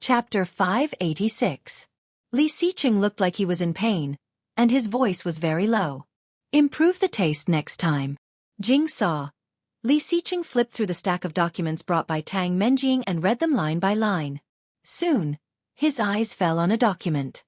Chapter 586. Li Xiqing looked like he was in pain, and his voice was very low. Improve the taste next time. Jing saw. Li Xiqing flipped through the stack of documents brought by Tang Menjing and read them line by line. Soon, his eyes fell on a document.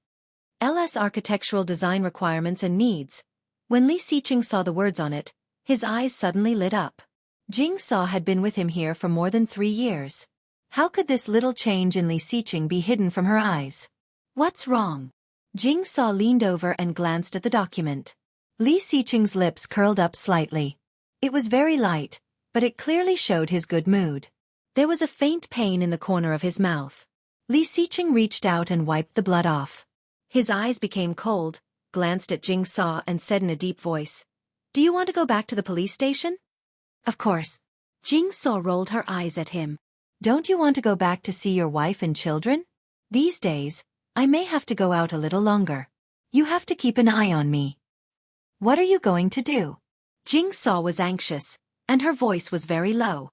LS Architectural Design Requirements and Needs. When Li Xiqing saw the words on it, his eyes suddenly lit up. Jing Saw had been with him here for more than 3 years. How could this little change in Li Xiqing be hidden from her eyes? What's wrong? Jing Saw leaned over and glanced at the document. Li Xiqing's lips curled up slightly. It was very light, but it clearly showed his good mood. There was a faint pain in the corner of his mouth. Li Xiqing reached out and wiped the blood off. His eyes became cold, glanced at Jing Saw and said in a deep voice, "Do you want to go back to the police station?" "Of course." Jing Saw rolled her eyes at him. "Don't you want to go back to see your wife and children? These days, I may have to go out a little longer. You have to keep an eye on me." "What are you going to do?" Jing Saw was anxious, and her voice was very low.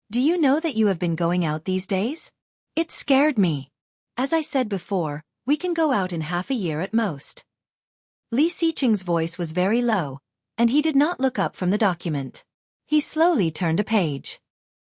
"Do you know that you have been going out these days? It scared me. As I said before, we can go out in half a year at most." Li Xiqing's voice was very low, and he did not look up from the document. He slowly turned a page.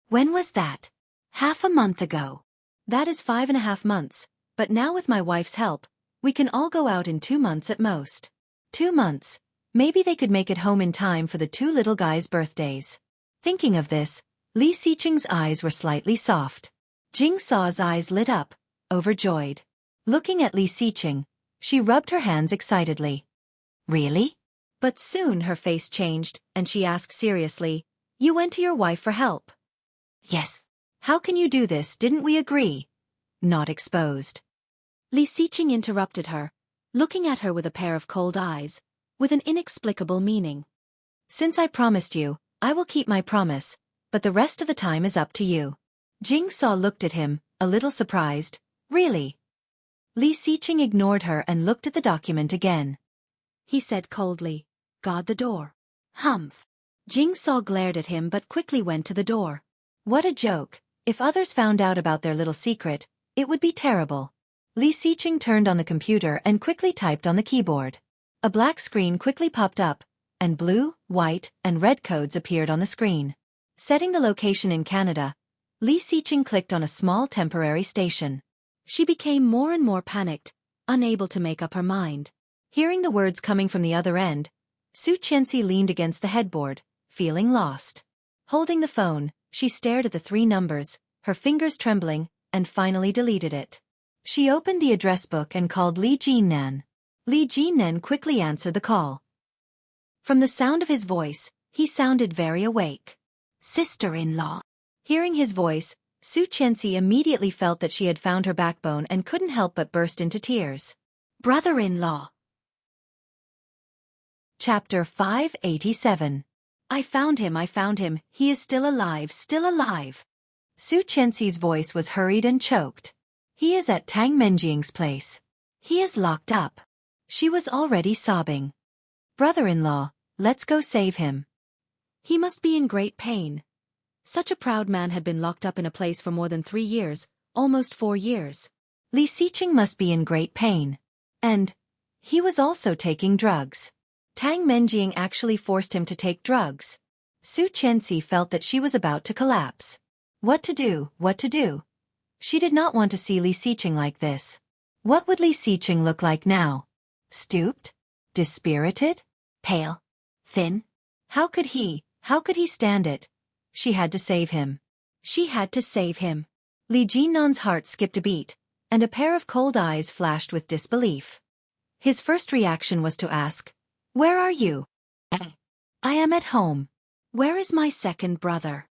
"When was that?" "Half a month ago." "That is 5.5 months, but now with my wife's help, we can all go out in 2 months at most." 2 months. Maybe they could make it home in time for the 2 little guys' birthdays. Thinking of this, Li Xiqing's eyes were slightly soft. Jing Saw's eyes lit up, overjoyed. Looking at Li Xiqing, she rubbed her hands excitedly. "Really?" But soon her face changed, and she asked seriously, "You went to your wife for help?" "Yes." "How can you do this? Didn't we agree?" "Not exposed." Li Xiqing interrupted her, looking at her with a pair of cold eyes, with an inexplicable meaning. "Since I promised you, I will keep my promise, but the rest of the time is up to you." Jing Saw looked at him, a little surprised. "Really?" Li Xiqing ignored her and looked at the document again. He said coldly, "Guard the door." "Humph." Jing Saw glared at him but quickly went to the door. What a joke. If others found out about their little secret, it would be terrible. Li Xiqing turned on the computer and quickly typed on the keyboard. A black screen quickly popped up, and blue, white, and red codes appeared on the screen. Setting the location in Canada, Li Xiqing clicked on a small temporary station. She became more and more panicked, unable to make up her mind. Hearing the words coming from the other end, Xueqi leaned against the headboard, feeling lost. Holding the phone, she stared at the 3 numbers, her fingers trembling, and finally deleted it. She opened the address book and called Li Jinnan. Li Jinnan quickly answered the call. From the sound of his voice, he sounded very awake. "Sister-in-law." Hearing his voice, Xueqi immediately felt that she had found her backbone and couldn't help but burst into tears. "Brother-in-law." Chapter 587. I found him, he is still alive, still alive." Xueqi's voice was hurried and choked. "He is at Tang Menjing's place. He is locked up." She was already sobbing. "Brother-in-law, let's go save him. He must be in great pain." Such a proud man had been locked up in a place for more than 3 years, almost 4 years. Li Xiqing must be in great pain. And he was also taking drugs. Tang Menjing actually forced him to take drugs. Xueqi felt that she was about to collapse. What to do, what to do? She did not want to see Li Xiqing like this. What would Li Xiqing look like now? Stooped? Dispirited? Pale? Thin? How could he stand it? She had to save him. She had to save him. Li Jinnan's heart skipped a beat, and a pair of cold eyes flashed with disbelief. His first reaction was to ask, "Where are you?" "I am at home." "Where is my second brother?"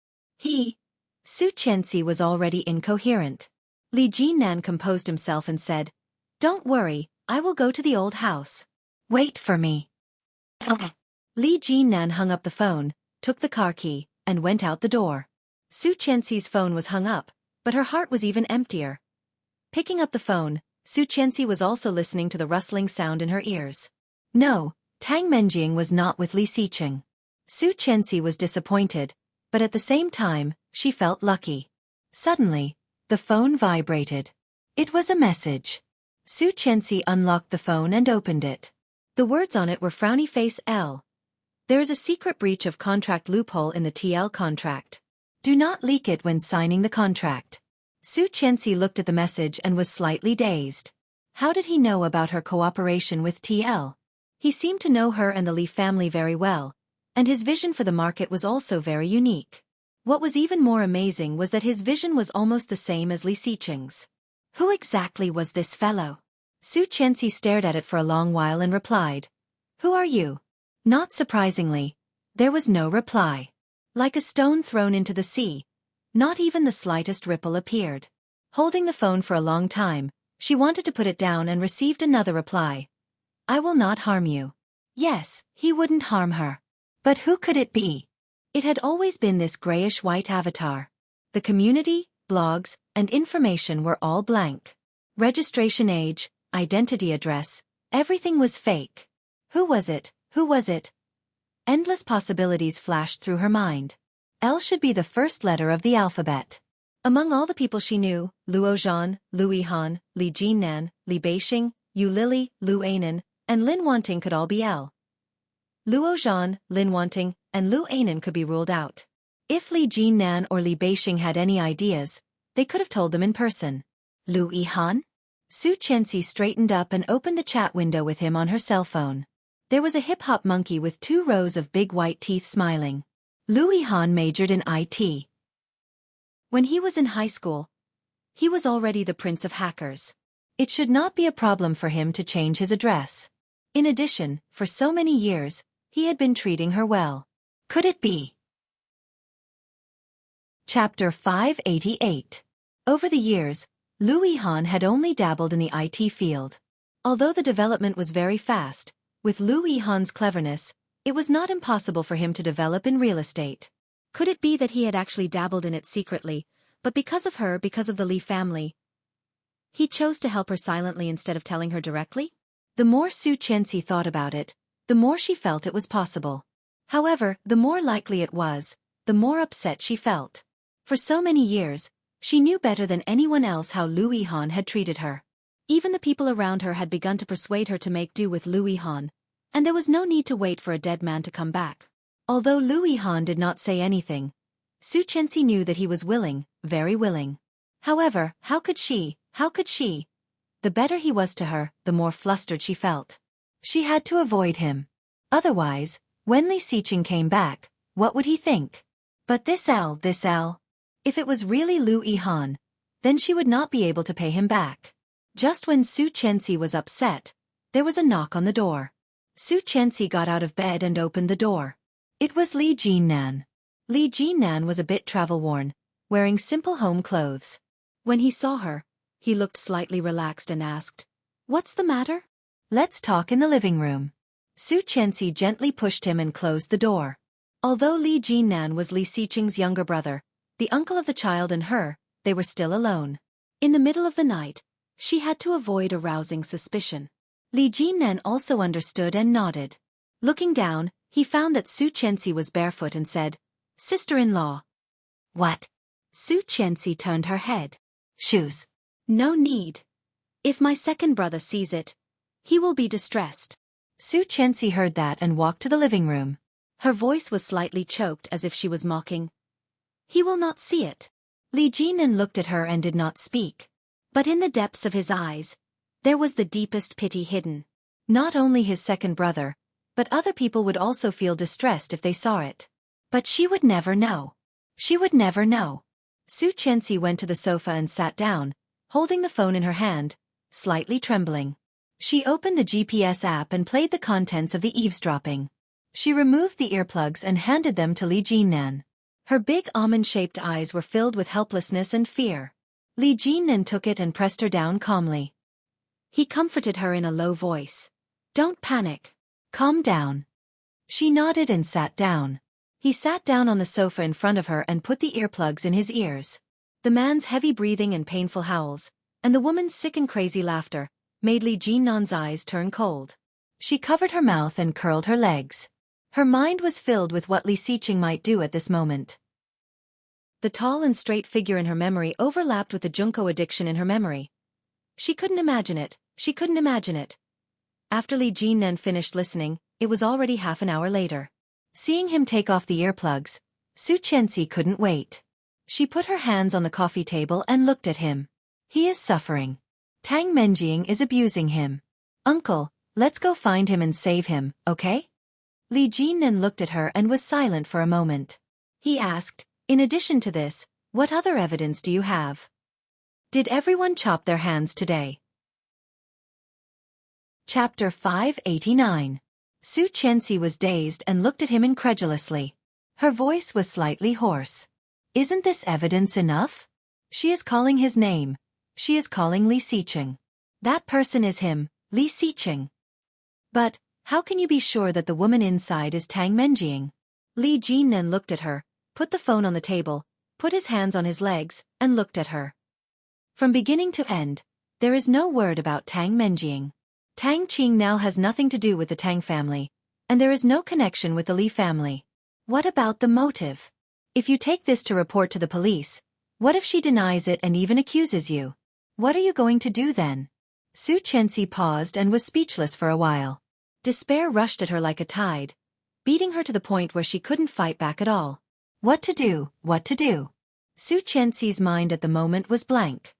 Xueqi was already incoherent. Li Jinnan composed himself and said, "Don't worry, I will go to the old house. Wait for me." Li Jinnan hung up the phone, took the car key, and went out the door. Xueqi's phone was hung up, but her heart was even emptier. Picking up the phone, Xueqi was also listening to the rustling sound in her ears. No, Tang Menjing was not with Li Xiqing. Xueqi was disappointed, but at the same time, she felt lucky. Suddenly, the phone vibrated. It was a message. Xueqi unlocked the phone and opened it. The words on it were frowny face L. There is a secret breach of contract loophole in the TL contract. Do not leak it when signing the contract. Xueqi looked at the message and was slightly dazed. How did he know about her cooperation with TL? He seemed to know her and the Li family very well, and his vision for the market was also very unique. What was even more amazing was that his vision was almost the same as Li Xiqing's. Who exactly was this fellow? Xueqi stared at it for a long while and replied, "Who are you?" Not surprisingly, there was no reply. Like a stone thrown into the sea, not even the slightest ripple appeared. Holding the phone for a long time, she wanted to put it down and received another reply. "I will not harm you." Yes, he wouldn't harm her. But who could it be? It had always been this grayish-white avatar. The community, blogs, and information were all blank. Registration age, identity address, everything was fake. Who was it? Who was it? Endless possibilities flashed through her mind. L should be the first letter of the alphabet. Among all the people she knew, Luo Zhan, Lu Yihan, Li Jinnan, Li Beixing, Yu Lili, Lu Anan, and Lin Wanting could all be L. Luo Zhan, Lin Wanting, and Lu Anan could be ruled out. If Li Jinnan or Li Beixing had any ideas, they could have told them in person. Lu Yihan? Xueqi straightened up and opened the chat window with him on her cell phone. There was a hip-hop monkey with 2 rows of big white teeth smiling. Lu Yihan majored in IT. When he was in high school, he was already the prince of hackers. It should not be a problem for him to change his address. In addition, for so many years, he had been treating her well. Could it be? Chapter 588. Over the years, Lu Yihan had only dabbled in the IT field. Although the development was very fast, with Lu Yihan's cleverness, it was not impossible for him to develop in real estate. Could it be that he had actually dabbled in it secretly, but because of her, because of the Li family, he chose to help her silently instead of telling her directly? The more Xueqi thought about it, the more she felt it was possible. However, the more likely it was, the more upset she felt. For so many years, she knew better than anyone else how Lu Yihan had treated her. Even the people around her had begun to persuade her to make do with Lu Yihan, and there was no need to wait for a dead man to come back. Although Lu Yihan did not say anything, Xueqi knew that he was willing, very willing. However, how could she? The better he was to her, the more flustered she felt. She had to avoid him. Otherwise, when Li Xiqing came back, what would he think? But this L. If it was really Lu Yihan, then she would not be able to pay him back. Just when Xueqi was upset, there was a knock on the door. Xueqi got out of bed and opened the door. It was Li Jinnan. Li Jinnan was a bit travel-worn, wearing simple home clothes. When he saw her, he looked slightly relaxed and asked, "What's the matter?" "Let's talk in the living room." Xueqi gently pushed him and closed the door. Although Li Jinnan was Li Xiqing's younger brother, the uncle of the child and her, they were still alone. In the middle of the night, she had to avoid arousing suspicion. Li Jinnan also understood and nodded. Looking down, he found that Xueqi was barefoot and said, "Sister-in-law." "What?" Xueqi turned her head. "Shoes." "No need. If my second brother sees it, he will be distressed." Xueqi heard that and walked to the living room. Her voice was slightly choked as if she was mocking. "He will not see it." Li Jinnan looked at her and did not speak. But in the depths of his eyes, there was the deepest pity hidden. Not only his second brother, but other people would also feel distressed if they saw it. But she would never know. She would never know. Xueqi went to the sofa and sat down, holding the phone in her hand, slightly trembling. She opened the GPS app and played the contents of the eavesdropping. She removed the earplugs and handed them to Li Jinnan. Her big almond-shaped eyes were filled with helplessness and fear. Li Jinnan took it and pressed her down calmly. He comforted her in a low voice. "Don't panic. Calm down." She nodded and sat down. He sat down on the sofa in front of her and put the earplugs in his ears. The man's heavy breathing and painful howls, and the woman's sick and crazy laughter, made Li Jinnan's eyes turn cold. She covered her mouth and curled her legs. Her mind was filled with what Li Xiqing might do at this moment. The tall and straight figure in her memory overlapped with the Junko addiction in her memory. She couldn't imagine it. She couldn't imagine it. After Li Jinnan finished listening, it was already half an hour later. Seeing him take off the earplugs, Xueqi couldn't wait. She put her hands on the coffee table and looked at him. He is suffering. Tang Menjing is abusing him. Uncle, let's go find him and save him, okay? Li Jinnan looked at her and was silent for a moment. He asked, in addition to this, what other evidence do you have? Did everyone chop their hands today? Chapter 589. Xueqi was dazed and looked at him incredulously. Her voice was slightly hoarse. Isn't this evidence enough? She is calling his name. She is calling Li Xiqing. That person is him, Li Xiqing. But, how can you be sure that the woman inside is Tang Menjing? Li Jinnan looked at her, put the phone on the table, put his hands on his legs, and looked at her. From beginning to end, there is no word about Tang Menjing. Tang Qing now has nothing to do with the Tang family, and there is no connection with the Li family. What about the motive? If you take this to report to the police, what if she denies it and even accuses you? What are you going to do then? Xueqi paused and was speechless for a while. Despair rushed at her like a tide, beating her to the point where she couldn't fight back at all. What to do, what to do? Xueqi's mind at the moment was blank.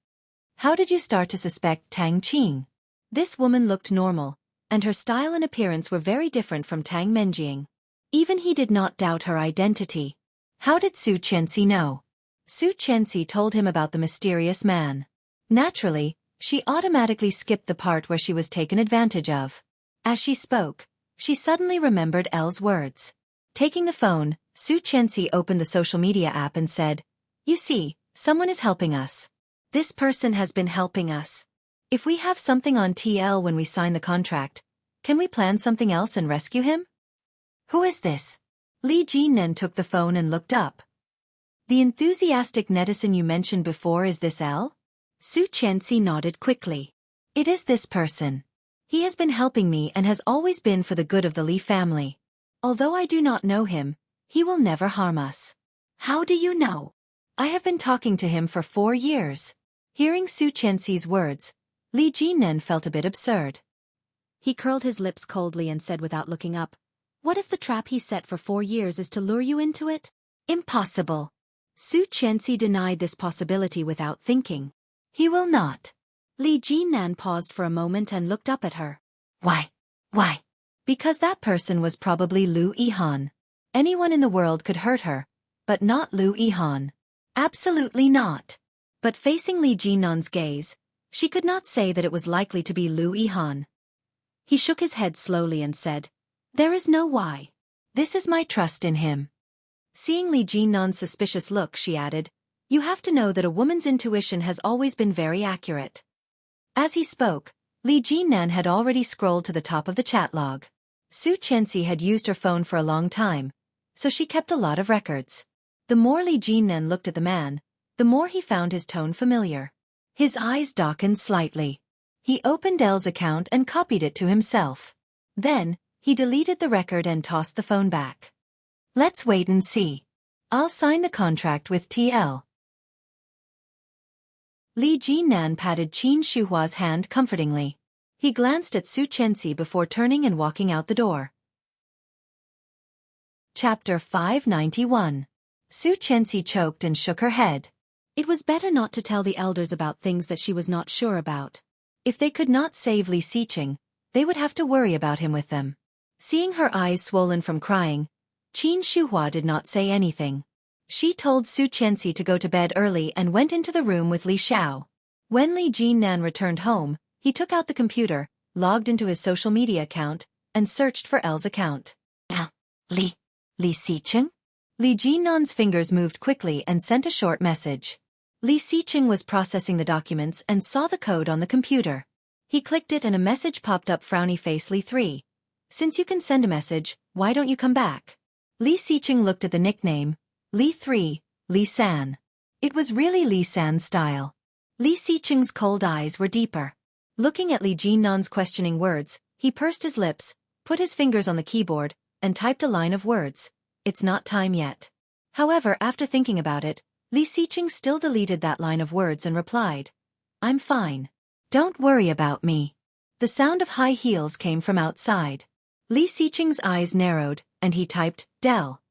How did you start to suspect Tang Qing? This woman looked normal, and her style and appearance were very different from Tang Menjing. Even he did not doubt her identity. How did Xueqi know? Xueqi told him about the mysterious man. Naturally, she automatically skipped the part where she was taken advantage of. As she spoke, she suddenly remembered Elle's words. Taking the phone, Xueqi opened the social media app and said, "You see, someone is helping us. This person has been helping us. If we have something on TL when we sign the contract, can we plan something else and rescue him?" Who is this? Li Jinnan took the phone and looked up. The enthusiastic netizen you mentioned before, is this Elle? Xueqi nodded quickly. It is this person. He has been helping me and has always been for the good of the Li family. Although I do not know him, he will never harm us. How do you know? I have been talking to him for 4 years. Hearing Xueqi's words, Li Jinnan felt a bit absurd. He curled his lips coldly and said without looking up, "What if the trap he set for 4 years is to lure you into it?" Impossible. Xueqi denied this possibility without thinking. He will not. Li Jinnan paused for a moment and looked up at her. Why? Why? Because that person was probably Lu Yihan. Anyone in the world could hurt her, but not Lu Yihan. Absolutely not. But facing Li Jinnan's gaze, she could not say that it was likely to be Lu Yihan. He shook his head slowly and said, "There is no why. This is my trust in him." Seeing Li Jinnan's suspicious look, she added, "You have to know that a woman's intuition has always been very accurate." As he spoke, Li Jinnan had already scrolled to the top of the chat log. Xueqi had used her phone for a long time, so she kept a lot of records. The more Li Jinnan looked at the man, the more he found his tone familiar. His eyes darkened slightly. He opened Elle's account and copied it to himself. Then, he deleted the record and tossed the phone back. Let's wait and see. I'll sign the contract with TL. Li Jinnan patted Qin Shuhua's hand comfortingly. He glanced at Xueqi before turning and walking out the door. Chapter 591. Xueqi choked and shook her head. It was better not to tell the elders about things that she was not sure about. If they could not save Li Xiqing, they would have to worry about him with them. Seeing her eyes swollen from crying, Qin Shuhua did not say anything. She told Xueqi to go to bed early and went into the room with Li Xiao. When Li Jinnan returned home, he took out the computer, logged into his social media account, and searched for Elle's account. Li Xiqing? Li Jinnan's fingers moved quickly and sent a short message. Li Xiqing was processing the documents and saw the code on the computer. He clicked it and a message popped up. Frowny face. Li 3. Since you can send a message, why don't you come back? Li Xiqing looked at the nickname, Li 3, Li San. It was really Li San's style. Li Xiqing's cold eyes were deeper. Looking at Li Jinnan's questioning words, he pursed his lips, put his fingers on the keyboard, and typed a line of words. It's not time yet. However, after thinking about it, Li Xiqing still deleted that line of words and replied, I'm fine. Don't worry about me. The sound of high heels came from outside. Li Xiqing's eyes narrowed, and he typed, Dell.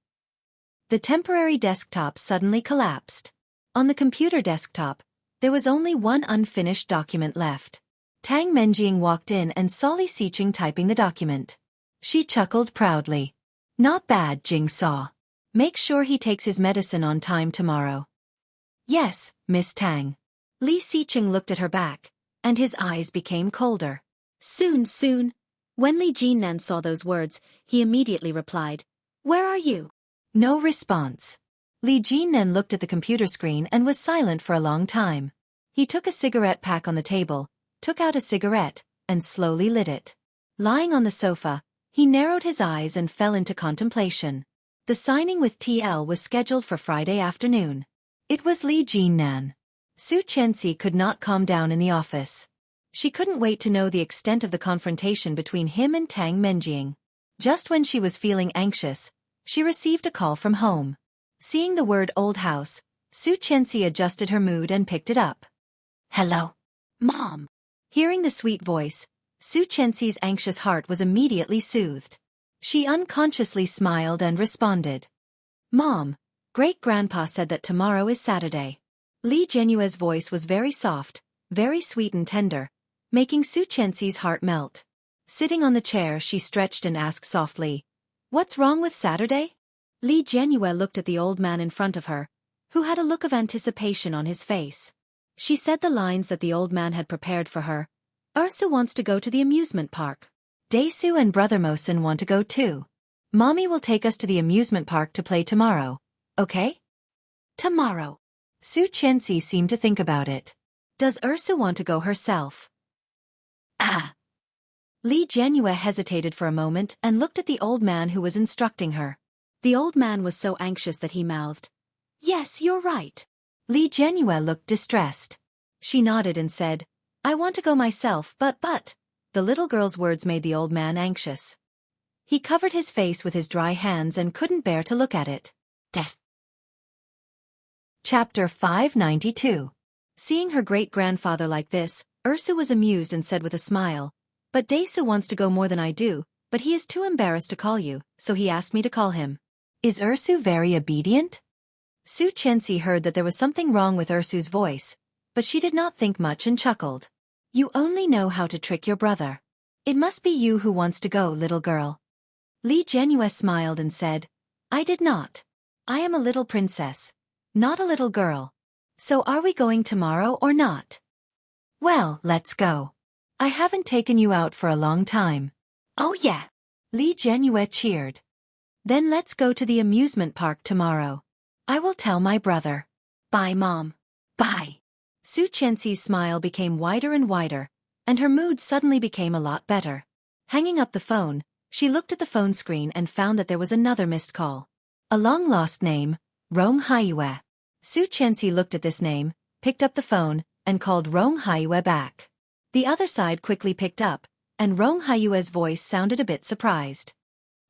The temporary desktop suddenly collapsed. On the computer desktop, there was only one unfinished document left. Tang Menjing walked in and saw Li Xiqing typing the document. She chuckled proudly. Not bad, Jing saw. Make sure he takes his medicine on time tomorrow. Yes, Miss Tang. Li Xiqing looked at her back, and his eyes became colder. Soon. When Li Jinnan saw those words, he immediately replied, Where are you? No response. Li Jinnan looked at the computer screen and was silent for a long time. He took a cigarette pack on the table, took out a cigarette, and slowly lit it. Lying on the sofa, he narrowed his eyes and fell into contemplation. The signing with TL was scheduled for Friday afternoon. It was Li Jinnan. Xueqi could not calm down in the office. She couldn't wait to know the extent of the confrontation between him and Tang Menjing. Just when she was feeling anxious, she received a call from home. Seeing the word old house, Xueqi adjusted her mood and picked it up. Hello, Mom. Hearing the sweet voice, Xueqi's anxious heart was immediately soothed. She unconsciously smiled and responded. Mom, Great-Grandpa said that tomorrow is Saturday. Li Jianyue's voice was very soft, very sweet and tender, making Xueqi's heart melt. Sitting on the chair, she stretched and asked softly, What's wrong with Saturday? Li Jianyue looked at the old man in front of her, who had a look of anticipation on his face. She said the lines that the old man had prepared for her. Ursu wants to go to the amusement park. Daesu and Brother Mosin want to go too. Mommy will take us to the amusement park to play tomorrow, okay? Tomorrow. Xueqi seemed to think about it. Does Ursu want to go herself? Li Jianyue hesitated for a moment and looked at the old man who was instructing her. The old man was so anxious that he mouthed, Yes, you're right. Li Jianyue looked distressed. She nodded and said, I want to go myself, but. The little girl's words made the old man anxious. He covered his face with his dry hands and couldn't bear to look at it. Death. Chapter 592. Seeing her great-grandfather like this, Ursu was amused and said with a smile, But Daesu wants to go more than I do, but he is too embarrassed to call you, so he asked me to call him. Is Ursu very obedient? Xueqi heard that there was something wrong with Ursu's voice, but she did not think much and chuckled. You only know how to trick your brother. It must be you who wants to go, little girl. Li Jianyue smiled and said, I did not. I am a little princess, not a little girl. So are we going tomorrow or not? Well, let's go. I haven't taken you out for a long time. Oh yeah. Li Jianyue cheered. Then let's go to the amusement park tomorrow. I will tell my brother. Bye, Mom. Bye. Xueqi's smile became wider and wider, and her mood suddenly became a lot better. Hanging up the phone, she looked at the phone screen and found that there was another missed call. A long-lost name, Rong Haiyue. Xueqi looked at this name, picked up the phone, and called Rong Haiyue back. The other side quickly picked up, and Rong Haiyue's voice sounded a bit surprised.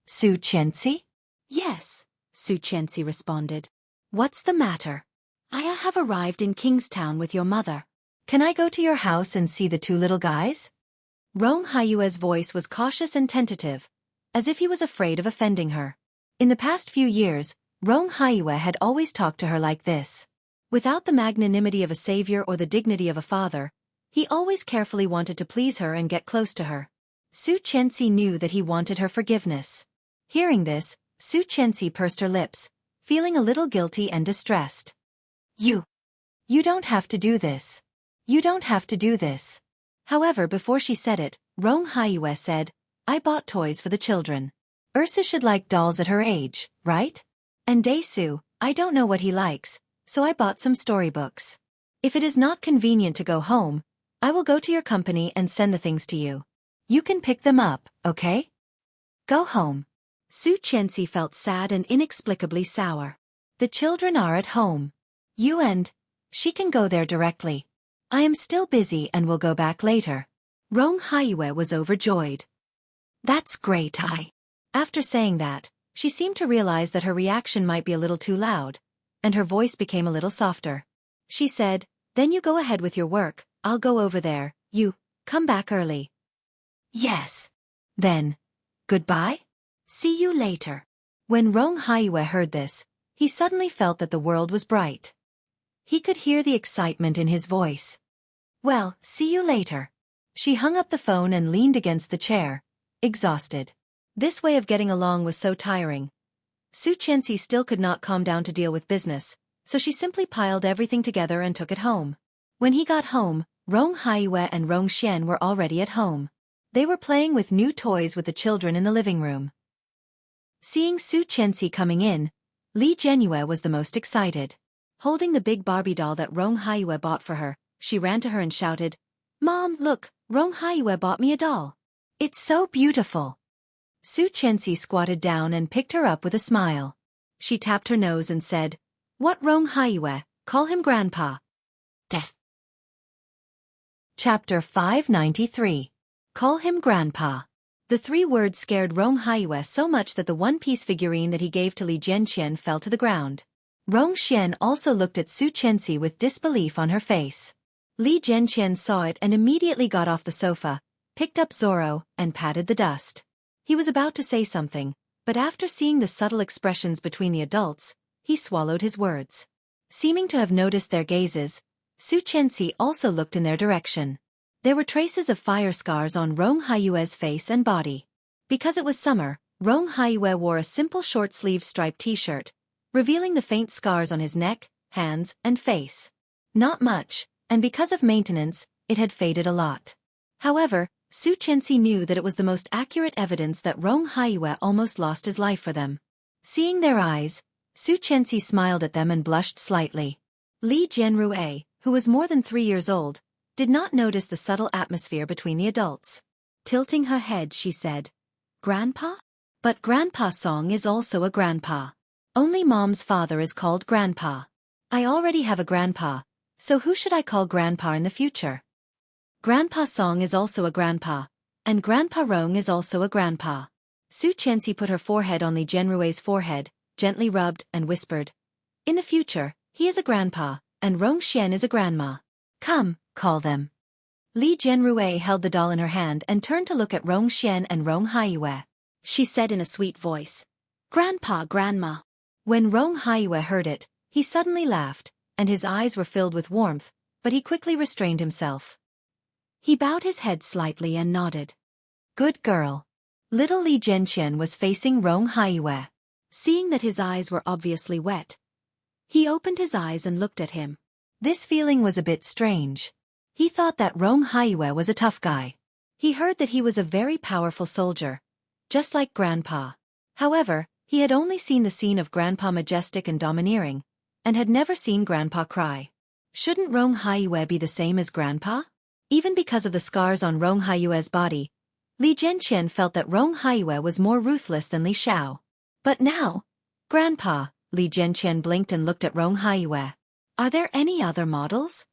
Xueqi? Yes, Xueqi responded. What's the matter? I have arrived in Kingstown with your mother. Can I go to your house and see the two little guys? Rong Haiyue's voice was cautious and tentative, as if he was afraid of offending her. In the past few years, Rong Haiyue had always talked to her like this. Without the magnanimity of a savior or the dignity of a father, he always carefully wanted to please her and get close to her. Xueqi knew that he wanted her forgiveness. Hearing this, Xueqi pursed her lips, feeling a little guilty and distressed. You don't have to do this. You don't have to do this. However, before she said it, Rong Haiyue said, I bought toys for the children. Ursu should like dolls at her age, right? And Daesu, I don't know what he likes, so I bought some storybooks. If it is not convenient to go home, I will go to your company and send the things to you. You can pick them up, okay? Go home. Xueqi felt sad and inexplicably sour. The children are at home. You and she can go there directly. I am still busy and will go back later. Rong Haiyue was overjoyed. That's great. After saying that, she seemed to realize that her reaction might be a little too loud, and her voice became a little softer. She said, Then you go ahead with your work, I'll go over there, You, come back early. Yes. Then, goodbye? See you later. When Rong Haiyue heard this, he suddenly felt that the world was bright. He could hear the excitement in his voice. Well, see you later. She hung up the phone and leaned against the chair, exhausted. This way of getting along was so tiring. Xueqi still could not calm down to deal with business, so she simply piled everything together and took it home. When he got home, Rong Haiyue and Rong Xian were already at home. They were playing with new toys with the children in the living room. Seeing Xueqi coming in, Li Jianyue was the most excited. Holding the big Barbie doll that Rong Haiyue bought for her, she ran to her and shouted, "Mom, look, Rong Haiyue bought me a doll. It's so beautiful." Xueqi squatted down and picked her up with a smile. She tapped her nose and said, "What, Rong Haiyue, call him Grandpa." Death. Chapter 593. Call him Grandpa. The 3 words scared Rong Haiyue so much that the one-piece figurine that he gave to Li Jianqian fell to the ground. Rong Xian also looked at Xueqi with disbelief on her face. Li Jianqian saw it and immediately got off the sofa, picked up Zoro, and patted the dust. He was about to say something, but after seeing the subtle expressions between the adults, he swallowed his words. Seeming to have noticed their gazes, Xueqi also looked in their direction. There were traces of fire scars on Rong Haiyue's face and body. Because it was summer, Rong Haiyue wore a simple short-sleeved striped t-shirt, revealing the faint scars on his neck, hands, and face. Not much, and because of maintenance, it had faded a lot. However, Xueqi knew that it was the most accurate evidence that Rong Haiyue almost lost his life for them. Seeing their eyes, Xueqi smiled at them and blushed slightly. Li Jianrue, who was more than 3 years old, did not notice the subtle atmosphere between the adults. Tilting her head, she said, "Grandpa? But Grandpa Song is also a grandpa. Only Mom's father is called Grandpa. I already have a grandpa, so who should I call Grandpa in the future? Grandpa Song is also a grandpa, and Grandpa Rong is also a grandpa." Xueqi put her forehead on Li Jianrue's forehead, gently rubbed, and whispered, "In the future, he is a grandpa, and Rong Xian is a grandma. Come, call them." Li Jianrue held the doll in her hand and turned to look at Rong Xian and Rong Haiyue. She said in a sweet voice, "Grandpa, Grandma." When Rong Haiyue heard it, he suddenly laughed, and his eyes were filled with warmth, but he quickly restrained himself. He bowed his head slightly and nodded. "Good girl." Little Li Jianqian was facing Rong Haiyue. Seeing that his eyes were obviously wet, he opened his eyes and looked at him. This feeling was a bit strange. He thought that Rong Haiyue was a tough guy. He heard that he was a very powerful soldier, just like Grandpa. However, he had only seen the scene of Grandpa majestic and domineering, and had never seen Grandpa cry. Shouldn't Rong Haiyue be the same as Grandpa? Even because of the scars on Rong Haiyue's body, Li Jianqian felt that Rong Haiyue was more ruthless than Li Xiao. But now, Grandpa, Li Jianqian blinked and looked at Rong Haiyue. "Are there any other models?"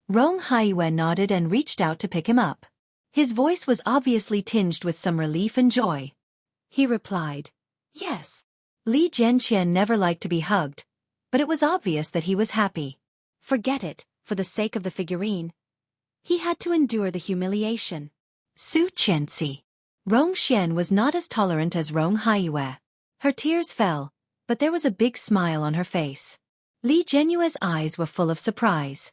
Rong Haiyue nodded and reached out to pick him up. His voice was obviously tinged with some relief and joy. He replied, "Yes." Li Jianqian never liked to be hugged, but it was obvious that he was happy. Forget it, for the sake of the figurine. He had to endure the humiliation. Xueqi. Rong Xian was not as tolerant as Rong Haiyue. Her tears fell, but there was a big smile on her face. Li Jianyue's eyes were full of surprise.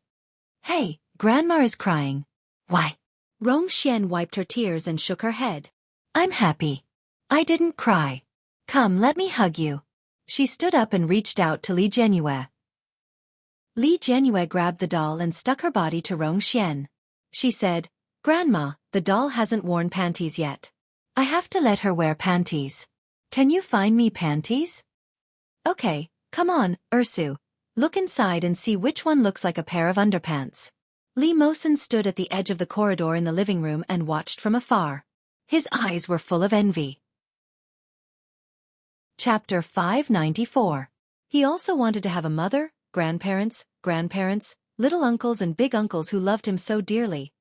"Hey, Grandma is crying." "Why?" Rong Xian wiped her tears and shook her head. "I'm happy. I didn't cry. Come, let me hug you." She stood up and reached out to Li Jianyue. Li Jianyue grabbed the doll and stuck her body to Rong Xian. She said, "Grandma, the doll hasn't worn panties yet. I have to let her wear panties. Can you find me panties?" "Okay, come on, Ursu. Look inside and see which one looks like a pair of underpants." Li Mosen stood at the edge of the corridor in the living room and watched from afar. His eyes were full of envy. Chapter 594. He also wanted to have a mother, grandparents, little uncles and big uncles who loved him so dearly.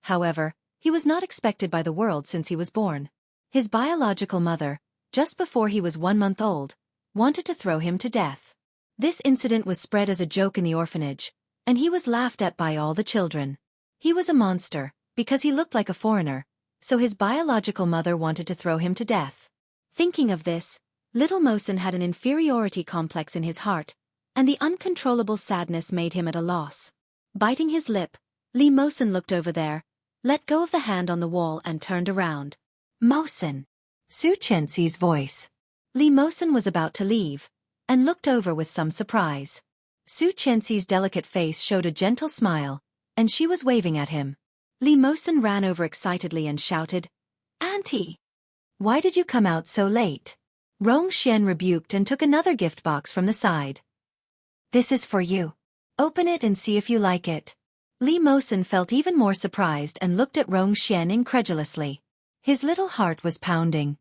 However, he was not expected by the world since he was born. His biological mother, just before he was 1 month old, wanted to throw him to death. This incident was spread as a joke in the orphanage, and he was laughed at by all the children. He was a monster, because he looked like a foreigner, so his biological mother wanted to throw him to death. Thinking of this, little Mosen had an inferiority complex in his heart, and the uncontrollable sadness made him at a loss. Biting his lip, Lee Mosen looked over there, let go of the hand on the wall and turned around. Mosen! Xueqi's voice. Lee Mosen was about to leave, and looked over with some surprise. Xueqi's delicate face showed a gentle smile, and she was waving at him. Lee Mosen ran over excitedly and shouted, "Auntie! Why did you come out so late?" Rongxian rebuked and took another gift box from the side. "This is for you. Open it and see if you like it." Lee Mosen felt even more surprised and looked at Rongxian incredulously. His little heart was pounding.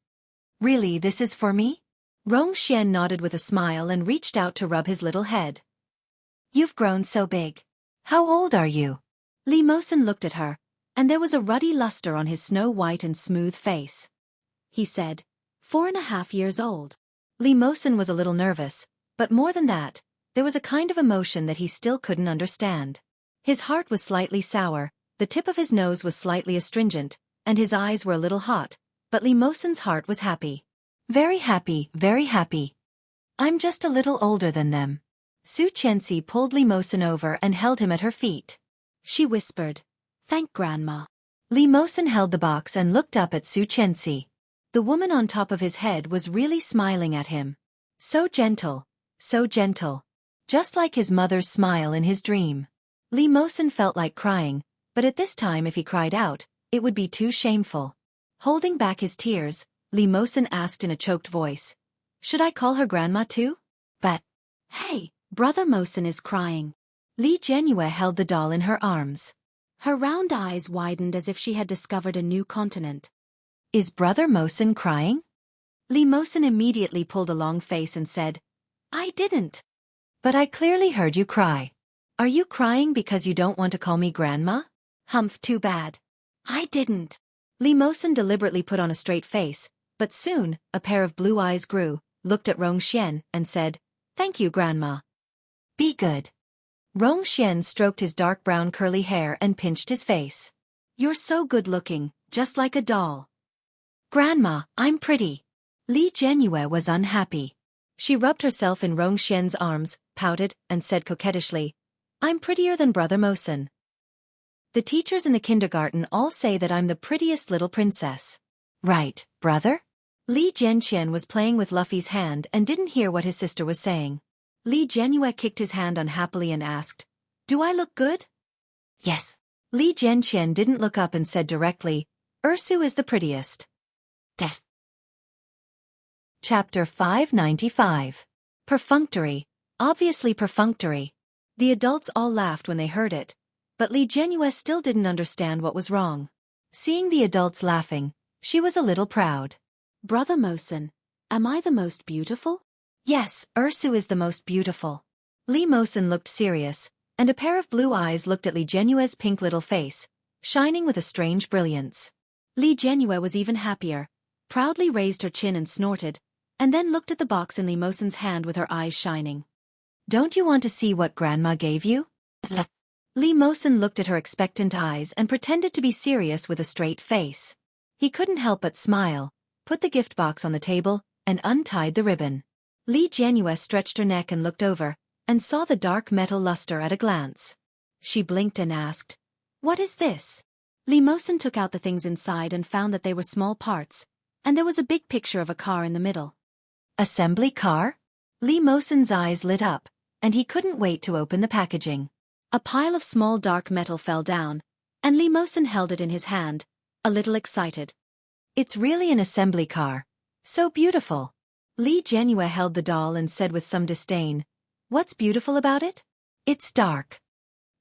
"Really, this is for me?" Rongxian nodded with a smile and reached out to rub his little head. "You've grown so big. How old are you?" Lee Mosen looked at her, and there was a ruddy luster on his snow-white and smooth face. He said, 4.5 years old. Lee Mosen was a little nervous, but more than that, there was a kind of emotion that he still couldn't understand. His heart was slightly sour, the tip of his nose was slightly astringent, and his eyes were a little hot, but Lee Mosen's heart was happy. Very happy, very happy. "I'm just a little older than them." Xueqi pulled Lee Mosen over and held him at her feet. She whispered, "Thank Grandma." Lee Mosen held the box and looked up at Xueqi. The woman on top of his head was really smiling at him. So gentle, just like his mother's smile in his dream. Lee Mosen felt like crying, but at this time if he cried out, it would be too shameful. Holding back his tears, Lee Mosen asked in a choked voice, "Should I call her Grandma too?" "But, hey, Brother Mosen is crying." Lee Jianyue held the doll in her arms. Her round eyes widened as if she had discovered a new continent. "Is Brother Mosen crying?" Lee Mosen immediately pulled a long face and said, "I didn't." "But I clearly heard you cry. Are you crying because you don't want to call me Grandma?" "Humph, too bad. I didn't." Lee Mosen deliberately put on a straight face, but soon, a pair of blue eyes grew, looked at Rongxian, and said, "Thank you, Grandma." "Be good." Rongxian stroked his dark brown curly hair and pinched his face. "You're so good-looking, just like a doll." "Grandma, I'm pretty." Lee Jianyue was unhappy. She rubbed herself in Rongxian's arms, pouted, and said coquettishly, "I'm prettier than Brother Mosen. The teachers in the kindergarten all say that I'm the prettiest little princess." "Right, brother?" Li Jianqian was playing with Luffy's hand and didn't hear what his sister was saying. Li Jianyue kicked his hand unhappily and asked, "Do I look good?" "Yes." Li Jianqian didn't look up and said directly, "Ursu is the prettiest." Death. Chapter 595. Perfunctory. Obviously perfunctory. The adults all laughed when they heard it, but Li Jianyue still didn't understand what was wrong. Seeing the adults laughing, she was a little proud. "Brother Mosen, am I the most beautiful?" "Yes, Ursu is the most beautiful." Li Mosen looked serious, and a pair of blue eyes looked at Li Jianyue's pink little face, shining with a strange brilliance. Li Jianyue was even happier, proudly raised her chin and snorted, and then looked at the box in Li Mosen's hand with her eyes shining. "Don't you want to see what Grandma gave you?" Li Mosen looked at her expectant eyes and pretended to be serious with a straight face. He couldn't help but smile, put the gift box on the table, and untied the ribbon. Li Jianyue stretched her neck and looked over, and saw the dark metal luster at a glance. She blinked and asked, "What is this?" Li Mosen took out the things inside and found that they were small parts, and there was a big picture of a car in the middle. "Assembly car?" Li Mosen's eyes lit up, and he couldn't wait to open the packaging. A pile of small dark metal fell down, and Li Mosen held it in his hand, a little excited. "It's really an assembly car. So beautiful." Li Jianyue held the doll and said with some disdain, "What's beautiful about it? It's dark."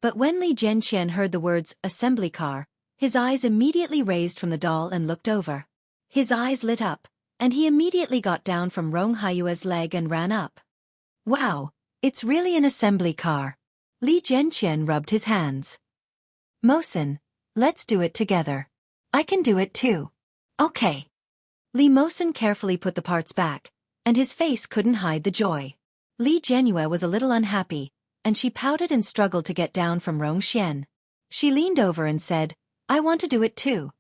But when Li Jianqian heard the words assembly car, his eyes immediately raised from the doll and looked over. His eyes lit up, and he immediately got down from Rong Haiyue's leg and ran up. "Wow, it's really an assembly car." Li Jianqian rubbed his hands. "Mosen, let's do it together. I can do it too." "Okay." Li Mosen carefully put the parts back, and his face couldn't hide the joy. Li Jianyue was a little unhappy, and she pouted and struggled to get down from Rongxian. She leaned over and said, I want to do it too.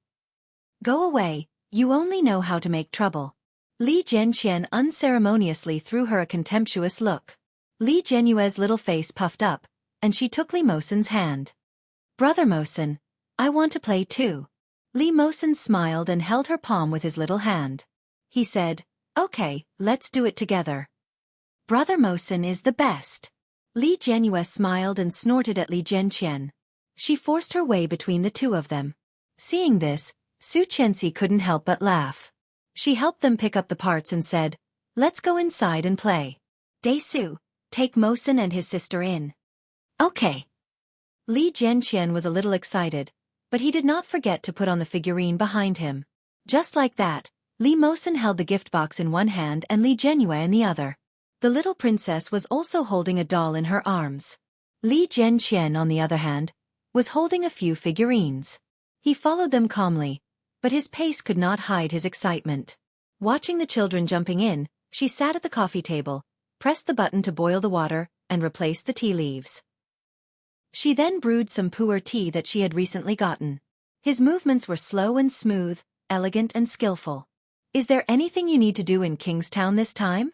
Go away, you only know how to make trouble. Li Jianqian unceremoniously threw her a contemptuous look. Li Jianyue's little face puffed up, and she took Li Mosen's hand. Brother Mosen, I want to play too. Li Mosen smiled and held her palm with his little hand. He said, okay, let's do it together. Brother Mosen is the best. Li Jianyue smiled and snorted at Li Jianqian. She forced her way between the two of them. Seeing this, Xueqi couldn't help but laugh. She helped them pick up the parts and said, let's go inside and play. Su, take Mosen and his sister in. Okay. Li Jianqian was a little excited, but he did not forget to put on the figurine behind him. Just like that, Li Mosen held the gift box in one hand and Li Jianyue in the other. The little princess was also holding a doll in her arms. Li Jianqian, on the other hand, was holding a few figurines. He followed them calmly, but his pace could not hide his excitement. Watching the children jumping in, she sat at the coffee table, pressed the button to boil the water, and replaced the tea leaves. She then brewed some pu'er tea that she had recently gotten. His movements were slow and smooth, elegant and skillful. Is there anything you need to do in Kingstown this time?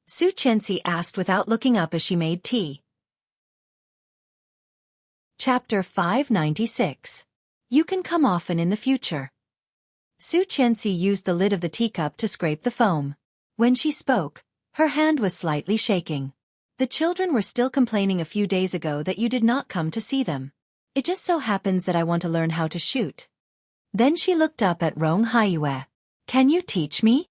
Xueqi asked without looking up as she made tea. Chapter 596. You can come often in the future. Xueqi used the lid of the teacup to scrape the foam. When she spoke, her hand was slightly shaking. The children were still complaining a few days ago that you did not come to see them. It just so happens that I want to learn how to shoot. Then she looked up at Rong Haiyue. Can you teach me?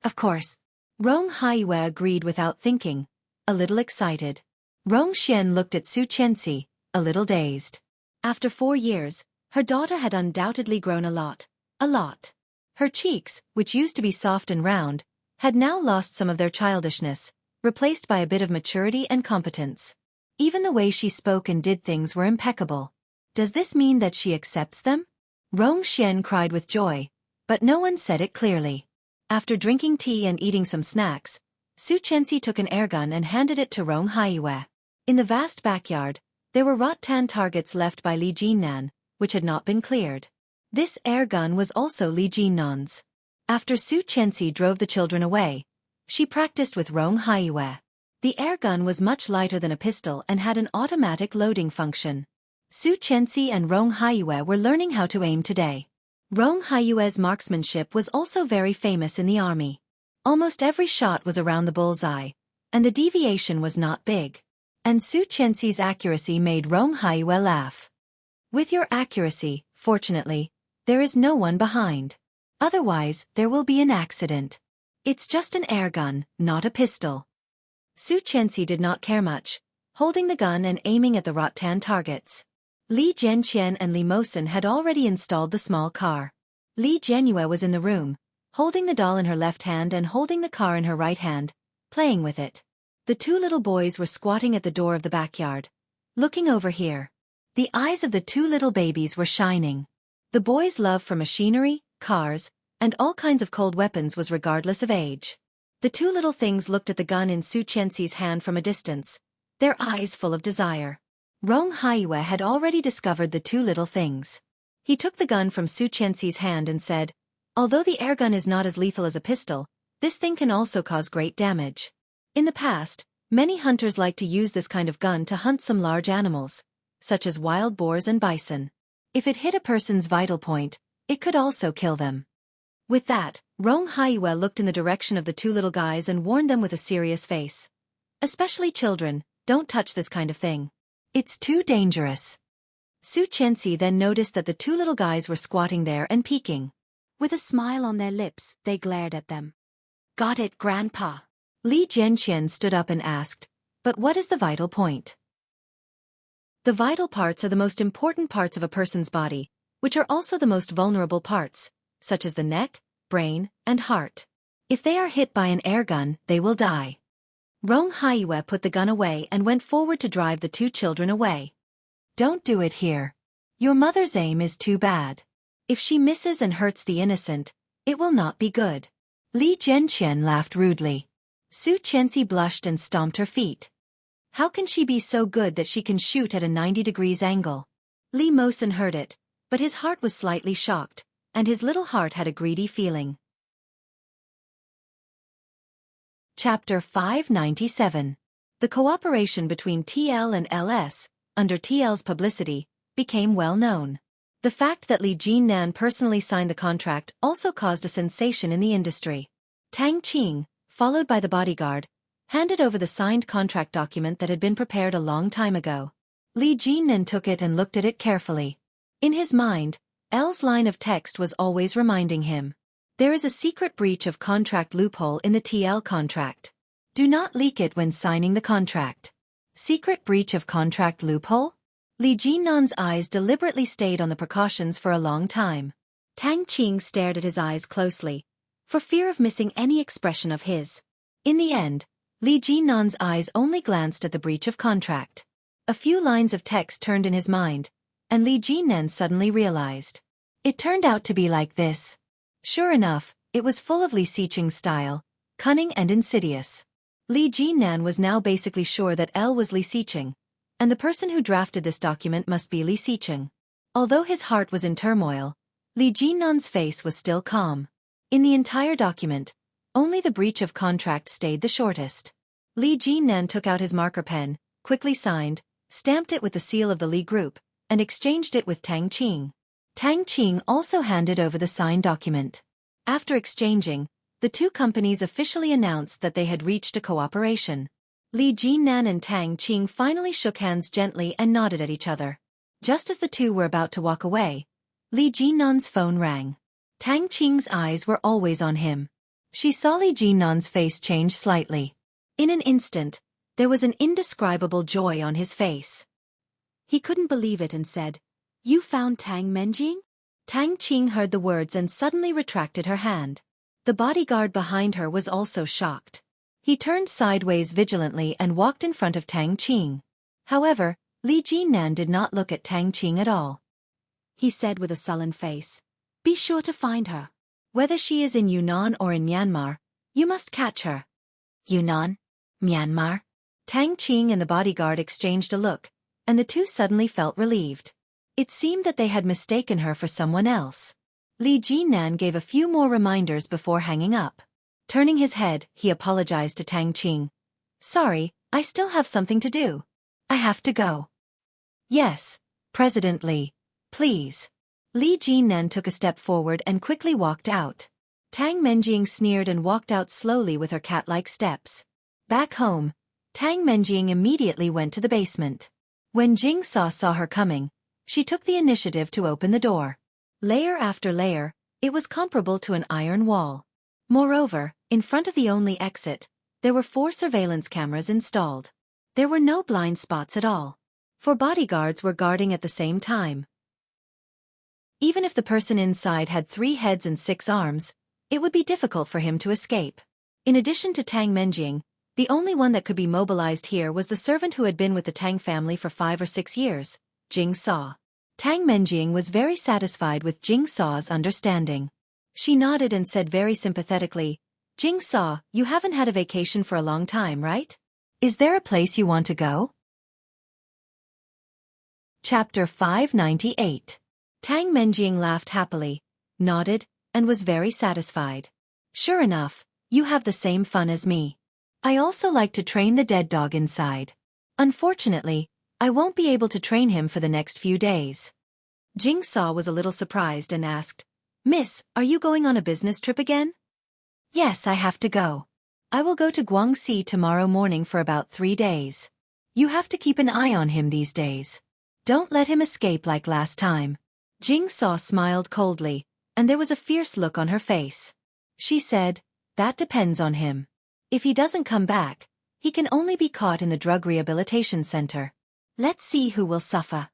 Of course. Rong Haiyue agreed without thinking, a little excited. Rong Xian looked at Xueqi, a little dazed. After 4 years, her daughter had undoubtedly grown a lot. Her cheeks, which used to be soft and round, had now lost some of their childishness, replaced by a bit of maturity and competence. Even the way she spoke and did things were impeccable. Does this mean that she accepts them? Rong Xian cried with joy, but no one said it clearly. After drinking tea and eating some snacks, Xueqi took an airgun and handed it to Rong Haiyue. In the vast backyard, there were rattan targets left by Li Jinnan, which had not been cleared. This airgun was also Li Jinnan's. After Xueqi drove the children away, she practiced with Rong Haiyue. The airgun was much lighter than a pistol and had an automatic loading function. Xueqi and Rong Haiyue were learning how to aim today. Rong Haiyue's marksmanship was also very famous in the army. Almost every shot was around the bullseye, and the deviation was not big. And Xueqi's accuracy made Rong Haiyue laugh. With your accuracy, fortunately, there is no one behind. Otherwise, there will be an accident. It's just an airgun, not a pistol. Xueqi did not care much, holding the gun and aiming at the rattan targets. Li Jianqian and Li Mosen had already installed the small car. Li Jianyue was in the room, holding the doll in her left hand and holding the car in her right hand, playing with it. The 2 little boys were squatting at the door of the backyard, looking over here. The eyes of the 2 little babies were shining. The boys' love for machinery, cars, and all kinds of cold weapons was regardless of age. The 2 little things looked at the gun in Xueqi's hand from a distance, their eyes full of desire. Rong Haiyue had already discovered the 2 little things. He took the gun from Xueqi's hand and said, although the airgun is not as lethal as a pistol, this thing can also cause great damage. In the past, many hunters liked to use this kind of gun to hunt some large animals, such as wild boars and bison. If it hit a person's vital point, it could also kill them. With that, Rong Haiyue looked in the direction of the 2 little guys and warned them with a serious face. Especially children, don't touch this kind of thing. It's too dangerous. Xueqi then noticed that the 2 little guys were squatting there and peeking. With a smile on their lips, they glared at them. Got it, Grandpa. Li Jianqian stood up and asked, but what is the vital point? The vital parts are the most important parts of a person's body, which are also the most vulnerable parts, such as the neck, brain, and heart. If they are hit by an airgun, they will die. Rong Haiyue put the gun away and went forward to drive the 2 children away. Don't do it here. Your mother's aim is too bad. If she misses and hurts the innocent, it will not be good. Li Jianqian laughed rudely. Xueqi blushed and stomped her feet. How can she be so good that she can shoot at a 90 degrees angle? Li Mosen heard it, But his heart was slightly shocked, and his little heart had a greedy feeling. Chapter 597. The cooperation between TL and LS, under TL's publicity, became well known. The fact that Li Jinnan personally signed the contract also caused a sensation in the industry. Tang Qing, followed by the bodyguard, handed over the signed contract document that had been prepared a long time ago. Li Jinnan took it and looked at it carefully. In his mind, L's line of text was always reminding him. There is a secret breach of contract loophole in the TL contract. Do not leak it when signing the contract. Secret breach of contract loophole? Li Jinnan's eyes deliberately stayed on the precautions for a long time. Tang Qing stared at his eyes closely, for fear of missing any expression of his. In the end, Li Jinnan's eyes only glanced at the breach of contract. A few lines of text turned in his mind, and Li Jinnan suddenly realized. It turned out to be like this. Sure enough, it was full of Li Xiqing's style, cunning and insidious. Li Jinnan was now basically sure that L was Li Xiqing, and the person who drafted this document must be Li Xiqing. Although his heart was in turmoil, Li Jinnan's face was still calm. In the entire document, only the breach of contract stayed the shortest. Li Jinnan took out his marker pen, quickly signed, stamped it with the seal of the Li Group, and exchanged it with Tang Qing. Tang Qing also handed over the signed document. After exchanging, the two companies officially announced that they had reached a cooperation. Li Jinnan and Tang Qing finally shook hands gently and nodded at each other. Just as the two were about to walk away, Li Jinnan's phone rang. Tang Qing's eyes were always on him. She saw Li Jinnan's face change slightly. In an instant, there was an indescribable joy on his face. He couldn't believe it and said, "You found Tang Menjing?" Tang Qing heard the words and suddenly retracted her hand. The bodyguard behind her was also shocked. He turned sideways vigilantly and walked in front of Tang Qing. However, Li Jinnan did not look at Tang Qing at all. He said with a sullen face, "Be sure to find her. Whether she is in Yunnan or in Myanmar, you must catch her." Yunnan? Myanmar? Tang Qing and the bodyguard exchanged a look, and the two suddenly felt relieved. It seemed that they had mistaken her for someone else. Li Jinnan gave a few more reminders before hanging up. Turning his head, he apologized to Tang Qing. "Sorry, I still have something to do. I have to go." "Yes, President Li, please." Li Jinnan took a step forward and quickly walked out. Tang Menjing sneered and walked out slowly with her cat-like steps. Back home, Tang Menjing immediately went to the basement. When Jingsaw saw her coming, she took the initiative to open the door. Layer after layer, it was comparable to an iron wall. Moreover, in front of the only exit, there were 4 surveillance cameras installed. There were no blind spots at all. 4 bodyguards were guarding at the same time. Even if the person inside had 3 heads and 6 arms, it would be difficult for him to escape. In addition to Tang Menjing, the only one that could be mobilized here was the servant who had been with the Tang family for 5 or 6 years, Jingsaw. Tang Menjing was very satisfied with Jingsaw's understanding. She nodded and said very sympathetically, "Jingsaw, you haven't had a vacation for a long time, right? Is there a place you want to go?" Chapter 598. Tang Menjing laughed happily, nodded, and was very satisfied. "Sure enough, you have the same fun as me. I also like to train the dead dog inside. Unfortunately, I won't be able to train him for the next few days." Jingsaw was a little surprised and asked, "Miss, are you going on a business trip again?" "Yes, I have to go. I will go to Guangxi tomorrow morning for about 3 days. You have to keep an eye on him these days. Don't let him escape like last time." Jingsaw smiled coldly, and there was a fierce look on her face. She said, "That depends on him. If he doesn't come back, he can only be caught in the drug rehabilitation center. Let's see who will suffer."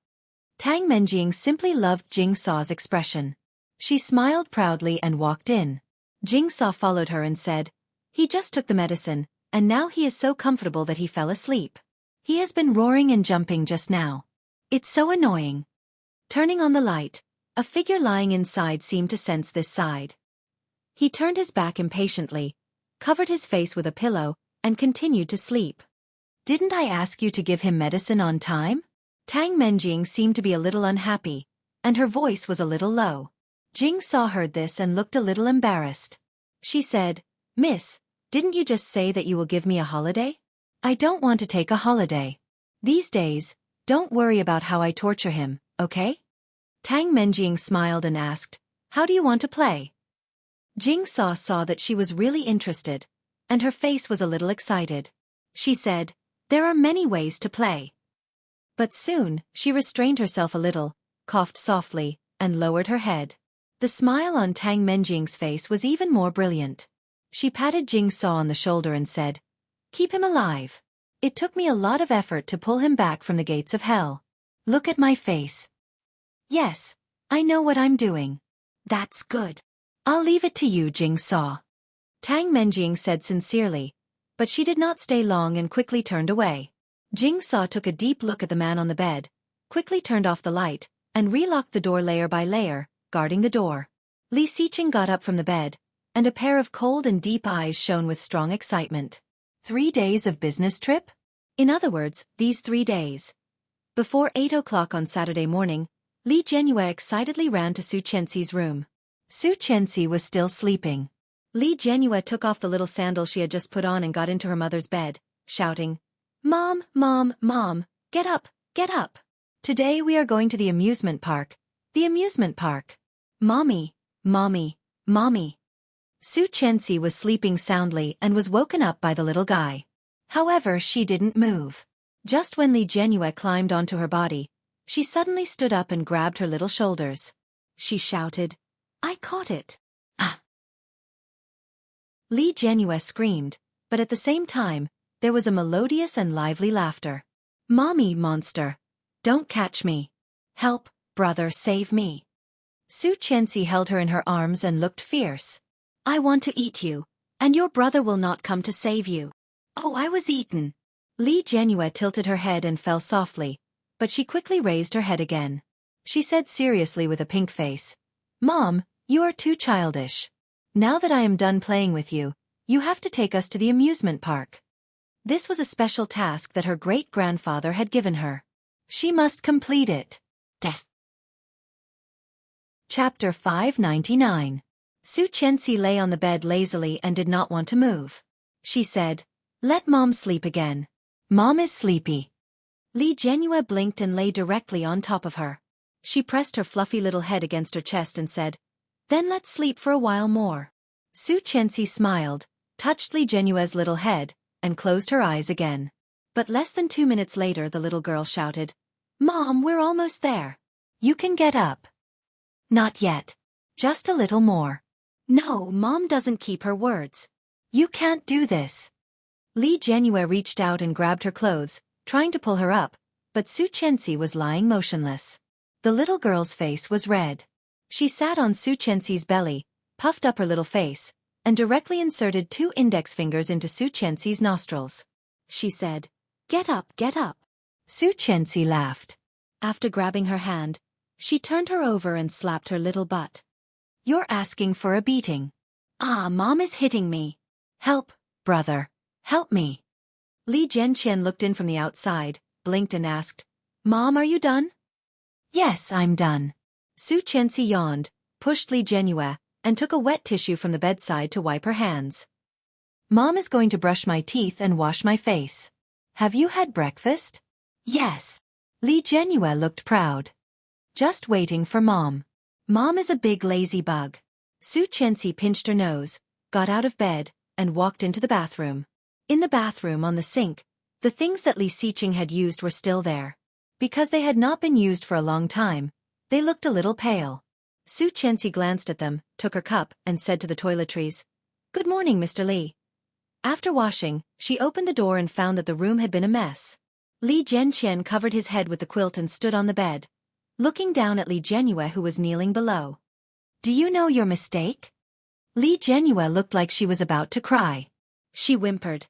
Tang Menjing simply loved Jingsaw's expression. She smiled proudly and walked in. Jingsaw followed her and said, "He just took the medicine, and now he is so comfortable that he fell asleep. He has been roaring and jumping just now. It's so annoying." Turning on the light, a figure lying inside seemed to sense this side. He turned his back impatiently, covered his face with a pillow, and continued to sleep. "Didn't I ask you to give him medicine on time?" Tang Menjing seemed to be a little unhappy, and her voice was a little low. Jing heard this and looked a little embarrassed. She said, "Miss, didn't you just say that you will give me a holiday? I don't want to take a holiday. These days, don't worry about how I torture him, okay?" Tang Menjing smiled and asked, "How do you want to play?" Jing saw that she was really interested, and her face was a little excited. She said, "There are many ways to play." But soon, she restrained herself a little, coughed softly, and lowered her head. The smile on Tang Menjing's face was even more brilliant. She patted Jing on the shoulder and said, "Keep him alive. It took me a lot of effort to pull him back from the gates of hell. Look at my face. Yes, I know what I'm doing." "That's good. I'll leave it to you," Jing saw. Tang Menjing said sincerely, but she did not stay long and quickly turned away. Jing took a deep look at the man on the bed, quickly turned off the light, and relocked the door layer by layer, guarding the door. Li Xiqing got up from the bed, and a pair of cold and deep eyes shone with strong excitement. 3 days of business trip? In other words, these 3 days. Before 8 o'clock on Saturday morning, Li Jianyue excitedly ran to Xueqi's room. Xueqi was still sleeping. Li Jianyue took off the little sandal she had just put on and got into her mother's bed, shouting, "Mom, Mom, Mom, get up, get up. Today we are going to the amusement park. The amusement park. Mommy, Mommy, Mommy." Xueqi was sleeping soundly and was woken up by the little guy. However, she didn't move. Just when Li Jianyue climbed onto her body, she suddenly stood up and grabbed her little shoulders. She shouted, "I caught it." "Ah!" Li Jianyue screamed, but at the same time, there was a melodious and lively laughter. "Mommy, monster! Don't catch me! Help, brother, save me!" Xueqi held her in her arms and looked fierce. "I want to eat you, and your brother will not come to save you." "Oh, I was eaten." Li Jianyue tilted her head and fell softly, but she quickly raised her head again. She said seriously with a pink face, "Mom, you are too childish. Now that I am done playing with you, you have to take us to the amusement park." This was a special task that her great-grandfather had given her. She must complete it. Death. Chapter 599. Xueqi lay on the bed lazily and did not want to move. She said, "Let Mom sleep again. Mom is sleepy." Li Jianyue blinked and lay directly on top of her. She pressed her fluffy little head against her chest and said, "Then let's sleep for a while more." Xueqi smiled, touched Li Jianyue's little head, and closed her eyes again. But less than 2 minutes later the little girl shouted, "Mom, we're almost there. You can get up." "Not yet. Just a little more." "No, Mom doesn't keep her words. You can't do this." Li Jianyue reached out and grabbed her clothes, trying to pull her up, but Xueqi was lying motionless. The little girl's face was red. She sat on Xueqi's belly, puffed up her little face, and directly inserted 2 index fingers into Xueqi's nostrils. She said, "Get up, get up." Xueqi laughed. After grabbing her hand, she turned her over and slapped her little butt. "You're asking for a beating." "Ah, Mom is hitting me. Help, brother. Help me." Li Jianqian looked in from the outside, blinked and asked, "Mom, are you done?" "Yes, I'm done." Xueqi yawned, pushed Li Jianyue, and took a wet tissue from the bedside to wipe her hands. "Mom is going to brush my teeth and wash my face. Have you had breakfast?" "Yes." Li Jianyue looked proud. "Just waiting for Mom. Mom is a big lazy bug." Xueqi pinched her nose, got out of bed, and walked into the bathroom. In the bathroom on the sink, the things that Li Xiqing had used were still there. Because they had not been used for a long time, they looked a little pale. Xueqi glanced at them, took her cup, and said to the toiletries, "Good morning, Mr. Li." After washing, she opened the door and found that the room had been a mess. Li Jianqian covered his head with the quilt and stood on the bed, looking down at Li Jianyue who was kneeling below. "Do you know your mistake?" Li Jianyue looked like she was about to cry. She whimpered,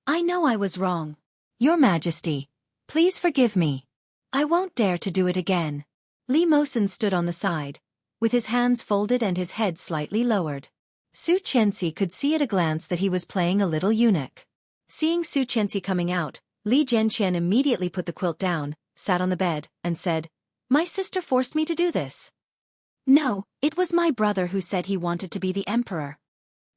"I know I was wrong. Your Majesty, please forgive me. I won't dare to do it again." Li Mosen stood on the side, with his hands folded and his head slightly lowered. Xueqi could see at a glance that he was playing a little eunuch. Seeing Xueqi coming out, Li Jianqian immediately put the quilt down, sat on the bed, and said, My sister forced me to do this. No, it was my brother who said he wanted to be the emperor.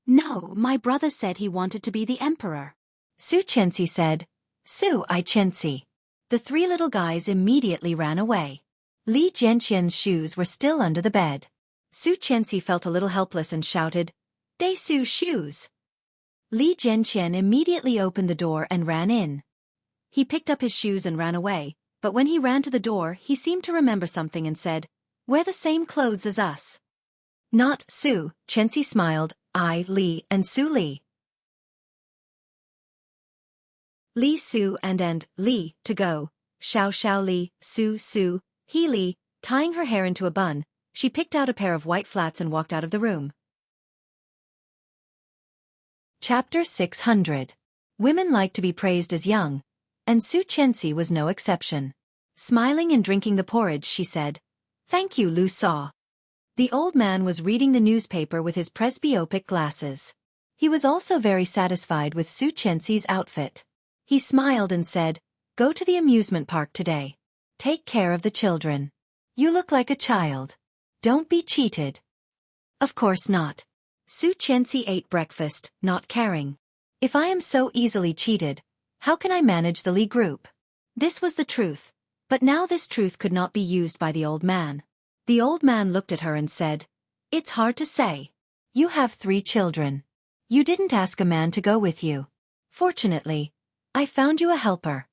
No, my brother said he wanted to be the emperor. Xueqi said, Xueqi. The three little guys immediately ran away. Li Jianqian's shoes were still under the bed. Xueqi felt a little helpless and shouted, "They Su shoes!" Li Jianqian immediately opened the door and ran in. He picked up his shoes and ran away, but when he ran to the door he seemed to remember something and said, "Wear the same clothes as us." Not Su, Chensi smiled, I, Li, and Su Li. Li Su and Li, to go, Xiao Li, Su, he Li, tying her hair into a bun, she picked out a pair of white flats and walked out of the room. Chapter 600. Women like to be praised as young, and Xueqi was no exception. Smiling and drinking the porridge, she said, "Thank you, Lu Saw." The old man was reading the newspaper with his presbyopic glasses. He was also very satisfied with Xueqi's outfit. He smiled and said, "Go to the amusement park today. Take care of the children. You look like a child. Don't be cheated." Of course not. Xueqi ate breakfast, not caring. If I am so easily cheated, how can I manage the Li group? This was the truth, but now this truth could not be used by the old man. The old man looked at her and said, "It's hard to say. You have 3 children. You didn't ask a man to go with you. Fortunately, I found you a helper."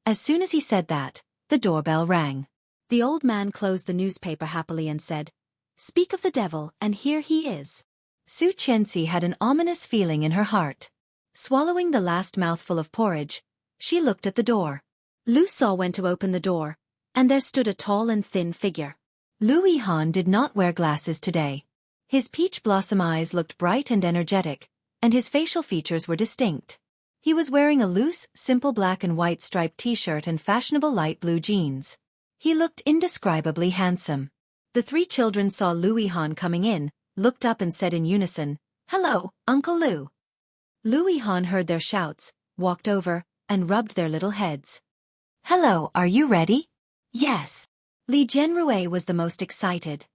As soon as he said that, the doorbell rang. The old man closed the newspaper happily and said, "Speak of the devil, and here he is." Xueqi had an ominous feeling in her heart. Swallowing the last mouthful of porridge, she looked at the door. Lu Saw went to open the door, and there stood a tall and thin figure. Lu Yihan did not wear glasses today. His peach blossom eyes looked bright and energetic, and his facial features were distinct. He was wearing a loose, simple black and white striped t-shirt and fashionable light blue jeans. He looked indescribably handsome. The 3 children saw Lu Yihan coming in, looked up and said in unison, "Hello, Uncle Lu." Lu Yihan heard their shouts, walked over, and rubbed their little heads. "Hello, are you ready?" "Yes." Li Jianrui was the most excited.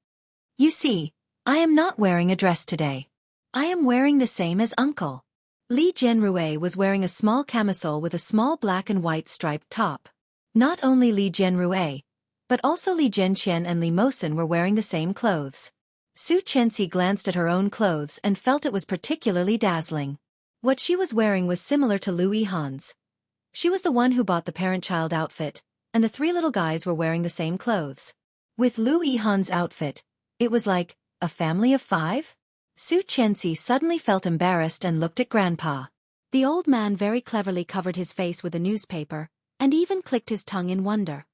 "You see, I am not wearing a dress today. I am wearing the same as Uncle." Li Jianrui was wearing a small camisole with a small black and white striped top. Not only Li Jianrui, but also Li Jianqian and Li Mosen were wearing the same clothes. Xueqi glanced at her own clothes and felt it was particularly dazzling. What she was wearing was similar to Lu Yihan's. She was the one who bought the parent-child outfit, and the 3 little guys were wearing the same clothes. With Lu Yihan's outfit, it was like a family of 5? Xueqi suddenly felt embarrassed and looked at Grandpa. The old man very cleverly covered his face with a newspaper, and even clicked his tongue in wonder.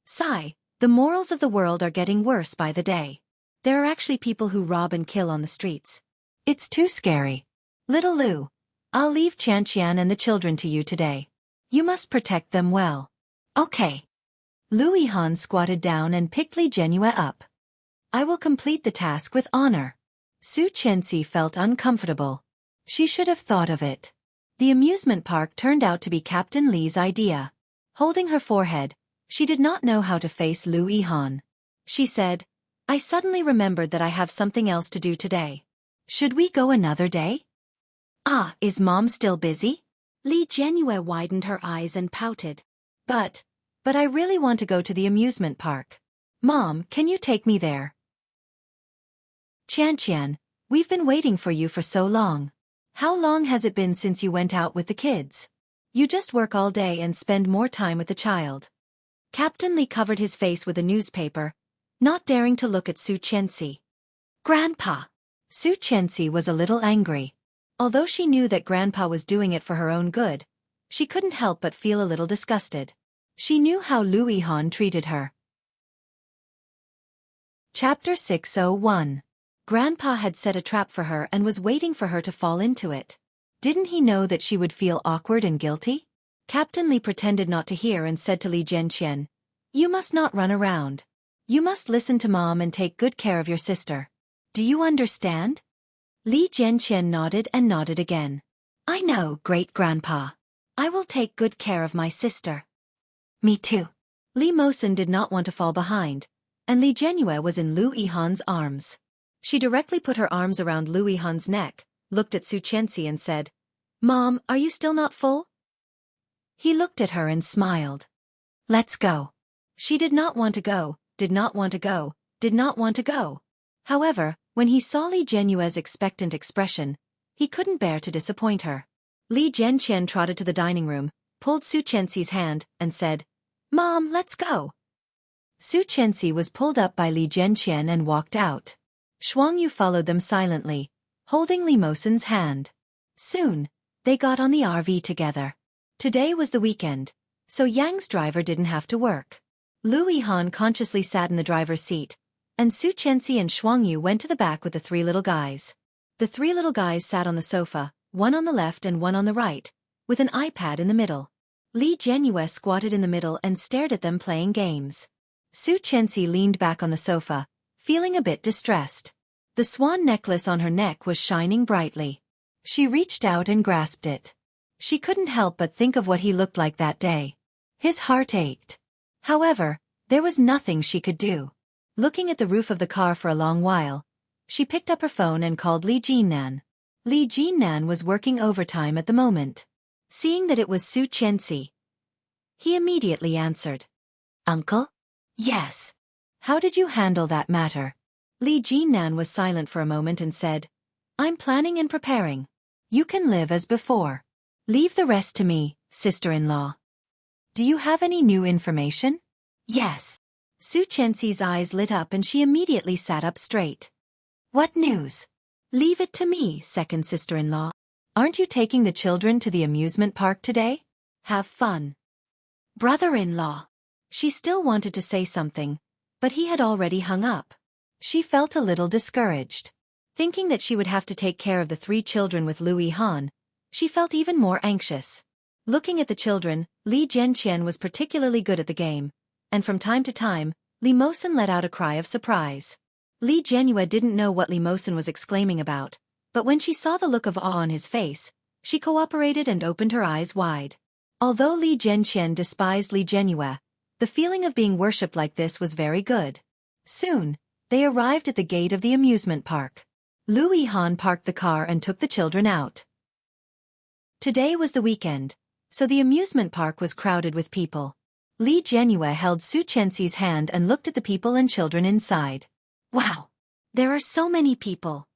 "Sigh, the morals of the world are getting worse by the day. There are actually people who rob and kill on the streets. It's too scary. Little Lu, I'll leave Qianqian and the children to you today. You must protect them well." "Okay." Lu Yihan squatted down and picked Li Jianrui up. "I will complete the task with honor." Xueqi felt uncomfortable. She should have thought of it. The amusement park turned out to be Captain Li's idea. Holding her forehead, she did not know how to face Lu Yihan. She said, "I suddenly remembered that I have something else to do today. Should we go another day?" "Ah, is Mom still busy?" Li Jianrui widened her eyes and pouted. But I really want to go to the amusement park. Mom, can you take me there?" "Qianqian, we've been waiting for you for so long. How long has it been since you went out with the kids? You just work all day and spend more time with the child." Captain Li covered his face with a newspaper, not daring to look at Xueqi. "Grandpa." Xueqi was a little angry. Although she knew that Grandpa was doing it for her own good, she couldn't help but feel a little disgusted. She knew how Lu Yihan treated her. Chapter 601. Grandpa had set a trap for her and was waiting for her to fall into it. Didn't he know that she would feel awkward and guilty? Captain Li pretended not to hear and said to Li Jianqian, "You must not run around. You must listen to Mom and take good care of your sister. Do you understand?" Li Jianqian nodded and nodded again. "I know, great-grandpa. I will take good care of my sister." "Me too." Li Mosen did not want to fall behind, and Li Jianyue was in Lu Yihan's arms. She directly put her arms around Lu Yihan's neck, looked at Xueqi and said, "Mom, are you still not full?" He looked at her and smiled. "Let's go." She did not want to go, did not want to go, did not want to go. However, when he saw Li Jianyue's expectant expression, he couldn't bear to disappoint her. Li Jianqian trotted to the dining room, pulled Xueqi's hand, and said, "Mom, let's go." Xueqi was pulled up by Li Jianqian and walked out. Xueqi followed them silently, holding Li Mosen's hand. Soon, they got on the RV together. Today was the weekend, so Yang's driver didn't have to work. Lu Yihan consciously sat in the driver's seat, and Xueqi and Xueqi went to the back with the three little guys. The three little guys sat on the sofa, one on the left and one on the right, with an iPad in the middle. Li Jianyue squatted in the middle and stared at them playing games. Xueqi leaned back on the sofa, feeling a bit distressed. The swan necklace on her neck was shining brightly. She reached out and grasped it. She couldn't help but think of what he looked like that day. His heart ached. However, there was nothing she could do. Looking at the roof of the car for a long while, she picked up her phone and called Li Jinnan. Li Jinnan was working overtime at the moment. Seeing that it was Xueqi, he immediately answered. "Uncle?" "Yes." "How did you handle that matter?" Li Jinnan was silent for a moment and said, "I'm planning and preparing. You can live as before. Leave the rest to me, sister-in-law." "Do you have any new information?" "Yes." Xueqi's eyes lit up and she immediately sat up straight. "What news?" "Leave it to me, second sister-in-law. Aren't you taking the children to the amusement park today? Have fun." "Brother-in-law." She still wanted to say something, but he had already hung up. She felt a little discouraged. Thinking that she would have to take care of the three children with Lu Yihan, she felt even more anxious. Looking at the children, Li Jianqian was particularly good at the game, and from time to time, Li Mosen let out a cry of surprise. Li Jianyue didn't know what Li Mosen was exclaiming about, but when she saw the look of awe on his face, she cooperated and opened her eyes wide. Although Li Jianqian despised Li Jianyue, the feeling of being worshipped like this was very good. Soon, they arrived at the gate of the amusement park. Lu Yihan parked the car and took the children out. Today was the weekend, so the amusement park was crowded with people. Li Jianyue held Xueqi's hand and looked at the people and children inside. "Wow! There are so many people.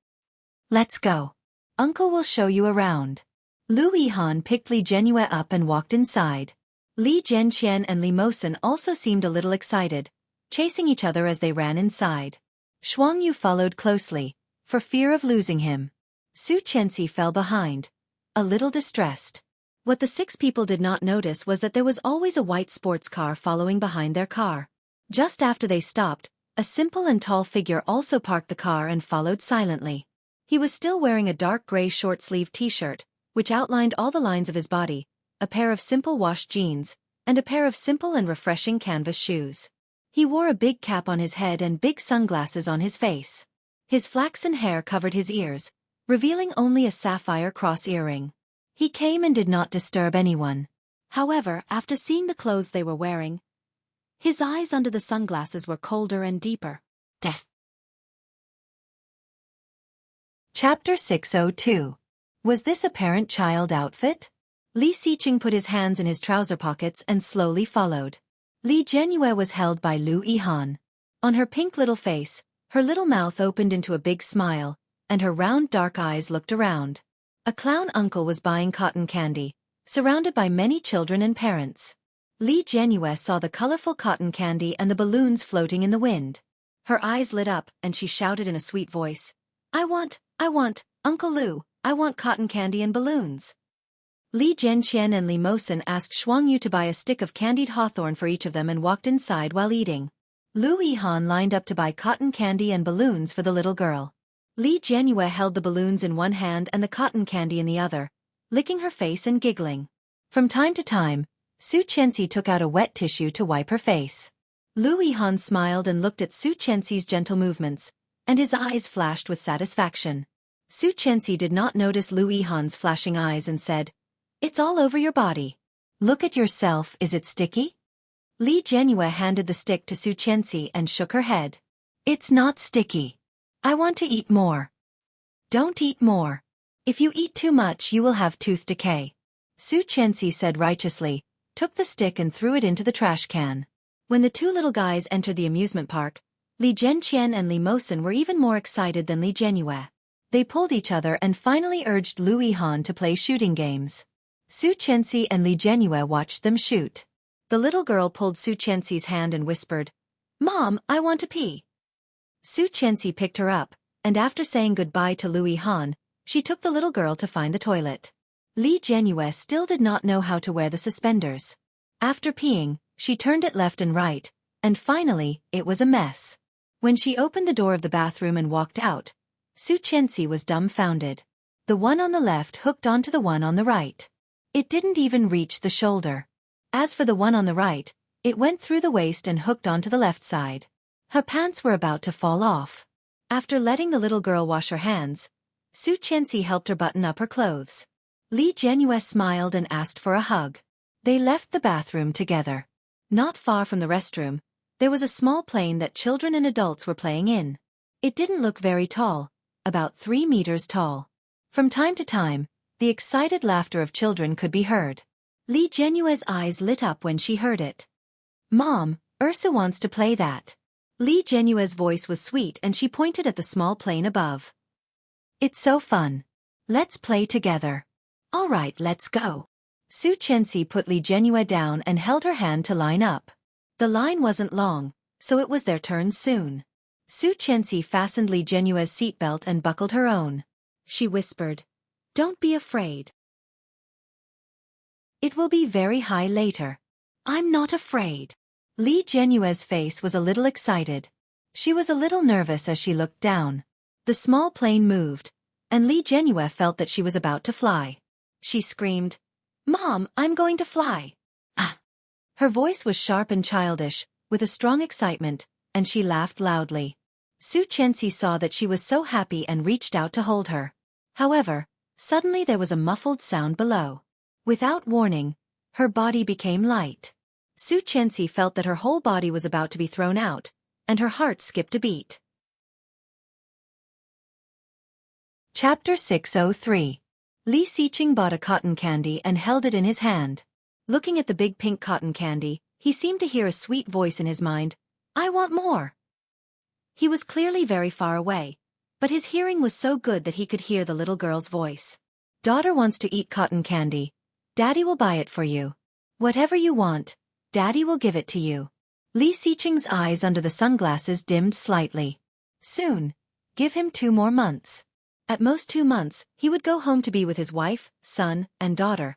Let's go. Uncle will show you around." Lu Yihan picked Li Jianyue up and walked inside. Li Jianqian and Li Mosen also seemed a little excited, chasing each other as they ran inside. Xueqi followed closely, for fear of losing him. Xueqi fell behind, a little distressed. What the six people did not notice was that there was always a white sports car following behind their car. Just after they stopped, a simple and tall figure also parked the car and followed silently. He was still wearing a dark gray short-sleeved t-shirt, which outlined all the lines of his body, a pair of simple washed jeans, and a pair of simple and refreshing canvas shoes. He wore a big cap on his head and big sunglasses on his face. His flaxen hair covered his ears, revealing only a sapphire cross earring. He came and did not disturb anyone. However, after seeing the clothes they were wearing, his eyes under the sunglasses were colder and deeper. Death. Chapter 602. Was this a parent-child outfit? Li Xiqing put his hands in his trouser pockets and slowly followed. Li Jianyue was held by Lu Yihan. On her pink little face, her little mouth opened into a big smile, and her round dark eyes looked around. A clown uncle was buying cotton candy, surrounded by many children and parents. Li Jianyue saw the colorful cotton candy and the balloons floating in the wind. Her eyes lit up and she shouted in a sweet voice, I want, Uncle Lu, I want cotton candy and balloons." Li Jianqian and Li Mosen asked Xueqi to buy a stick of candied hawthorn for each of them and walked inside while eating. Lu Yihan lined up to buy cotton candy and balloons for the little girl. Li Jianyue held the balloons in one hand and the cotton candy in the other, licking her face and giggling. From time to time, Xueqi took out a wet tissue to wipe her face. Lu Yihan smiled and looked at Xueqi's gentle movements, and his eyes flashed with satisfaction. Xueqi did not notice Lu Yihan's flashing eyes and said, "It's all over your body. Look at yourself, is it sticky?" Li Jianyue handed the stick to Xueqi and shook her head. It's not sticky. I want to eat more. Don't eat more. If you eat too much you will have tooth decay. Xueqi said righteously, took the stick and threw it into the trash can. When the two little guys entered the amusement park, Li Zhenqian and Li Mosen were even more excited than Li Jianyue. They pulled each other and finally urged Lu Yihan to play shooting games. Xueqi and Li Jianyue watched them shoot. The little girl pulled Xueqi's hand and whispered, "Mom, I want to pee." Xueqi picked her up, and after saying goodbye to Lu Yihan, she took the little girl to find the toilet. Li Jianyue still did not know how to wear the suspenders. After peeing, she turned it left and right, and finally, it was a mess. When she opened the door of the bathroom and walked out, Xueqi was dumbfounded. The one on the left hooked onto the one on the right. It didn't even reach the shoulder. As for the one on the right, it went through the waist and hooked onto the left side. Her pants were about to fall off. After letting the little girl wash her hands, Xueqi helped her button up her clothes. Li Jianyue smiled and asked for a hug. They left the bathroom together. Not far from the restroom, there was a small plane that children and adults were playing in. It didn't look very tall, about 3 meters tall. From time to time, the excited laughter of children could be heard. Li Jianyue's eyes lit up when she heard it. "Mom, Ursa wants to play that." Li Jianyue's voice was sweet and she pointed at the small plane above. "It's so fun. Let's play together." "All right, let's go." Xueqi put Li Jianyue down and held her hand to line up. The line wasn't long, so it was their turn soon. Xueqi fastened Li Jianyue's seatbelt and buckled her own. She whispered, "Don't be afraid. It will be very high later." "I'm not afraid." Li Jianyue's face was a little excited. She was a little nervous as she looked down. The small plane moved, and Li Jianyue felt that she was about to fly. She screamed, "Mom, I'm going to fly." "Ah!" Her voice was sharp and childish, with a strong excitement, and she laughed loudly. Xueqi saw that she was so happy and reached out to hold her. However, suddenly there was a muffled sound below. Without warning, her body became light. Xueqi felt that her whole body was about to be thrown out, and her heart skipped a beat. Chapter 603. Li Xiqing bought a cotton candy and held it in his hand. Looking at the big pink cotton candy, he seemed to hear a sweet voice in his mind, "I want more." He was clearly very far away, but his hearing was so good that he could hear the little girl's voice. "Daughter wants to eat cotton candy. Daddy will buy it for you. Whatever you want, Daddy will give it to you." Li Xiqing's eyes under the sunglasses dimmed slightly. Soon. Give him 2 more months. At most 2 months, he would go home to be with his wife, son, and daughter.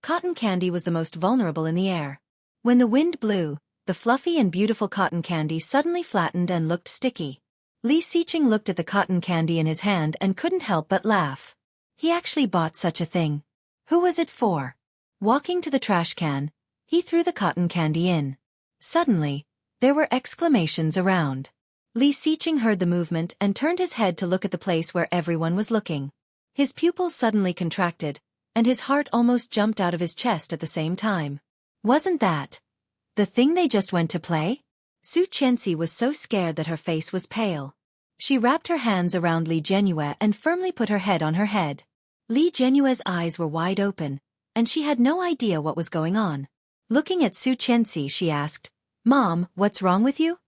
Cotton candy was the most vulnerable in the air. When the wind blew, the fluffy and beautiful cotton candy suddenly flattened and looked sticky. Li Xiqing looked at the cotton candy in his hand and couldn't help but laugh. He actually bought such a thing. Who was it for? Walking to the trash can, he threw the cotton candy in. Suddenly, there were exclamations around. Li Xiqing heard the movement and turned his head to look at the place where everyone was looking. His pupils suddenly contracted, and his heart almost jumped out of his chest at the same time. Wasn't that the thing they just went to play? Xueqi was so scared that her face was pale. She wrapped her hands around Li Jianyue and firmly put her head on her head. Li Jianyue's eyes were wide open, and she had no idea what was going on. Looking at Xueqi, she asked, "Mom, what's wrong with you?"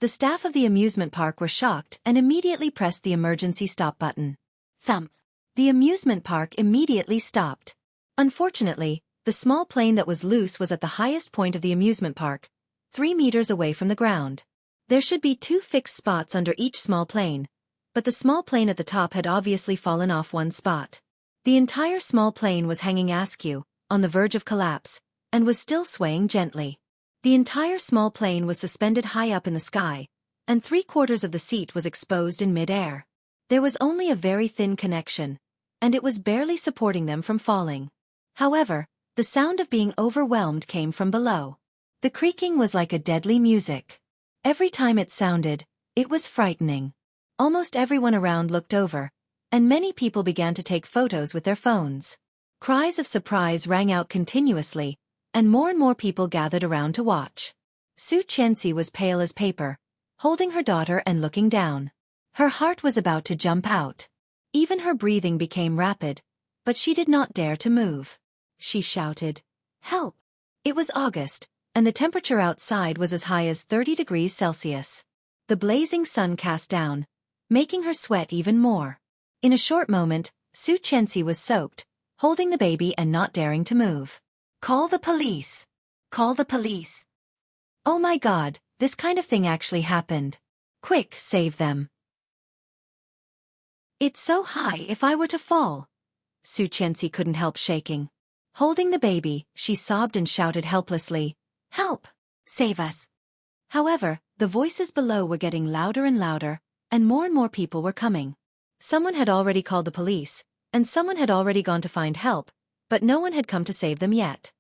The staff of the amusement park were shocked and immediately pressed the emergency stop button. Thump! The amusement park immediately stopped. Unfortunately, the small plane that was loose was at the highest point of the amusement park, 3 meters away from the ground. There should be 2 fixed spots under each small plane, but the small plane at the top had obviously fallen off one spot. The entire small plane was hanging askew, on the verge of collapse, and was still swaying gently. The entire small plane was suspended high up in the sky, and 3/4 of the seat was exposed in mid-air. There was only a very thin connection, and it was barely supporting them from falling. However, the sound of being overwhelmed came from below. The creaking was like a deadly music. Every time it sounded, it was frightening. Almost everyone around looked over, and many people began to take photos with their phones. Cries of surprise rang out continuously, and more people gathered around to watch. Xueqi was pale as paper, holding her daughter and looking down. Her heart was about to jump out. Even her breathing became rapid, but she did not dare to move. She shouted, "Help!" It was August, and the temperature outside was as high as 30 degrees Celsius. The blazing sun cast down, making her sweat even more. In a short moment, Xueqi was soaked, holding the baby and not daring to move. "Call the police! Call the police! Oh my God, this kind of thing actually happened. Quick, save them. It's so high if I were to fall." Xueqi couldn't help shaking. Holding the baby, she sobbed and shouted helplessly, "Help! Save us!" However, the voices below were getting louder and louder, and more people were coming. Someone had already called the police, and someone had already gone to find help, but no one had come to save them yet.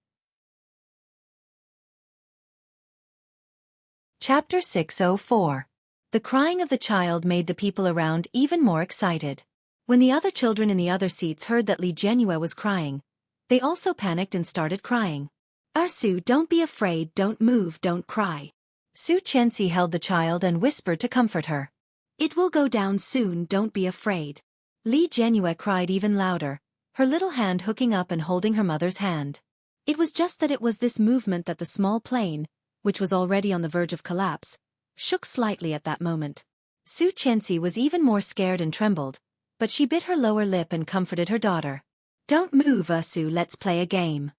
Chapter 604. The crying of the child made the people around even more excited. When the other children in the other seats heard that Li Jianyue was crying, they also panicked and started crying. "Su, don't be afraid, don't move, don't cry." Xueqi held the child and whispered to comfort her. "It will go down soon, don't be afraid." Li Jianyue cried even louder, her little hand hooking up and holding her mother's hand. It was just that it was this movement that the small plane, which was already on the verge of collapse, shook slightly at that moment. Xueqi was even more scared and trembled, but she bit her lower lip and comforted her daughter. "Don't move, Su, let's play a game."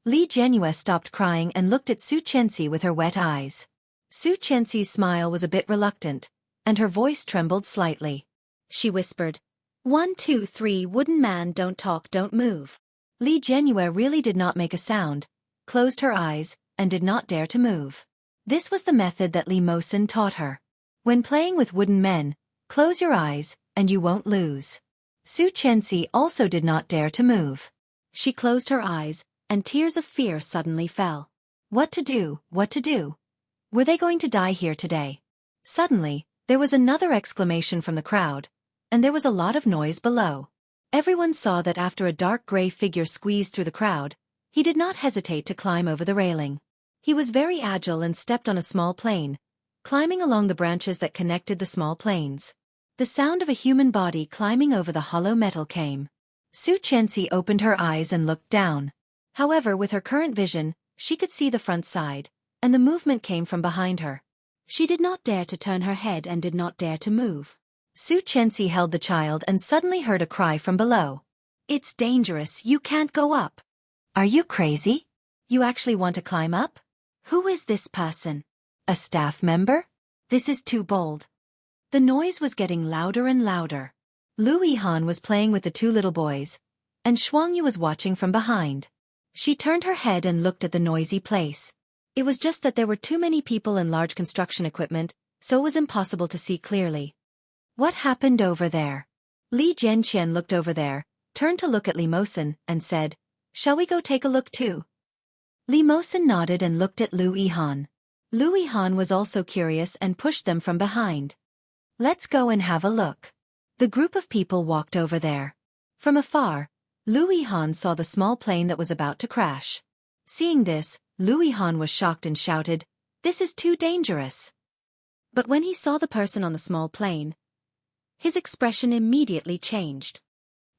Li Jianyue stopped crying and looked at Xueqi with her wet eyes. Xueqi's smile was a bit reluctant, and her voice trembled slightly. She whispered, "1, 2, 3, wooden man, don't talk, don't move." Li Jianyue really did not make a sound, closed her eyes, and did not dare to move. This was the method that Li Mosin taught her. When playing with wooden men, close your eyes, and you won't lose. Xueqi also did not dare to move. She closed her eyes, and tears of fear suddenly fell. What to do, what to do? Were they going to die here today? Suddenly, there was another exclamation from the crowd, and there was a lot of noise below. Everyone saw that after a dark gray figure squeezed through the crowd, he did not hesitate to climb over the railing. He was very agile and stepped on a small plane, climbing along the branches that connected the small planes. The sound of a human body climbing over the hollow metal came. Xueqi opened her eyes and looked down. However, with her current vision, she could see the front side, and the movement came from behind her. She did not dare to turn her head and did not dare to move. Xueqi held the child and suddenly heard a cry from below. "It's dangerous, you can't go up." "Are you crazy? You actually want to climb up? Who is this person? A staff member? This is too bold." The noise was getting louder and louder. Lu Yihan was playing with the two little boys, and Xueqi was watching from behind. She turned her head and looked at the noisy place. It was just that there were too many people and large construction equipment, so it was impossible to see clearly. "What happened over there?" Li Jianqian looked over there, turned to look at Li Mosin, and said, "Shall we go take a look too?" Li Mosin nodded and looked at Lu Yihan. Lu Yihan was also curious and pushed them from behind. "Let's go and have a look." The group of people walked over there. From afar, Lu Yihan saw the small plane that was about to crash. Seeing this, Lu Yihan was shocked and shouted, "This is too dangerous." But when he saw the person on the small plane, his expression immediately changed.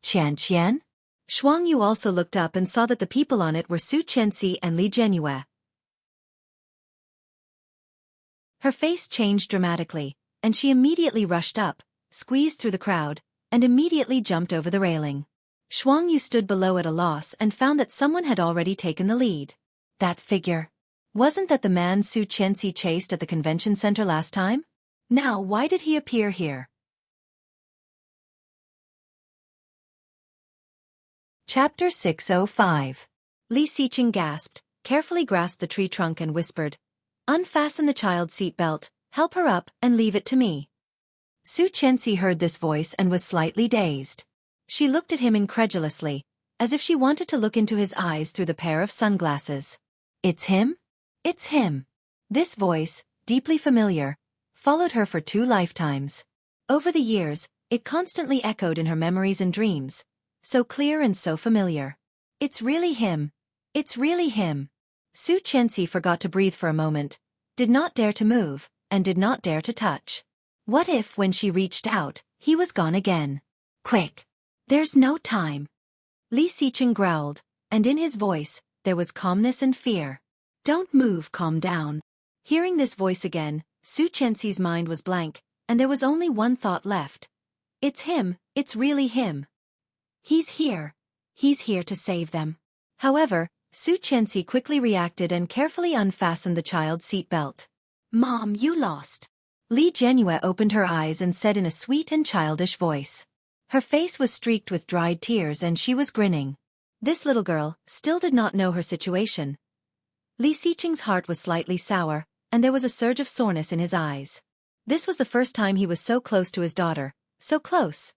"Qianqian?" Xueqi also looked up and saw that the people on it were Xueqi and Li Jianyue. Her face changed dramatically, and she immediately rushed up, squeezed through the crowd, and immediately jumped over the railing. Xueqi stood below at a loss and found that someone had already taken the lead. That figure. Wasn't that the man Xueqi chased at the convention center last time? Now why did he appear here? Chapter 605. Li Xiqing gasped, carefully grasped the tree trunk and whispered, "Unfasten the child's seat belt, help her up, and leave it to me." Xueqi heard this voice and was slightly dazed. She looked at him incredulously, as if she wanted to look into his eyes through the pair of sunglasses. "It's him? It's him." This voice, deeply familiar, followed her for 2 lifetimes. Over the years, it constantly echoed in her memories and dreams, so clear and so familiar. "It's really him. It's really him." Xueqi forgot to breathe for a moment, did not dare to move, and did not dare to touch. What if, when she reached out, he was gone again? Quick! There's no time. Li Xiqing growled, and in his voice, there was calmness and fear. Don't move, calm down. Hearing this voice again, Xueqi's mind was blank, and there was only one thought left. It's him, it's really him. He's here to save them. However, Xueqi quickly reacted and carefully unfastened the child's seatbelt. Mom, you lost. Li Jianyue opened her eyes and said in a sweet and childish voice. Her face was streaked with dried tears and she was grinning. This little girl still did not know her situation. Li Xiqing's heart was slightly sour, and there was a surge of soreness in his eyes. This was the first time he was so close to his daughter, so close.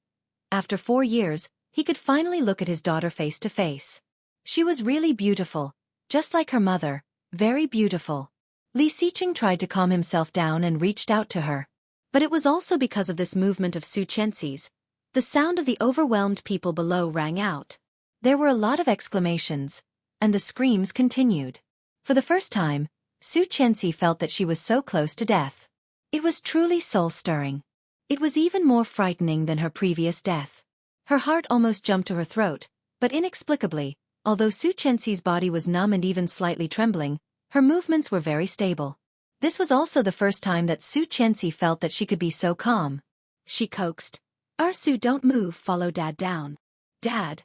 After 4 years, he could finally look at his daughter face to face. She was really beautiful, just like her mother, very beautiful. Li Xiqing tried to calm himself down and reached out to her. But it was also because of this movement of Xueqi's. The sound of the overwhelmed people below rang out. There were a lot of exclamations, and the screams continued. For the first time, Xueqi felt that she was so close to death. It was truly soul-stirring. It was even more frightening than her previous death. Her heart almost jumped to her throat, but inexplicably, although Xueqi's body was numb and even slightly trembling, her movements were very stable. This was also the first time that Xueqi felt that she could be so calm. She coaxed, Su, don't move, follow Dad down. Dad.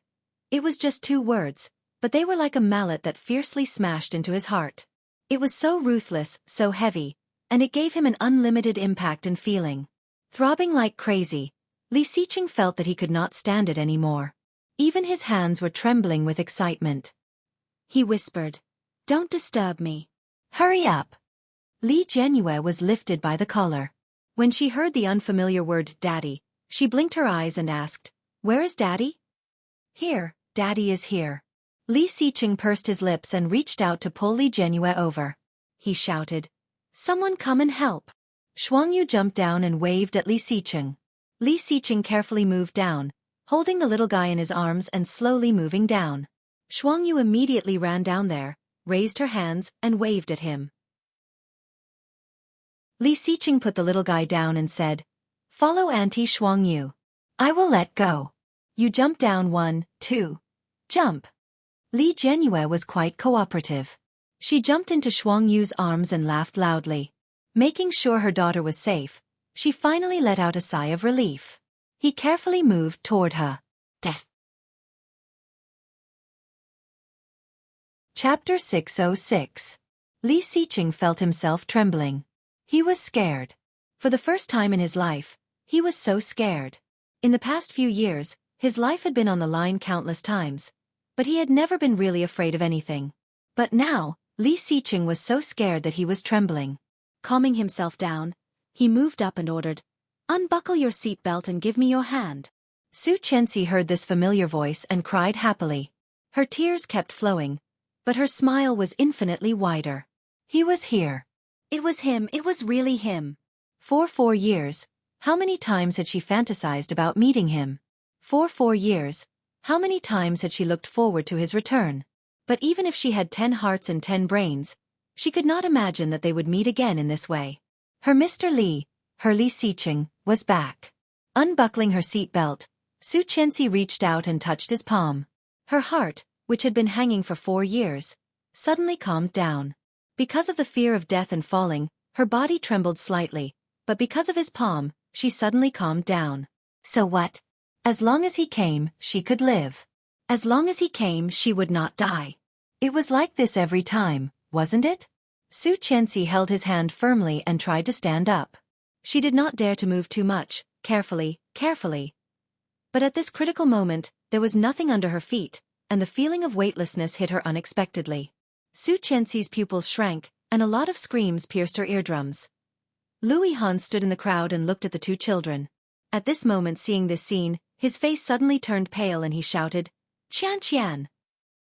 It was just 2 words, but they were like a mallet that fiercely smashed into his heart. It was so ruthless, so heavy, and it gave him an unlimited impact and feeling. Throbbing like crazy, Li Xiqing felt that he could not stand it anymore. Even his hands were trembling with excitement. He whispered, Don't disturb me. Hurry up. Li Jianyue was lifted by the collar. When she heard the unfamiliar word Daddy, she blinked her eyes and asked, Where is Daddy? Here, Daddy is here. Li Xiqing pursed his lips and reached out to pull Li Jianyue over. He shouted, Someone come and help. Xueqi jumped down and waved at Li Xiqing. Li Xiqing carefully moved down, holding the little guy in his arms and slowly moving down. Xueqi immediately ran down there, raised her hands, and waved at him. Li Xiqing put the little guy down and said, Follow Auntie Xueqi. I will let go. You jump down 1, 2. Jump. Li Jianyue was quite cooperative. She jumped into Xueqi's arms and laughed loudly. Making sure her daughter was safe, she finally let out a sigh of relief. He carefully moved toward her. Death. Chapter 606. Li Xiqing felt himself trembling. He was scared. For the first time in his life, he was so scared. In the past few years, his life had been on the line countless times, but he had never been really afraid of anything. But now, Li Xiqing was so scared that he was trembling. Calming himself down, he moved up and ordered, Unbuckle your seatbelt and give me your hand. Xueqi heard this familiar voice and cried happily. Her tears kept flowing, but her smile was infinitely wider. He was here. It was him, it was really him. For 4 years, how many times had she fantasized about meeting him? For 4 years, how many times had she looked forward to his return? But even if she had 10 hearts and 10 brains, she could not imagine that they would meet again in this way. Her Mr. Li, her Li Xiqing, was back. Unbuckling her seatbelt, Xueqi reached out and touched his palm. Her heart, which had been hanging for 4 years, suddenly calmed down. Because of the fear of death and falling, her body trembled slightly, but because of his palm, she suddenly calmed down. So what? As long as he came, she could live. As long as he came, she would not die. It was like this every time, wasn't it? Xueqi held his hand firmly and tried to stand up. She did not dare to move too much, carefully. But at this critical moment, there was nothing under her feet, and the feeling of weightlessness hit her unexpectedly. Xueqi's pupils shrank, and a lot of screams pierced her eardrums. Louis Han stood in the crowd and looked at the 2 children. At this moment, seeing this scene, his face suddenly turned pale and he shouted, Qian!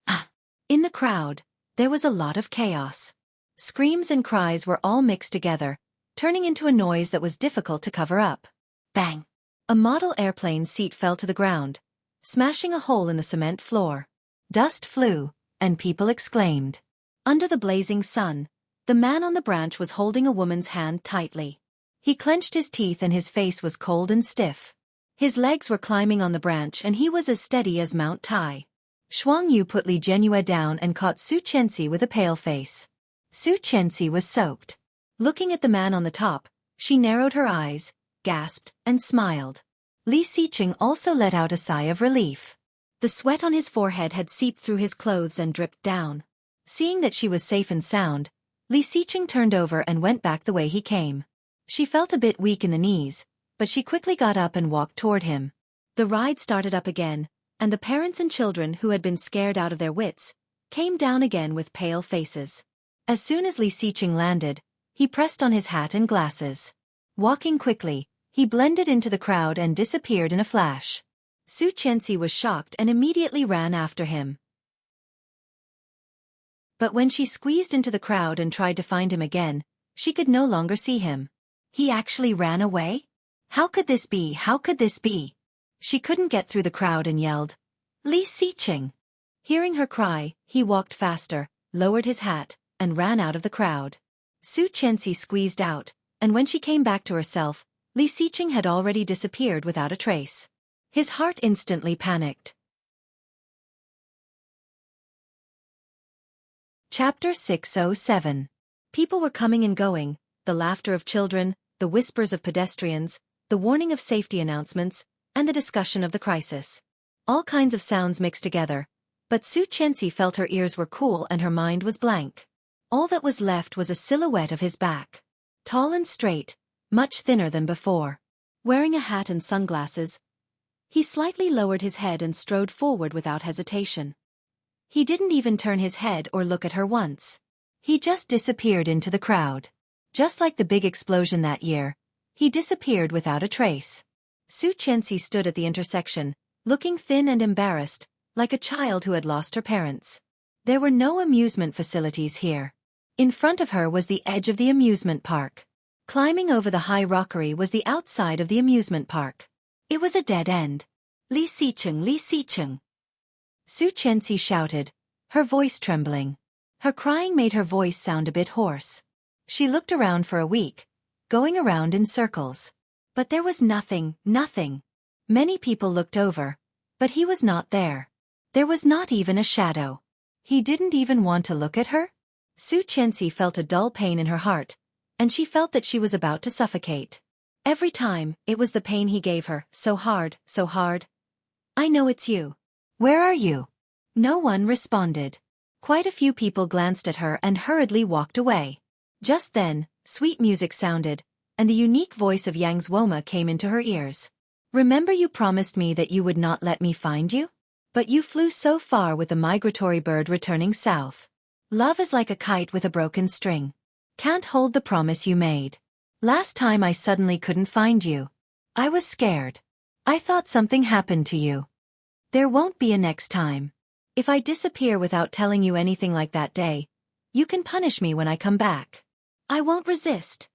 Ah! In the crowd, there was a lot of chaos. Screams and cries were all mixed together, turning into a noise that was difficult to cover up. Bang! A model airplane seat fell to the ground, smashing a hole in the cement floor. Dust flew, and people exclaimed. Under the blazing sun, the man on the branch was holding a woman's hand tightly. He clenched his teeth and his face was cold and stiff. His legs were climbing on the branch and he was as steady as Mount Tai. Xueqi put Li Jianyue down and caught Xueqi with a pale face. Xueqi was soaked. Looking at the man on the top, she narrowed her eyes, gasped, and smiled. Li Xiqing also let out a sigh of relief. The sweat on his forehead had seeped through his clothes and dripped down. Seeing that she was safe and sound, Li Xiqing turned over and went back the way he came. She felt a bit weak in the knees, but she quickly got up and walked toward him. The ride started up again, and the parents and children who had been scared out of their wits came down again with pale faces. As soon as Li Xiqing landed, he pressed on his hat and glasses. Walking quickly, he blended into the crowd and disappeared in a flash. Xueqi was shocked and immediately ran after him. But when she squeezed into the crowd and tried to find him again, she could no longer see him. He actually ran away? How could this be? How could this be? She couldn't get through the crowd and yelled, "Li Xiqing!" Hearing her cry, he walked faster, lowered his hat, and ran out of the crowd. Xueqi squeezed out, and when she came back to herself, Li Xiqing had already disappeared without a trace. His heart instantly panicked. Chapter 607. People were coming and going, the laughter of children, the whispers of pedestrians, the warning of safety announcements, and the discussion of the crisis. All kinds of sounds mixed together, but Xueqi felt her ears were cool and her mind was blank. All that was left was a silhouette of his back. Tall and straight, much thinner than before. Wearing a hat and sunglasses, he slightly lowered his head and strode forward without hesitation. He didn't even turn his head or look at her once. He just disappeared into the crowd. Just like the big explosion that year, he disappeared without a trace. Xueqi stood at the intersection, looking thin and embarrassed, like a child who had lost her parents. There were no amusement facilities here. In front of her was the edge of the amusement park. Climbing over the high rockery was the outside of the amusement park. It was a dead end. "Li Xiqing, Li Xiqing!" Xueqi shouted, her voice trembling. Her crying made her voice sound a bit hoarse. She looked around for a week, going around in circles. But there was nothing. Many people looked over, but he was not there. There was not even a shadow. He didn't even want to look at her? Xueqi felt a dull pain in her heart, and she felt that she was about to suffocate. Every time, it was the pain he gave her, so hard, so hard. "I know it's you. Where are you?" No one responded. Quite a few people glanced at her and hurriedly walked away. Just then, sweet music sounded, and the unique voice of Yang Xuoma came into her ears. "Remember you promised me that you would not let me find you? But you flew so far with the migratory bird returning south. Love is like a kite with a broken string. Can't hold the promise you made. Last time I suddenly couldn't find you. I was scared. I thought something happened to you. There won't be a next time. If I disappear without telling you anything like that day, you can punish me when I come back. I won't resist."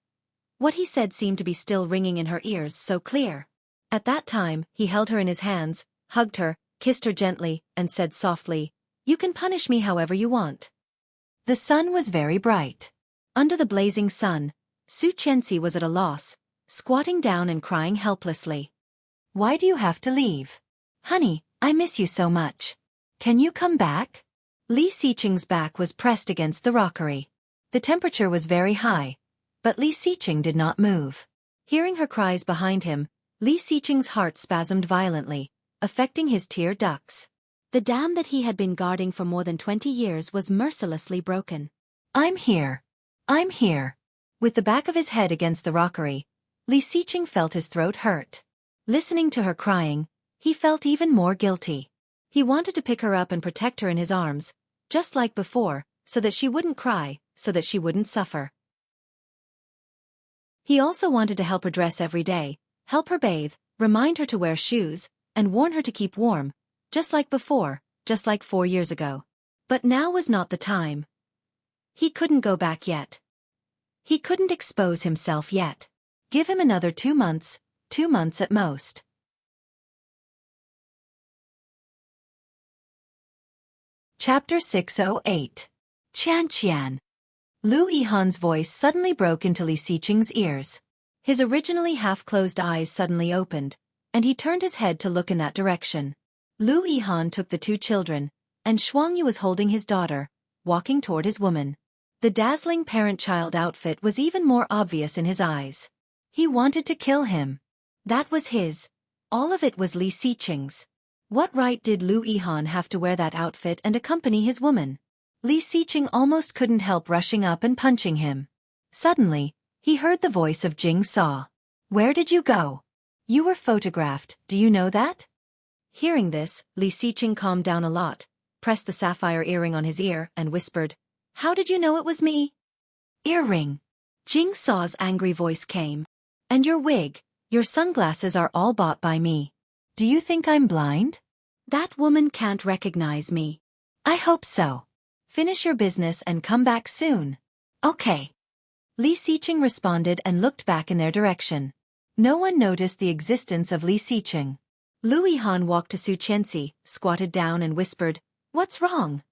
What he said seemed to be still ringing in her ears, so clear. At that time, he held her in his hands, hugged her, kissed her gently, and said softly, "You can punish me however you want." The sun was very bright. Under the blazing sun, Xueqi was at a loss, squatting down and crying helplessly. "Why do you have to leave? Honey, I miss you so much. Can you come back?" Li Xiqing's back was pressed against the rockery. The temperature was very high, but Li Xiqing did not move. Hearing her cries behind him, Li Xiqing's heart spasmed violently, affecting his tear ducts. The dam that he had been guarding for more than 20 years was mercilessly broken. "I'm here. I'm here." With the back of his head against the rockery, Li Xiqing felt his throat hurt. Listening to her crying, he felt even more guilty. He wanted to pick her up and protect her in his arms, just like before, so that she wouldn't cry, so that she wouldn't suffer. He also wanted to help her dress every day, help her bathe, remind her to wear shoes, and warn her to keep warm, just like before, just like 4 years ago. But now was not the time. He couldn't go back yet. He couldn't expose himself yet. Give him another 2 months, 2 months at most. Chapter 608. Qian. Lu Yihan's voice suddenly broke into Li Xiqing's ears. His originally half-closed eyes suddenly opened, and he turned his head to look in that direction. Lu Yihan took the two children, and Xueqi was holding his daughter, walking toward his woman. The dazzling parent-child outfit was even more obvious in his eyes. He wanted to kill him. That was his. All of it was Li Xiqing's. What right did Lu Yihan have to wear that outfit and accompany his woman? Li Xiqing almost couldn't help rushing up and punching him. Suddenly, he heard the voice of Jing Saw. Where did you go? You were photographed, do you know that? Hearing this, Li Xiqing calmed down a lot, pressed the sapphire earring on his ear, and whispered, How did you know it was me? Earring. Jing Saw's angry voice came. And your wig, your sunglasses are all bought by me. Do you think I'm blind? That woman can't recognize me. I hope so. Finish your business and come back soon. Okay. Li Xiqing responded and looked back in their direction. No one noticed the existence of Li Xiqing. Lu Yihan walked to Xueqi, squatted down and whispered, What's wrong?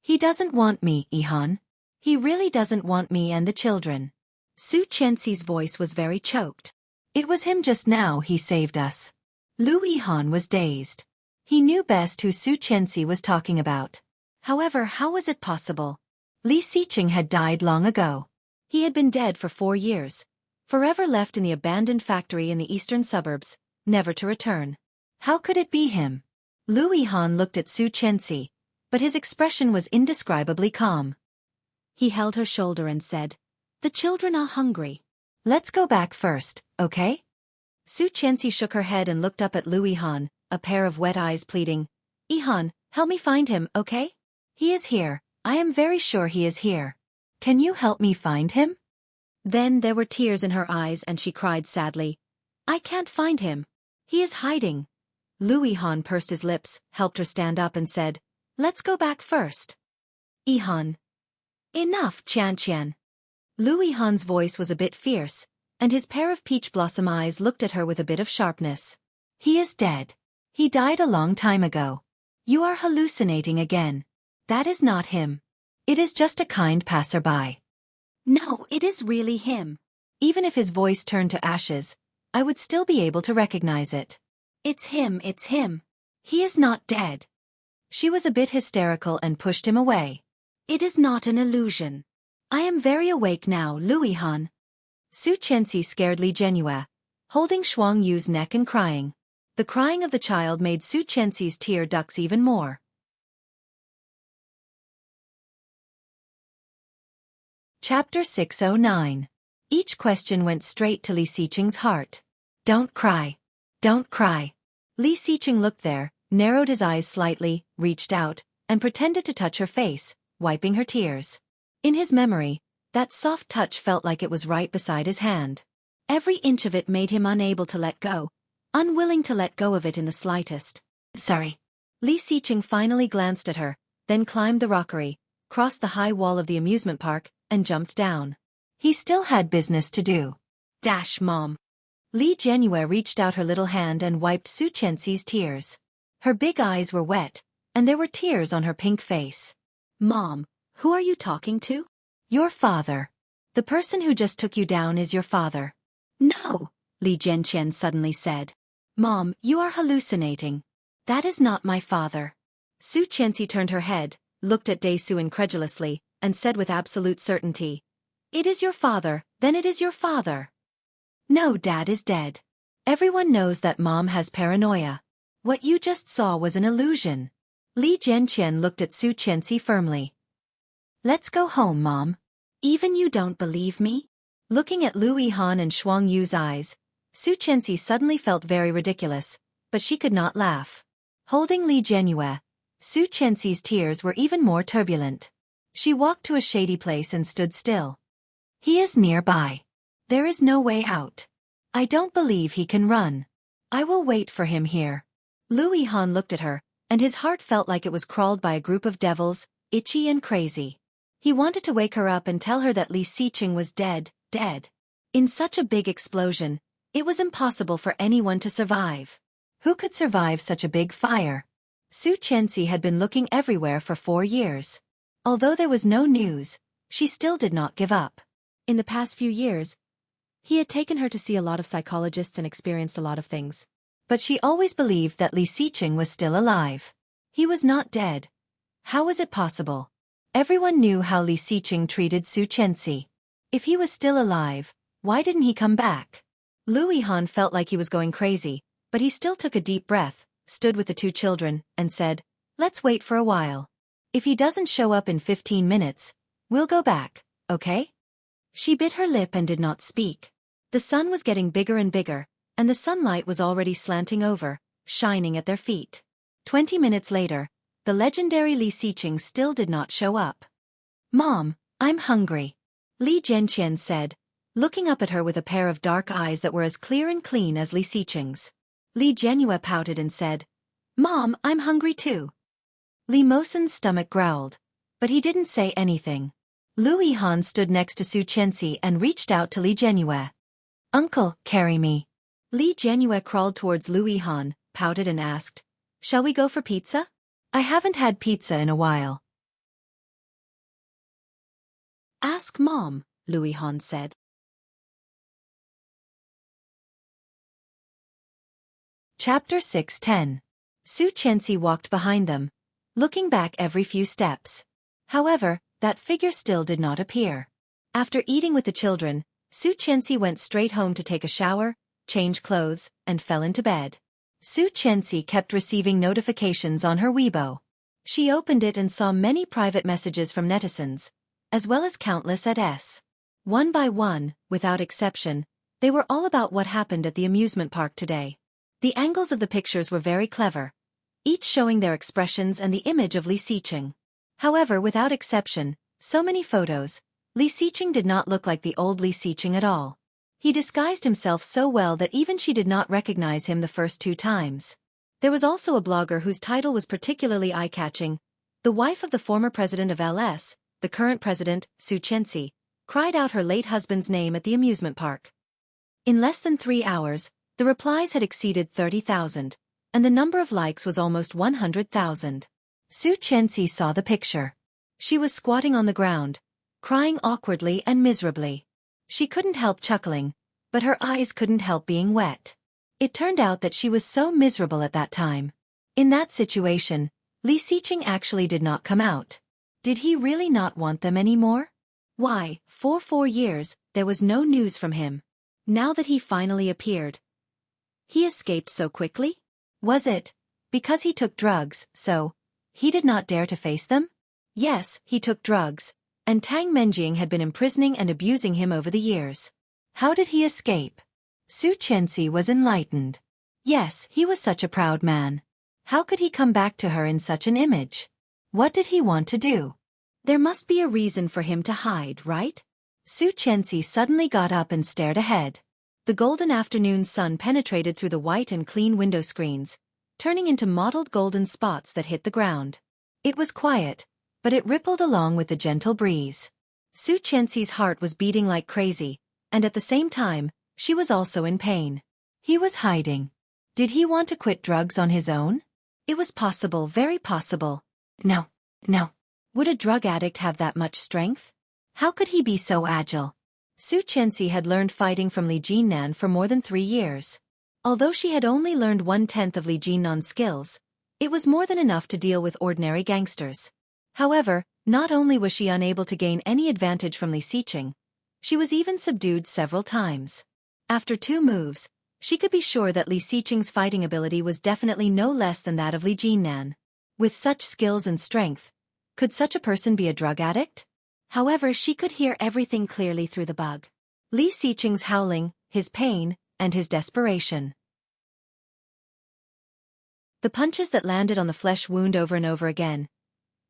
He doesn't want me, Yihan. He really doesn't want me and the children. Xueqi's voice was very choked. It was him just now, he saved us. Lu Yihan was dazed. He knew best who Xueqi was talking about. However, how was it possible? Li Xiqing had died long ago. He had been dead for 4 years, forever left in the abandoned factory in the eastern suburbs, never to return. How could it be him? Lu Yihan looked at Xueqi, but his expression was indescribably calm. He held her shoulder and said, The children are hungry. Let's go back first, okay? Xueqi shook her head and looked up at Lu Yihan, a pair of wet eyes pleading, Yihan, help me find him, okay? He is here, I am very sure he is here. Can you help me find him? Then there were tears in her eyes and she cried sadly, I can't find him. He is hiding. Lu Yihan pursed his lips, helped her stand up and said, Let's go back first. Yihan. Enough, Qian. Lu Yihan's voice was a bit fierce, and his pair of peach blossom eyes looked at her with a bit of sharpness. He is dead. He died a long time ago. You are hallucinating again. That is not him. It is just a kind passerby. No, it is really him. Even if his voice turned to ashes, I would still be able to recognize it. It's him. He is not dead. She was a bit hysterical and pushed him away. It is not an illusion. I am very awake now, Lu Yihan. Xueqi scared Li Genue, holding Xuangyu's neck and crying. The crying of the child made Xueqi's tear ducts even more. Chapter 609. Each question went straight to Li Xiqing's heart. Don't cry. Don't cry. Li Xiqing looked there, narrowed his eyes slightly, reached out, and pretended to touch her face, wiping her tears. In his memory, that soft touch felt like it was right beside his hand. Every inch of it made him unable to let go, unwilling to let go of it in the slightest. Sorry. Li Xiqing finally glanced at her, then climbed the rockery, crossed the high wall of the amusement park, and jumped down. He still had business to do. Dash, Mom. Li Genue reached out her little hand and wiped Xueqi's tears. Her big eyes were wet, and there were tears on her pink face. Mom, who are you talking to? Your father. The person who just took you down is your father. No, Li Genqian suddenly said. Mom, you are hallucinating. That is not my father. Xueqi turned her head, looked at Daesu incredulously, and said with absolute certainty, It is your father, then it is your father. No, Dad is dead. Everyone knows that Mom has paranoia. What you just saw was an illusion. Li Genqian looked at Xueqi firmly. Let's go home, Mom. Even you don't believe me? Looking at Lu Yihan and Xuangyu's eyes, Xueqi suddenly felt very ridiculous, but she could not laugh. Holding Li Genue, Xueqi's tears were even more turbulent. She walked to a shady place and stood still. He is nearby. There is no way out. I don't believe he can run. I will wait for him here. Lu Yihan looked at her, and his heart felt like it was crawled by a group of devils, itchy and crazy. He wanted to wake her up and tell her that Li Xiqing was dead. In such a big explosion, it was impossible for anyone to survive. Who could survive such a big fire? Xueqi had been looking everywhere for 4 years. Although there was no news, she still did not give up. In the past few years, he had taken her to see a lot of psychologists and experienced a lot of things. But she always believed that Li Xiqing was still alive. He was not dead. How was it possible? Everyone knew how Li Xiqing treated Xueqi. If he was still alive, why didn't he come back? Lu Yihan felt like he was going crazy, but he still took a deep breath, stood with the two children, and said, "Let's wait for a while. If he doesn't show up in 15 minutes, we'll go back, okay?" She bit her lip and did not speak. The sun was getting bigger and bigger, and the sunlight was already slanting over, shining at their feet. 20 minutes later, the legendary Li Xiqing still did not show up. "Mom, I'm hungry," Li Zhenqian said, looking up at her with a pair of dark eyes that were as clear and clean as Li Xiqing's. Li Zhenhua pouted and said, "Mom, I'm hungry too." Li Mosen's stomach growled, but he didn't say anything. Lu Yihan stood next to Xueqi and reached out to Li Zhenhua. "Uncle, carry me." Li Zhenhua crawled towards Lu Yihan, pouted and asked, "Shall we go for pizza? I haven't had pizza in a while." "Ask Mom," Lu Yihan said. Chapter 6:10. Xueqi walked behind them, looking back every few steps. However, that figure still did not appear. After eating with the children, Xueqi went straight home to take a shower, change clothes, and fell into bed. Xueqi kept receiving notifications on her Weibo. She opened it and saw many private messages from netizens, as well as countless ads. One by one, without exception, they were all about what happened at the amusement park today. The angles of the pictures were very clever, each showing their expressions and the image of Li Xiqing. However, without exception, so many photos, Li Xiqing did not look like the old Li Xiqing at all. He disguised himself so well that even she did not recognize him the first 2 times. There was also a blogger whose title was particularly eye-catching. The wife of the former president of LS, the current president, Xueqi, cried out her late husband's name at the amusement park. In less than 3 hours, the replies had exceeded 30,000, and the number of likes was almost 100,000. Xueqi saw the picture. She was squatting on the ground, crying awkwardly and miserably. She couldn't help chuckling, but her eyes couldn't help being wet. It turned out that she was so miserable at that time. In that situation, Li Xiqing actually did not come out. Did he really not want them anymore? Why, for 4 years, there was no news from him. Now that he finally appeared, he escaped so quickly? Was it because he took drugs, so he did not dare to face them? Yes, he took drugs, and Tang Menjing had been imprisoning and abusing him over the years. How did he escape? Xueqi was enlightened. Yes, he was such a proud man. How could he come back to her in such an image? What did he want to do? There must be a reason for him to hide, right? Xueqi suddenly got up and stared ahead. The golden afternoon sun penetrated through the white and clean window screens, turning into mottled golden spots that hit the ground. It was quiet, but it rippled along with the gentle breeze. Xueqi's heart was beating like crazy, and at the same time, she was also in pain. He was hiding. Did he want to quit drugs on his own? It was possible, very possible. No. Would a drug addict have that much strength? How could he be so agile? Xueqi had learned fighting from Li Jinnan for more than 3 years. Although she had only learned 1/10 of Li Jinnan's skills, it was more than enough to deal with ordinary gangsters. However, not only was she unable to gain any advantage from Li Xiqing, she was even subdued several times. After 2 moves, she could be sure that Li Xiqing's fighting ability was definitely no less than that of Li Jinnan. With such skills and strength, could such a person be a drug addict? However, she could hear everything clearly through the bug. Li Xiqing's howling, his pain, and his desperation. The punches that landed on the flesh wound over and over again.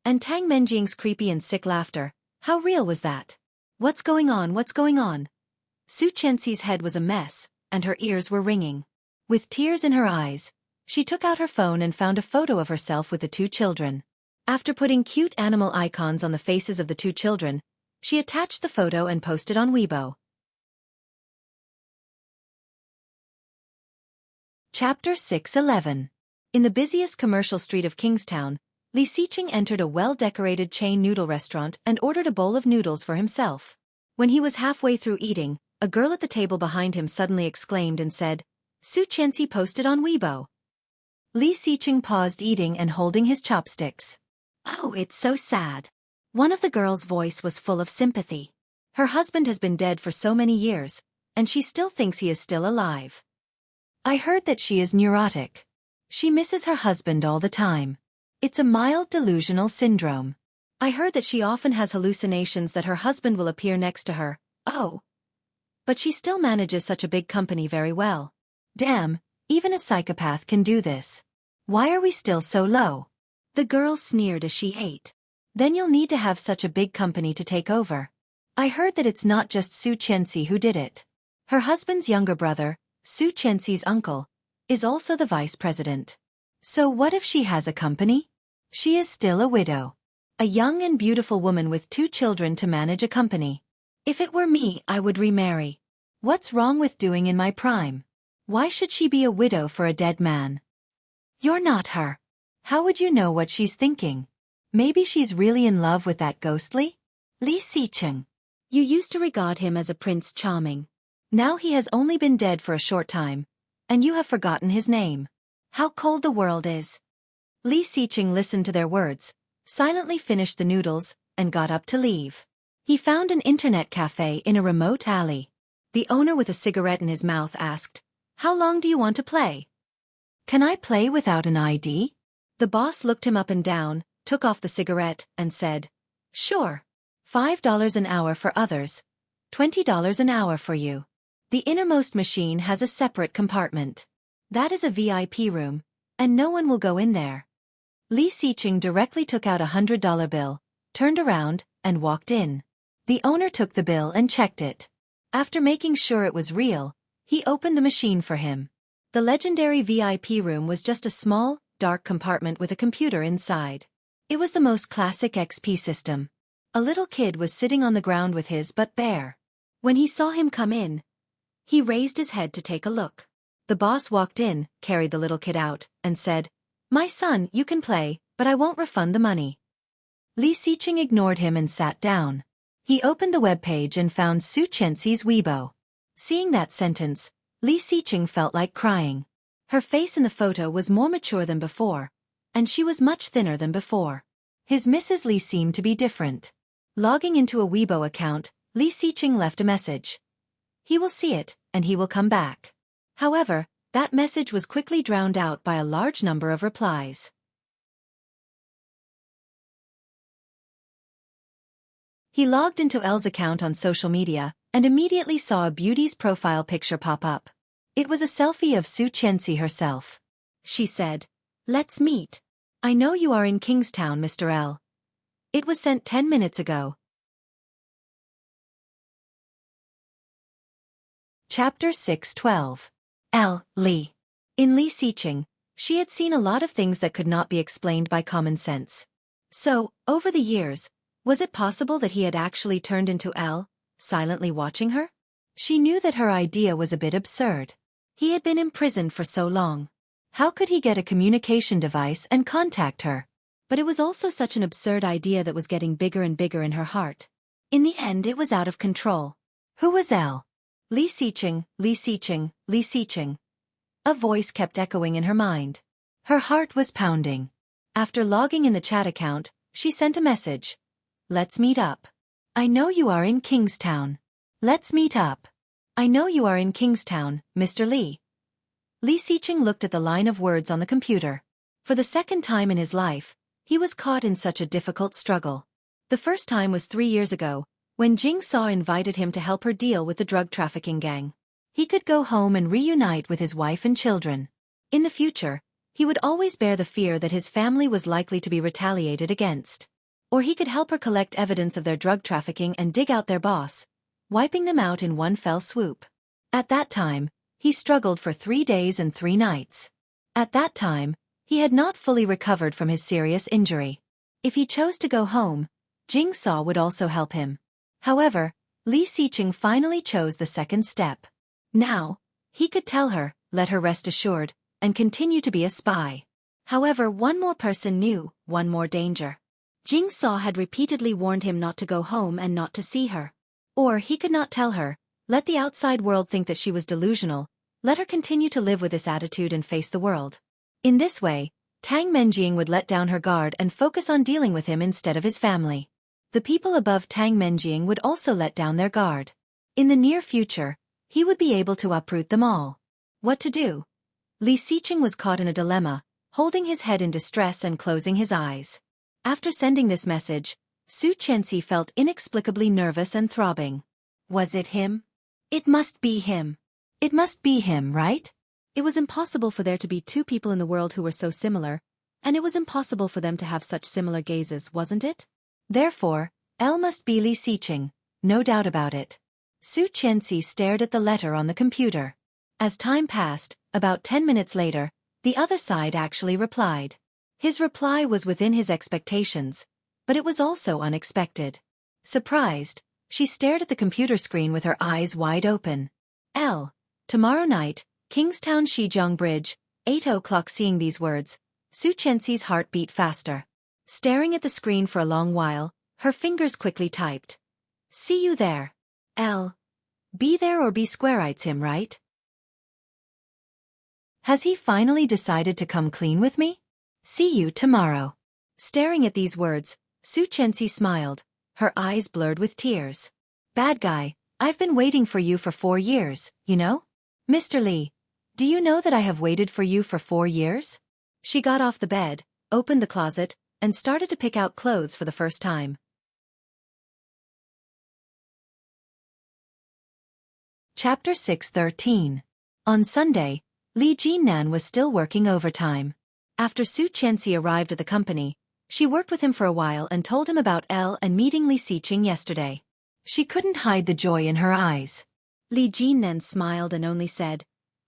And Tang Menjing's creepy and sick laughter, how real was that? What's going on? What's going on? Xueqi's head was a mess, and her ears were ringing. With tears in her eyes, she took out her phone and found a photo of herself with the 2 children. After putting cute animal icons on the faces of the 2 children, she attached the photo and posted on Weibo. Chapter 6:11. In the busiest commercial street of Kingstown, Li Xiqing entered a well-decorated chain noodle restaurant and ordered a bowl of noodles for himself. When he was halfway through eating, a girl at the table behind him suddenly exclaimed and said, "Xueqi posted on Weibo." Li Xiqing paused eating and holding his chopsticks. "Oh, it's so sad." One of the girls' voice was full of sympathy. Her husband has been dead for so many years, and she still thinks he is still alive. "I heard that she is neurotic. She misses her husband all the time. It's a mild delusional syndrome. I heard that she often has hallucinations that her husband will appear next to her. Oh. But she still manages such a big company very well. Damn, even a psychopath can do this. Why are we still so low?" The girl sneered as she ate. "Then you'll need to have such a big company to take over. I heard that it's not just Xueqi who did it. Her husband's younger brother, Xueqi's uncle, is also the vice president. So what if she has a company? She is still a widow. A young and beautiful woman with 2 children to manage a company. If it were me, I would remarry. What's wrong with doing in my prime? Why should she be a widow for a dead man?" "You're not her. How would you know what she's thinking? Maybe she's really in love with that ghostly Li Xiqing. You used to regard him as a prince charming. Now he has only been dead for a short time, and you have forgotten his name. How cold the world is." Li Xiqing listened to their words, silently finished the noodles, and got up to leave. He found an internet cafe in a remote alley. The owner with a cigarette in his mouth asked, "How long do you want to play?" "Can I play without an ID?" The boss looked him up and down, took off the cigarette, and said, "Sure. $5 an hour for others, $20 an hour for you. The innermost machine has a separate compartment. That is a VIP room, and no one will go in there." Li Xiqing directly took out a $100 bill, turned around, and walked in. The owner took the bill and checked it. After making sure it was real, he opened the machine for him. The legendary VIP room was just a small, dark compartment with a computer inside. It was the most classic XP system. A little kid was sitting on the ground with his butt bare. When he saw him come in, he raised his head to take a look. The boss walked in, carried the little kid out, and said, "My son, you can play, but I won't refund the money." Li Xiqing ignored him and sat down. He opened the webpage and found Xueqi's Weibo. Seeing that sentence, Li Xiqing felt like crying. Her face in the photo was more mature than before, and she was much thinner than before. His Mrs. Li seemed to be different. Logging into a Weibo account, Li Xiqing left a message. He will see it, and he will come back. However, that message was quickly drowned out by a large number of replies. He logged into Elle's account on social media, and immediately saw a beauty's profile picture pop up. It was a selfie of Xueqi herself. She said, "Let's meet. I know you are in Kingstown, Mr. L. It was sent 10 minutes ago." Chapter 6:12. Li. In Li Xiqing, she had seen a lot of things that could not be explained by common sense. So, over the years, was it possible that he had actually turned into Elle, silently watching her? She knew that her idea was a bit absurd. He had been imprisoned for so long. How could he get a communication device and contact her? But it was also such an absurd idea that was getting bigger and bigger in her heart. In the end, it was out of control. Who was Elle? Li Xiqing, Li Xiqing, Li Xiqing. A voice kept echoing in her mind. Her heart was pounding. After logging in the chat account, she sent a message. "Let's meet up. I know you are in Kingstown. Let's meet up. I know you are in Kingstown, Mr. Li." Li Xiqing looked at the line of words on the computer. For the second time in his life, he was caught in such a difficult struggle. The first time was 3 years ago, when Jing Saw invited him to help her deal with the drug trafficking gang. He could go home and reunite with his wife and children. In the future, he would always bear the fear that his family was likely to be retaliated against. Or he could help her collect evidence of their drug trafficking and dig out their boss, wiping them out in one fell swoop. At that time, he struggled for 3 days and 3 nights. At that time, he had not fully recovered from his serious injury. If he chose to go home, Jing Saw would also help him. However, Li Xiqing finally chose the second step. Now, he could tell her, let her rest assured, and continue to be a spy. However, one more person knew, one more danger. Jing Saw had repeatedly warned him not to go home and not to see her. Or he could not tell her, let the outside world think that she was delusional, let her continue to live with this attitude and face the world. In this way, Tang Menjing would let down her guard and focus on dealing with him instead of his family. The people above Tang Menjing would also let down their guard. In the near future, he would be able to uproot them all. What to do? Li Xiqing was caught in a dilemma, holding his head in distress and closing his eyes. After sending this message, Xueqi felt inexplicably nervous and throbbing. Was it him? It must be him. It must be him, right? It was impossible for there to be two people in the world who were so similar, and it was impossible for them to have such similar gazes, wasn't it? Therefore, L must be Li Xiqing, no doubt about it. Xueqi stared at the letter on the computer. As time passed, about 10 minutes later, the other side actually replied. His reply was within his expectations, but it was also unexpected. Surprised, she stared at the computer screen with her eyes wide open. L. Tomorrow night, Kingstown Shijiang Bridge, 8 o'clock. Seeing these words, Xueqi's heart beat faster. Staring at the screen for a long while, her fingers quickly typed. See you there. L. Be there or be square, it's him, right? Has he finally decided to come clean with me? See you tomorrow. Staring at these words, Xueqi smiled, her eyes blurred with tears. Bad guy, I've been waiting for you for 4 years, you know? Mr. Li, do you know that I have waited for you for 4 years? She got off the bed, opened the closet, and started to pick out clothes for the first time. Chapter 6:13. On Sunday, Li Jinnan was still working overtime. After Xueqi arrived at the company, she worked with him for a while and told him about Elle and meeting Li Xiqing yesterday. She couldn't hide the joy in her eyes. Li Jinnan smiled and only said,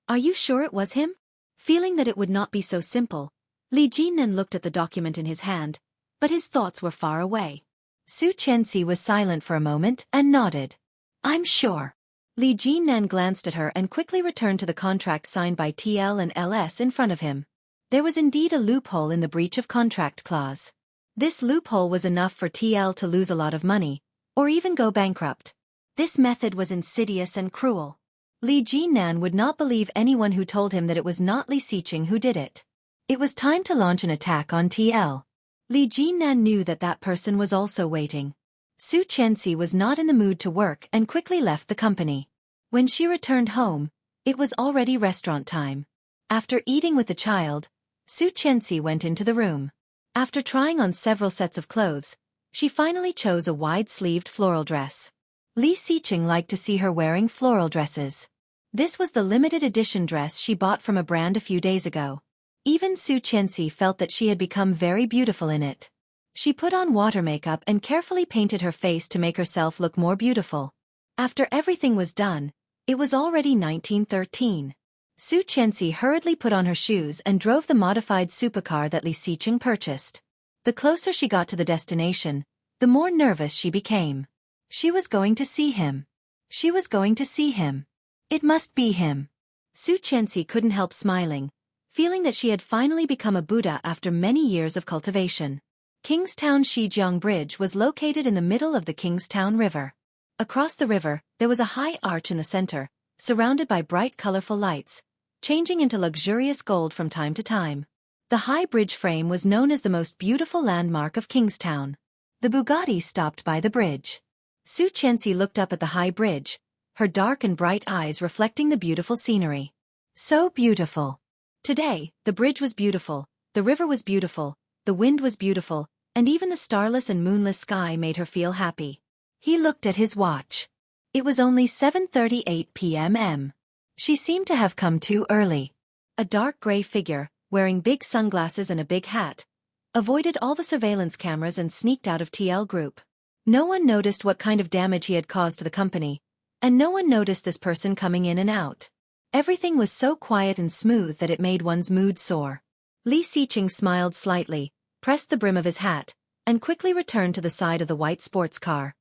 Are you sure it was him? Feeling that it would not be so simple, Li Jinnan looked at the document in his hand, but his thoughts were far away. Xueqi was silent for a moment and nodded. I'm sure. Li Jinnan glanced at her and quickly returned to the contract signed by TL and LS in front of him. There was indeed a loophole in the breach of contract clause. This loophole was enough for TL to lose a lot of money, or even go bankrupt. This method was insidious and cruel. Li Jinnan would not believe anyone who told him that it was not Li Xiqing who did it. It was time to launch an attack on TL. Li Jinnan knew that that person was also waiting. Xueqi was not in the mood to work and quickly left the company. When she returned home, it was already restaurant time. After eating with the child, Xueqi went into the room. After trying on several sets of clothes, she finally chose a wide-sleeved floral dress. Li Xiqing liked to see her wearing floral dresses. This was the limited edition dress she bought from a brand a few days ago. Even Xueqi felt that she had become very beautiful in it. She put on water makeup and carefully painted her face to make herself look more beautiful. After everything was done, it was already 1913. Xueqi hurriedly put on her shoes and drove the modified supercar that Li Xiqing purchased. The closer she got to the destination, the more nervous she became. She was going to see him. She was going to see him. It must be him. Xueqi couldn't help smiling, feeling that she had finally become a Buddha after many years of cultivation. Kingstown Shijiang Bridge was located in the middle of the Kingstown River. Across the river, there was a high arch in the center, surrounded by bright colorful lights, changing into luxurious gold from time to time. The high bridge frame was known as the most beautiful landmark of Kingstown. The Bugatti stopped by the bridge. Xueqi looked up at the high bridge, her dark and bright eyes reflecting the beautiful scenery. So beautiful. Today, the bridge was beautiful, the river was beautiful, the wind was beautiful, and even the starless and moonless sky made her feel happy. He looked at his watch. It was only 7:38 p.m. She seemed to have come too early. A dark gray figure, wearing big sunglasses and a big hat, avoided all the surveillance cameras and sneaked out of TL Group. No one noticed what kind of damage he had caused to the company, and no one noticed this person coming in and out. Everything was so quiet and smooth that it made one's mood soar. Li Xiqing smiled slightly, pressed the brim of his hat, and quickly returned to the side of the white sports car.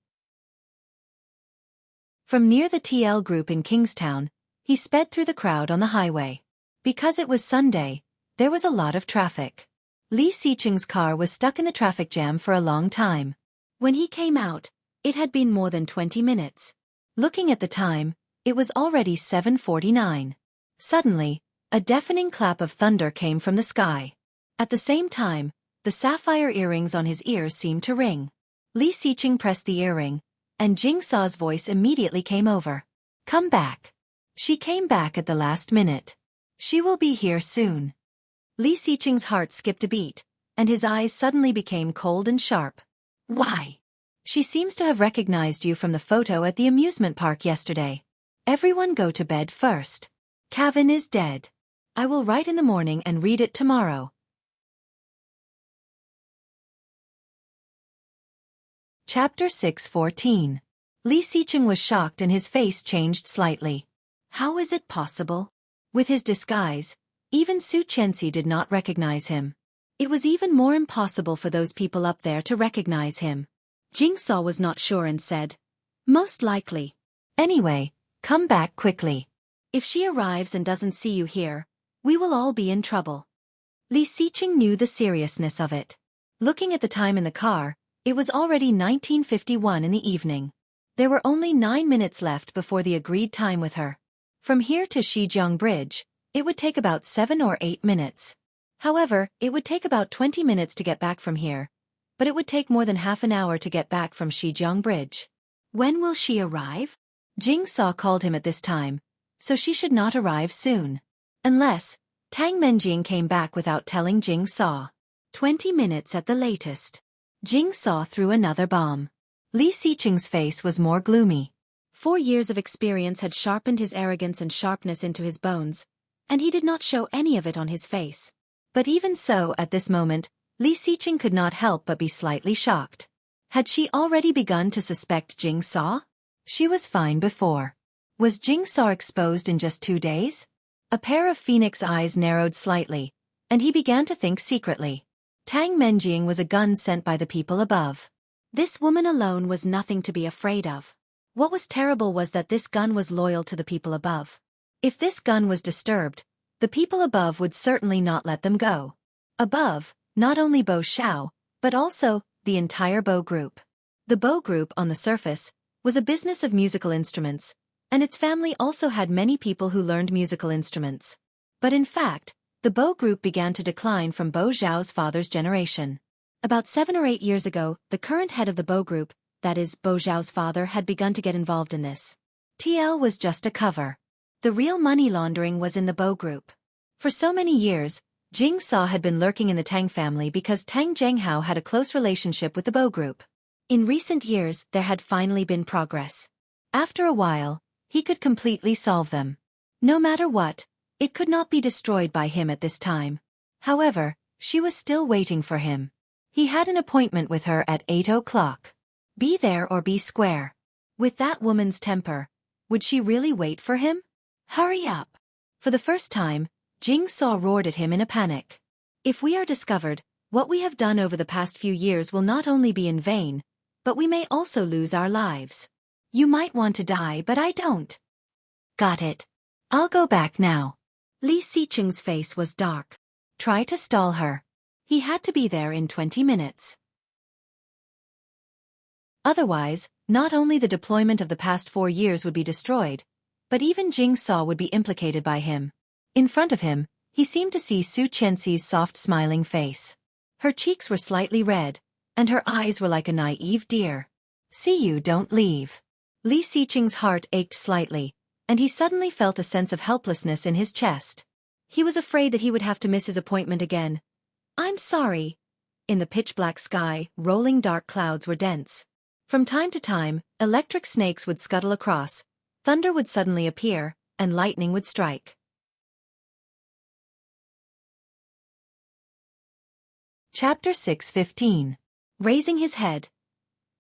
From near the TL Group in Kingstown, he sped through the crowd on the highway. Because it was Sunday, there was a lot of traffic. Li Xiqing's car was stuck in the traffic jam for a long time. When he came out, it had been more than 20 minutes. Looking at the time, it was already 7:49. Suddenly, a deafening clap of thunder came from the sky. At the same time, the sapphire earrings on his ears seemed to ring. Li Xiqing pressed the earring, and Jing Sa's voice immediately came over. "Come back." She came back at the last minute. "She will be here soon." Li Xiqing's heart skipped a beat, and his eyes suddenly became cold and sharp. "Why? She seems to have recognized you from the photo at the amusement park yesterday. Everyone go to bed first. Kevin is dead. I will write in the morning and read it tomorrow." Chapter 6:14. Li Xiqing was shocked and his face changed slightly. How is it possible? With his disguise, even Xueqi did not recognize him. It was even more impossible for those people up there to recognize him. Jing Sa was not sure and said, "Most likely. Anyway, come back quickly. If she arrives and doesn't see you here, we will all be in trouble." Li Xiqing knew the seriousness of it. Looking at the time in the car, it was already 19:51 in the evening. There were only 9 minutes left before the agreed time with her. From here to Shijiang Bridge, it would take about 7 or 8 minutes. However, it would take about 20 minutes to get back from here, but it would take more than half an hour to get back from Shijiang Bridge. When will she arrive? Jing Sa called him at this time, so she should not arrive soon. Unless Tang Menjing came back without telling Jing Sa. 20 minutes at the latest. Jing Sa threw another bomb. Li Xiqing's face was more gloomy. 4 years of experience had sharpened his arrogance and sharpness into his bones, and he did not show any of it on his face. But even so, at this moment, Li Xiqing could not help but be slightly shocked. Had she already begun to suspect Jing Sa? She was fine before. Was Jing Sa exposed in just 2 days? A pair of phoenix eyes narrowed slightly, and he began to think secretly. Tang Menjing was a gun sent by the people above. This woman alone was nothing to be afraid of. What was terrible was that this gun was loyal to the people above. If this gun was disturbed, the people above would certainly not let them go. Above, not only Bo Xiao, but also the entire Bo Group. The Bo Group, on the surface, was a business of musical instruments, and its family also had many people who learned musical instruments. But in fact, the Bo Group began to decline from Bo Zhao's father's generation. About 7 or 8 years ago, the current head of the Bo Group, that is, Bo Zhao's father, had begun to get involved in this. TL was just a cover. The real money laundering was in the Bo Group. For so many years, Jing Sa had been lurking in the Tang family because Tang Zhenghao had a close relationship with the Bo Group. In recent years, there had finally been progress. After a while, he could completely solve them. No matter what, it could not be destroyed by him at this time. However, she was still waiting for him. He had an appointment with her at 8 o'clock. Be there or be square. With that woman's temper, would she really wait for him? Hurry up! For the first time, Jing Sa roared at him in a panic. If we are discovered, what we have done over the past few years will not only be in vain, but we may also lose our lives. You might want to die, but I don't. Got it. I'll go back now. Li Xiqing's face was dark. Try to stall her. He had to be there in 20 minutes. Otherwise, not only the deployment of the past 4 years would be destroyed, but even Jing Sa would be implicated by him. In front of him, he seemed to see Su Qianxi's soft smiling face. Her cheeks were slightly red, and her eyes were like a naive deer. See you, don't leave. Li Xiqing's heart ached slightly, and he suddenly felt a sense of helplessness in his chest. He was afraid that he would have to miss his appointment again. I'm sorry. In the pitch-black sky, rolling dark clouds were dense. From time to time, electric snakes would scuttle across, thunder would suddenly appear, and lightning would strike. Chapter 6:15. Raising his head,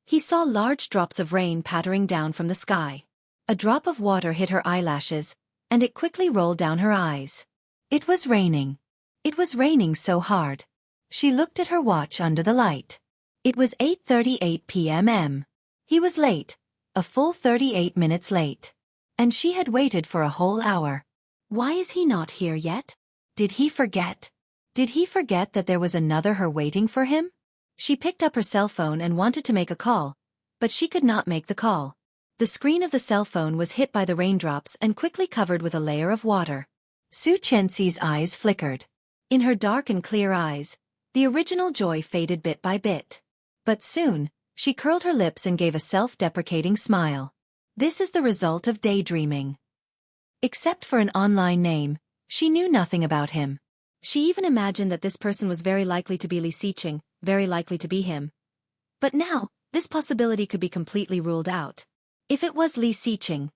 he saw large drops of rain pattering down from the sky. A drop of water hit her eyelashes, and it quickly rolled down her eyes. It was raining. It was raining so hard. She looked at her watch under the light. It was 8:38 p.m. He was late, a full 38 minutes late. And she had waited for a whole hour. Why is he not here yet? Did he forget? Did he forget that there was another her waiting for him? She picked up her cell phone and wanted to make a call, but she could not make the call. The screen of the cell phone was hit by the raindrops and quickly covered with a layer of water. Xueqi's eyes flickered. In her dark and clear eyes, the original joy faded bit by bit. But soon, she curled her lips and gave a self-deprecating smile. This is the result of daydreaming. Except for an online name, she knew nothing about him. She even imagined that this person was very likely to be Li Xiqing, very likely to be him. But now, this possibility could be completely ruled out. If it was Li Xiqing,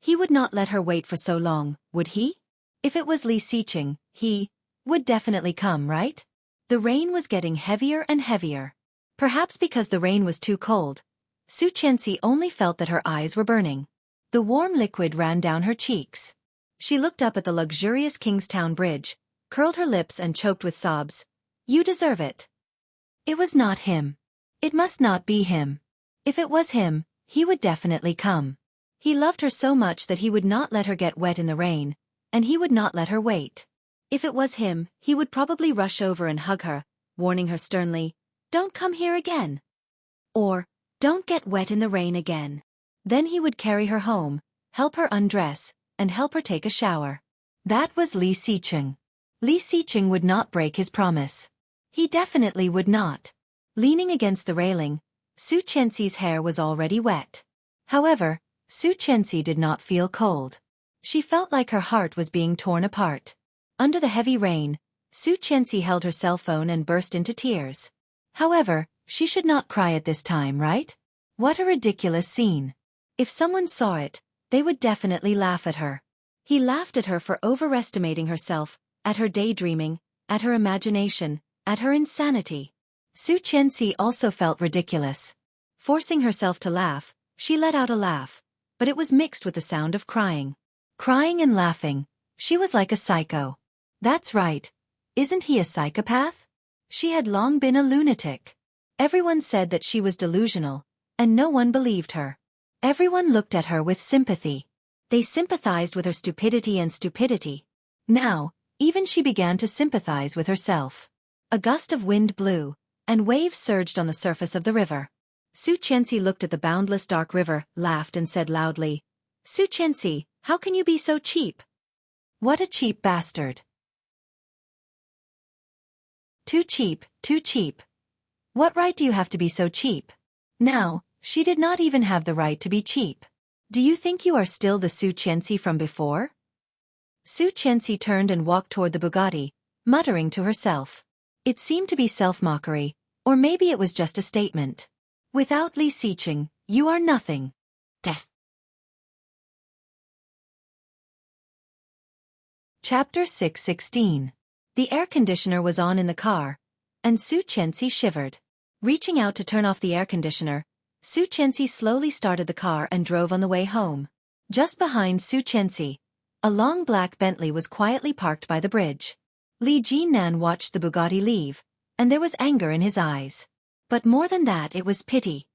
he would not let her wait for so long, would he? If it was Li Xiqing, he would definitely come, right? The rain was getting heavier and heavier. Perhaps because the rain was too cold, Xueqi only felt that her eyes were burning. The warm liquid ran down her cheeks. She looked up at the luxurious Kingstown Bridge, curled her lips and choked with sobs. You deserve it. It was not him. It must not be him. If it was him, he would definitely come. He loved her so much that he would not let her get wet in the rain, and he would not let her wait. If it was him, he would probably rush over and hug her, warning her sternly, "Don't come here again." Or, "Don't get wet in the rain again." Then he would carry her home, help her undress, and help her take a shower. That was Li Xiqing. Li Xiqing would not break his promise. He definitely would not. Leaning against the railing, Xueqi's hair was already wet. However, Xueqi did not feel cold. She felt like her heart was being torn apart. Under the heavy rain, Xueqi held her cell phone and burst into tears. However, she should not cry at this time, right? What a ridiculous scene. If someone saw it, they would definitely laugh at her. He laughed at her for overestimating herself, at her daydreaming, at her imagination, at her insanity. Xueqi also felt ridiculous. Forcing herself to laugh, she let out a laugh, but it was mixed with the sound of crying. Crying and laughing, she was like a psycho. That's right. Isn't he a psychopath? She had long been a lunatic. Everyone said that she was delusional, and no one believed her. Everyone looked at her with sympathy. They sympathized with her stupidity. Now, even she began to sympathize with herself. A gust of wind blew, and waves surged on the surface of the river. Xueqi looked at the boundless dark river, laughed and said loudly, "Xueqi, how can you be so cheap? What a cheap bastard. Too cheap, too cheap. What right do you have to be so cheap?" Now, she did not even have the right to be cheap. Do you think you are still the Xueqi from before? Xueqi turned and walked toward the Bugatti, muttering to herself. It seemed to be self-mockery, or maybe it was just a statement. Without Li Xiqing, you are nothing. Death. Chapter 6:16. The air conditioner was on in the car, and Xueqi shivered. Reaching out to turn off the air conditioner, Xueqi slowly started the car and drove on the way home. Just behind Xueqi, a long black Bentley was quietly parked by the bridge. Li Jinan watched the Bugatti leave, and there was anger in his eyes. But more than that, it was pity.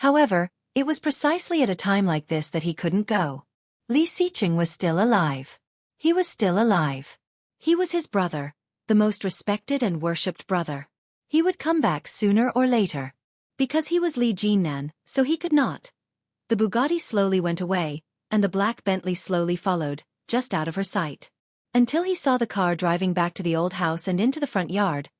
However, it was precisely at a time like this that he couldn't go. Li Xiqing was still alive. He was still alive. He was his brother, the most respected and worshipped brother. He would come back sooner or later. Because he was Li Jinan, so he could not. The Bugatti slowly went away, and the black Bentley slowly followed, just out of her sight. Until he saw the car driving back to the old house and into the front yard,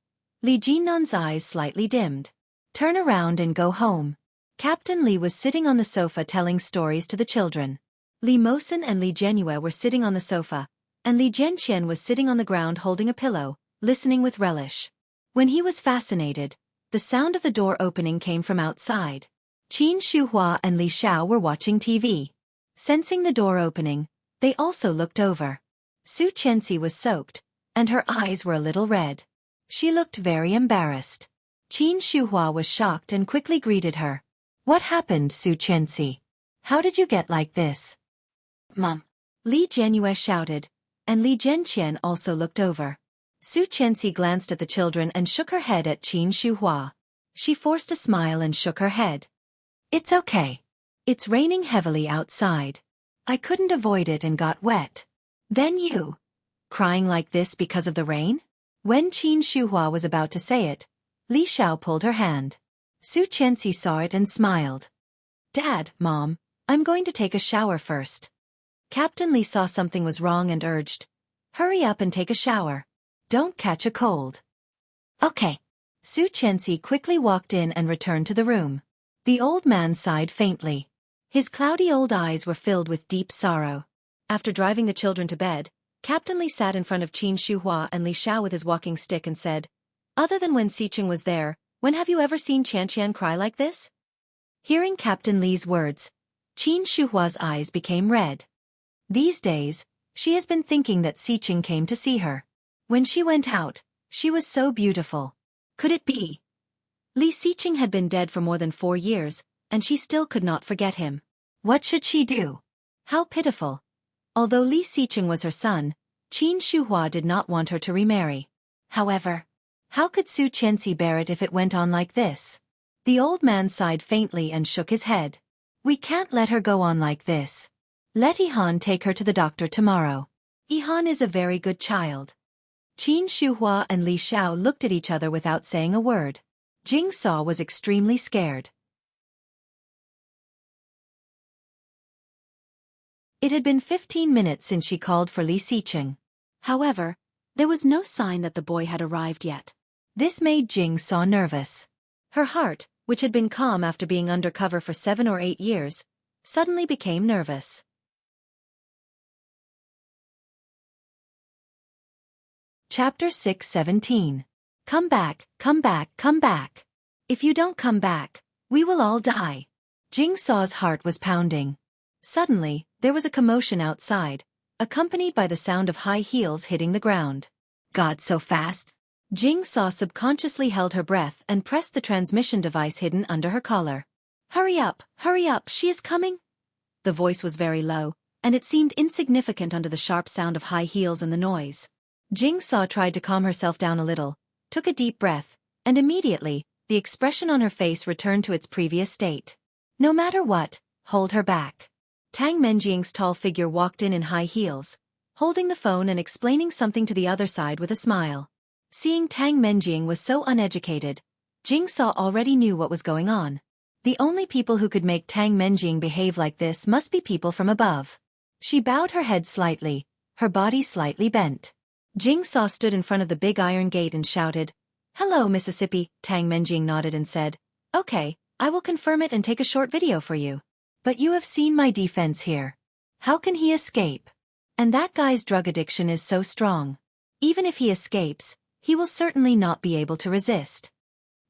Li Jinan's eyes slightly dimmed. Turn around and go home. Captain Li was sitting on the sofa telling stories to the children. Li Mosen and Li Jianyue were sitting on the sofa, and Li Jianqian was sitting on the ground holding a pillow, listening with relish. When he was fascinated, the sound of the door opening came from outside. Qin Shuhua and Li Xiao were watching TV. Sensing the door opening, they also looked over. Xueqi was soaked, and her eyes were a little red. She looked very embarrassed. Qin Shuhua was shocked and quickly greeted her. "What happened, Xueqi? How did you get like this?" "Mom," Li Jianyue shouted, and Li Jianqian also looked over. Xueqi glanced at the children and shook her head at Qin Shuhua. She forced a smile and shook her head. "It's okay. It's raining heavily outside. I couldn't avoid it and got wet. Then you, crying like this because of the rain? When Qin Shuhua was about to say it, Li Xiao pulled her hand. Xueqi saw it and smiled. Dad, Mom, I'm going to take a shower first. Captain Li saw something was wrong and urged, hurry up and take a shower. Don't catch a cold. Okay. Xueqi quickly walked in and returned to the room. The old man sighed faintly. His cloudy old eyes were filled with deep sorrow. After driving the children to bed, Captain Li sat in front of Qin Shuhua and Li Xiao with his walking stick and said, other than when Xiqing was there, when have you ever seen Qianqian cry like this? Hearing Captain Li's words, Qin Shuhua's eyes became red. These days, she has been thinking that Xiqing came to see her. When she went out, she was so beautiful. Could it be? Li Xiqing had been dead for more than 4 years, and she still could not forget him. What should she do? How pitiful. Although Li Xiqing was her son, Qin Shuhua did not want her to remarry. However, how could Xueqi bear it if it went on like this? The old man sighed faintly and shook his head. We can't let her go on like this. Let Ihan take her to the doctor tomorrow. Ihan is a very good child. Qin Shuhua and Li Xiao looked at each other without saying a word. Jing Saw was extremely scared. It had been 15 minutes since she called for Li Xiqing. However, there was no sign that the boy had arrived yet. This made Jing Saw nervous. Her heart, which had been calm after being undercover for 7 or 8 years, suddenly became nervous. Chapter 6:17. Come back, come back, come back. If you don't come back, we will all die. Jing Saw's heart was pounding. Suddenly, there was a commotion outside, accompanied by the sound of high heels hitting the ground. God, so fast! Jing Saw subconsciously held her breath and pressed the transmission device hidden under her collar. Hurry up, she is coming! The voice was very low, and it seemed insignificant under the sharp sound of high heels and the noise. Jing Saw tried to calm herself down a little, took a deep breath, and immediately, the expression on her face returned to its previous state. No matter what, hold her back. Tang Menjing's tall figure walked in high heels, holding the phone and explaining something to the other side with a smile. Seeing Tang Menjing was so uneducated, Jing Saw already knew what was going on. The only people who could make Tang Menjing behave like this must be people from above. She bowed her head slightly, her body slightly bent. Jing Saw stood in front of the big iron gate and shouted, Hello, Mississippi. Tang Menjing nodded and said, Okay, I will confirm it and take a short video for you. But you have seen my defense here. How can he escape? And that guy's drug addiction is so strong. Even if he escapes, he will certainly not be able to resist.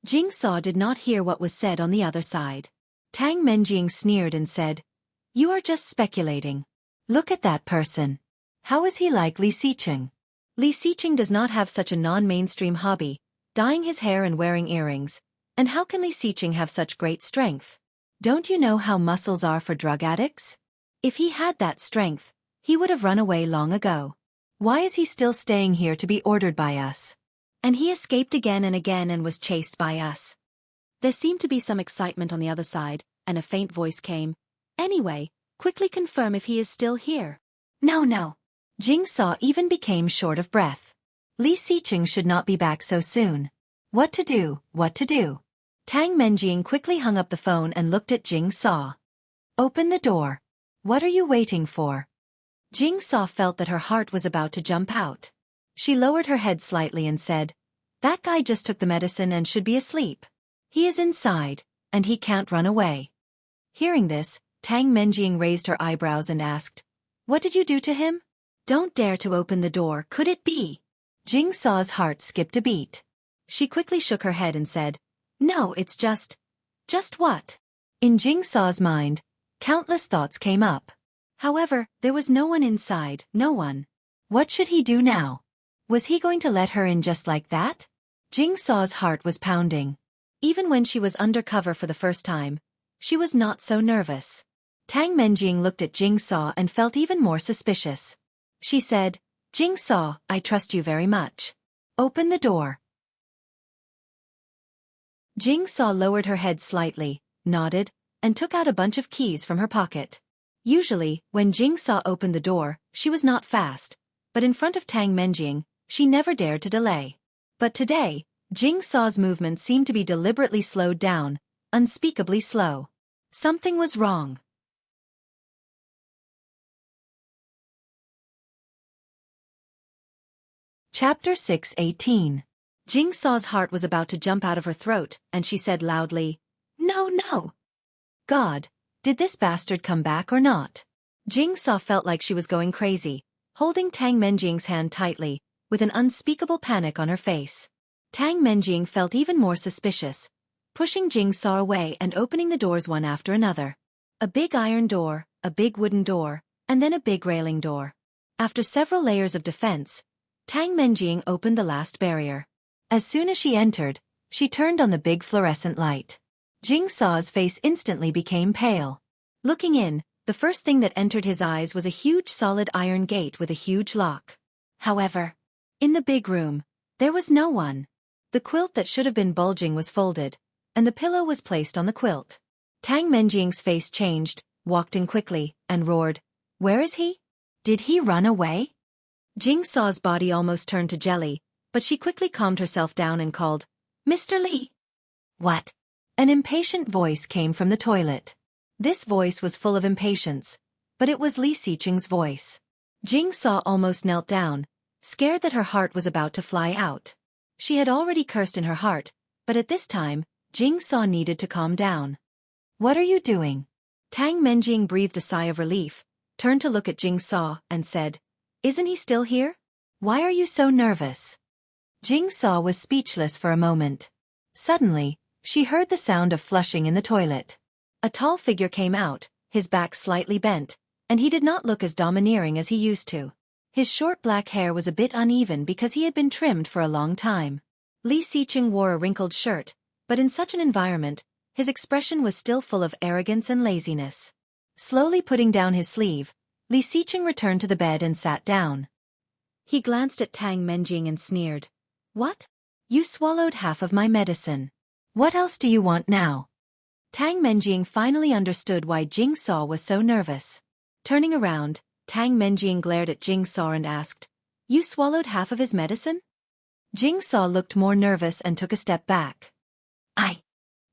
Jing Saw did not hear what was said on the other side. Tang Menjing sneered and said, You are just speculating. Look at that person. How is he like Li Xiqing? Li Xiqing does not have such a non-mainstream hobby, dyeing his hair and wearing earrings. And how can Li Xiqing have such great strength? Don't you know how muscles are for drug addicts? If he had that strength, he would have run away long ago. Why is he still staying here to be ordered by us? And he escaped again and was chased by us. There seemed to be some excitement on the other side, and a faint voice came. Anyway, quickly confirm if he is still here. No. Jing Saw even became short of breath. Li Xiqing should not be back so soon. What to do? Tang Menjing quickly hung up the phone and looked at Jing Saw. Open the door. What are you waiting for? Jing Saw felt that her heart was about to jump out. She lowered her head slightly and said, That guy just took the medicine and should be asleep. He is inside, and he can't run away. Hearing this, Tang Menjing raised her eyebrows and asked, What did you do to him? Don't dare to open the door, could it be? Jing Saw's heart skipped a beat. She quickly shook her head and said, No, it's just what? In Jing Saw's mind, countless thoughts came up. However, there was no one inside, no one. What should he do now? Was he going to let her in just like that? Jing Saw's heart was pounding. Even when she was undercover for the first time, she was not so nervous. Tang Menjing looked at Jing Saw and felt even more suspicious. She said, Jing Saw, I trust you very much. Open the door. Jing Saw lowered her head slightly, nodded, and took out a bunch of keys from her pocket. Usually, when Jing Saw opened the door, she was not fast, but in front of Tang Menjing, she never dared to delay. But today, Jing Saw's movement seemed to be deliberately slowed down, unspeakably slow. Something was wrong. Chapter 6:18. Jing Saw's heart was about to jump out of her throat, and she said loudly, "No, no! God, did this bastard come back or not?" Jing Saw felt like she was going crazy, holding Tang Menjing's hand tightly, with an unspeakable panic on her face. Tang Menjing felt even more suspicious, pushing Jing Saw away and opening the doors one after another. A big iron door, a big wooden door, and then a big railing door. After several layers of defense, Tang Menjing opened the last barrier. As soon as she entered, she turned on the big fluorescent light. Jing Saw's face instantly became pale. Looking in, the first thing that entered his eyes was a huge solid iron gate with a huge lock. However, in the big room, there was no one. The quilt that should have been bulging was folded, and the pillow was placed on the quilt. Tang Menjing's face changed, walked in quickly, and roared, "Where is he? Did he run away?" Jing Saw's body almost turned to jelly, but she quickly calmed herself down and called, "Mr. Li." "What?" An impatient voice came from the toilet. This voice was full of impatience, but it was Li Xiqing's voice. Jing Saw almost knelt down, scared that her heart was about to fly out. She had already cursed in her heart, but at this time, Jing Saw needed to calm down. "What are you doing?" Tang Menjing breathed a sigh of relief, turned to look at Jing Saw, and said, "Isn't he still here? Why are you so nervous?" Jing Saw was speechless for a moment. Suddenly, she heard the sound of flushing in the toilet. A tall figure came out, his back slightly bent, and he did not look as domineering as he used to. His short black hair was a bit uneven because he had been trimmed for a long time. Li Xiqing wore a wrinkled shirt, but in such an environment, his expression was still full of arrogance and laziness. Slowly putting down his sleeve, Li Xiqing returned to the bed and sat down. He glanced at Tang Menjing and sneered. "What? You swallowed half of my medicine. What else do you want now?" Tang Menjing finally understood why Jing Saw was so nervous. Turning around, Tang Menjing glared at Jing Saw and asked, "You swallowed half of his medicine?" Jing Saw looked more nervous and took a step back.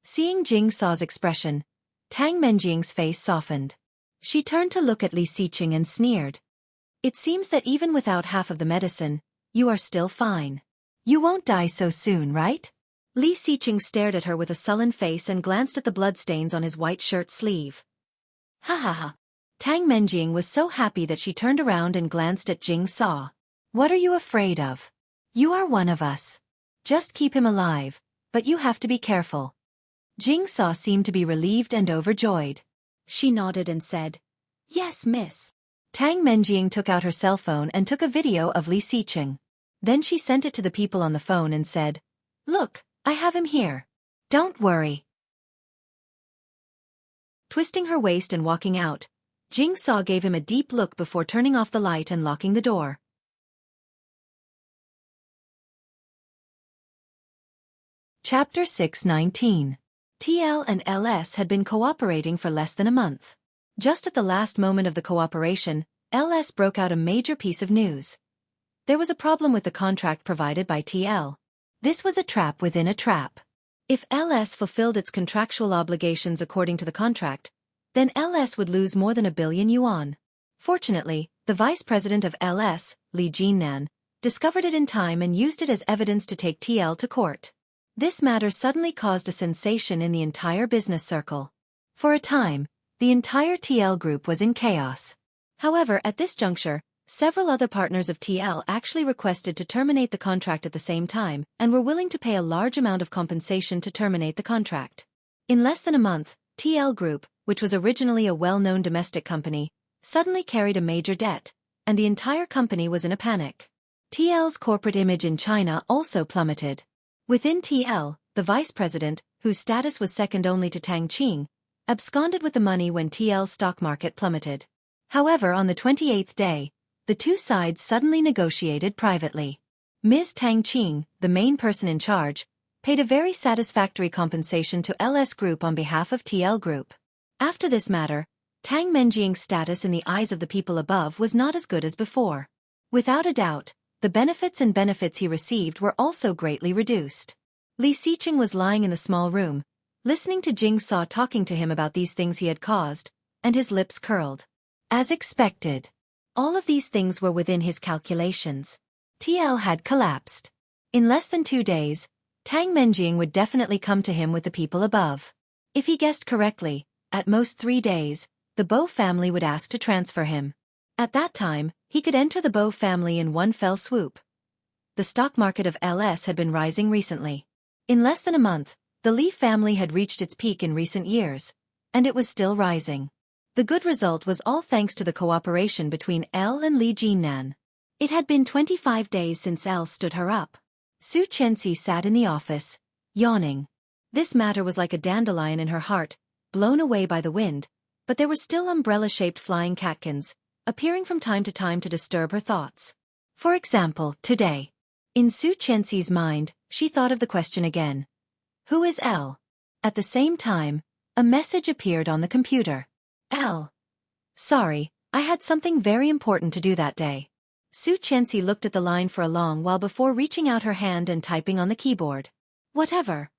Seeing Jing Saw's expression, Tang Menjing's face softened. She turned to look at Li Xiqing and sneered. "It seems that even without half of the medicine, you are still fine. You won't die so soon, right?" Li Xiqing stared at her with a sullen face and glanced at the bloodstains on his white shirt sleeve. "Ha ha ha." Tang Menjing was so happy that she turned around and glanced at Jing Saw. "What are you afraid of? You are one of us. Just keep him alive, but you have to be careful." Jing Saw seemed to be relieved and overjoyed. She nodded and said, "Yes, miss." Tang Menjing took out her cell phone and took a video of Li Xiqing. Then she sent it to the people on the phone and said, "Look, I have him here. Don't worry." Twisting her waist and walking out, Jing Saw gave him a deep look before turning off the light and locking the door. Chapter 6:19. TL and LS had been cooperating for less than a month. Just at the last moment of the cooperation, LS broke out a major piece of news. There was a problem with the contract provided by TL. This was a trap within a trap. If LS fulfilled its contractual obligations according to the contract, then LS would lose more than 1 billion yuan. Fortunately, the vice president of LS, Li Jinnan, discovered it in time and used it as evidence to take TL to court. This matter suddenly caused a sensation in the entire business circle. For a time, the entire TL group was in chaos. However, at this juncture, several other partners of TL actually requested to terminate the contract at the same time and were willing to pay a large amount of compensation to terminate the contract. In less than a month, TL Group, which was originally a well-known domestic company, suddenly carried a major debt, and the entire company was in a panic. TL's corporate image in China also plummeted. Within TL, the vice president, whose status was second only to Tang Qing, absconded with the money when TL's stock market plummeted. However, on the 28th day, the two sides suddenly negotiated privately. Ms. Tang Qing, the main person in charge, paid a very satisfactory compensation to LS Group on behalf of TL Group. After this matter, Tang Menjing's status in the eyes of the people above was not as good as before. Without a doubt, the benefits he received were also greatly reduced. Li Xiqing was lying in the small room, listening to Jing Sa talking to him about these things he had caused, and his lips curled. As expected, all of these things were within his calculations. TL had collapsed. In less than 2 days, Tang Menjing would definitely come to him with the people above. If he guessed correctly, at most 3 days, the Bo family would ask to transfer him. At that time, he could enter the Bo family in one fell swoop. The stock market of LS had been rising recently. In less than a month, the Li family had reached its peak in recent years, and it was still rising. The good result was all thanks to the cooperation between Elle and Li Jinnan. It had been 25 days since Elle stood her up. Xueqi sat in the office, yawning. This matter was like a dandelion in her heart, blown away by the wind, but there were still umbrella-shaped flying catkins, appearing from time to disturb her thoughts. For example, today. In Xueqi's mind, she thought of the question again. Who is Elle? At the same time, a message appeared on the computer. Elle. Sorry, I had something very important to do that day. Xueqi looked at the line for a long while before reaching out her hand and typing on the keyboard. Whatever.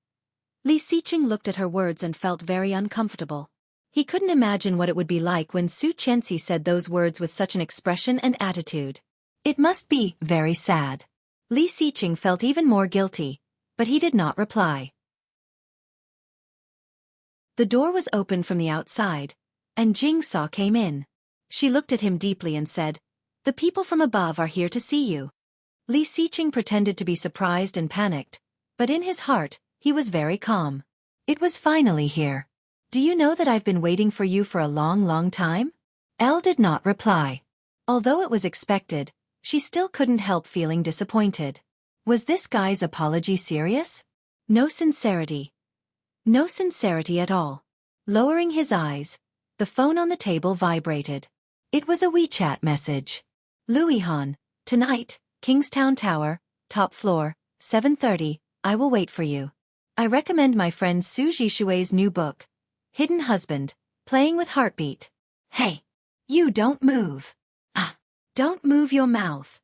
Li Xiqing looked at her words and felt very uncomfortable. He couldn't imagine what it would be like when Xueqi said those words with such an expression and attitude. It must be very sad. Li Xiqing felt even more guilty, but he did not reply. The door was opened from the outside, and Jing Sa came in. She looked at him deeply and said, "The people from above are here to see you." Li Xiqing pretended to be surprised and panicked, but in his heart, he was very calm. It was finally here. Do you know that I've been waiting for you for a long time? Elle did not reply. Although it was expected, she still couldn't help feeling disappointed. Was this guy's apology serious? No sincerity. No sincerity at all. Lowering his eyes, the phone on the table vibrated. It was a WeChat message. Louis-Han, tonight, Kingstown Tower, top floor, 7:30, I will wait for you. I recommend my friend Suji Xue's new book, Hidden Husband, Playing with Heartbeat. Hey! You don't move. Don't move your mouth.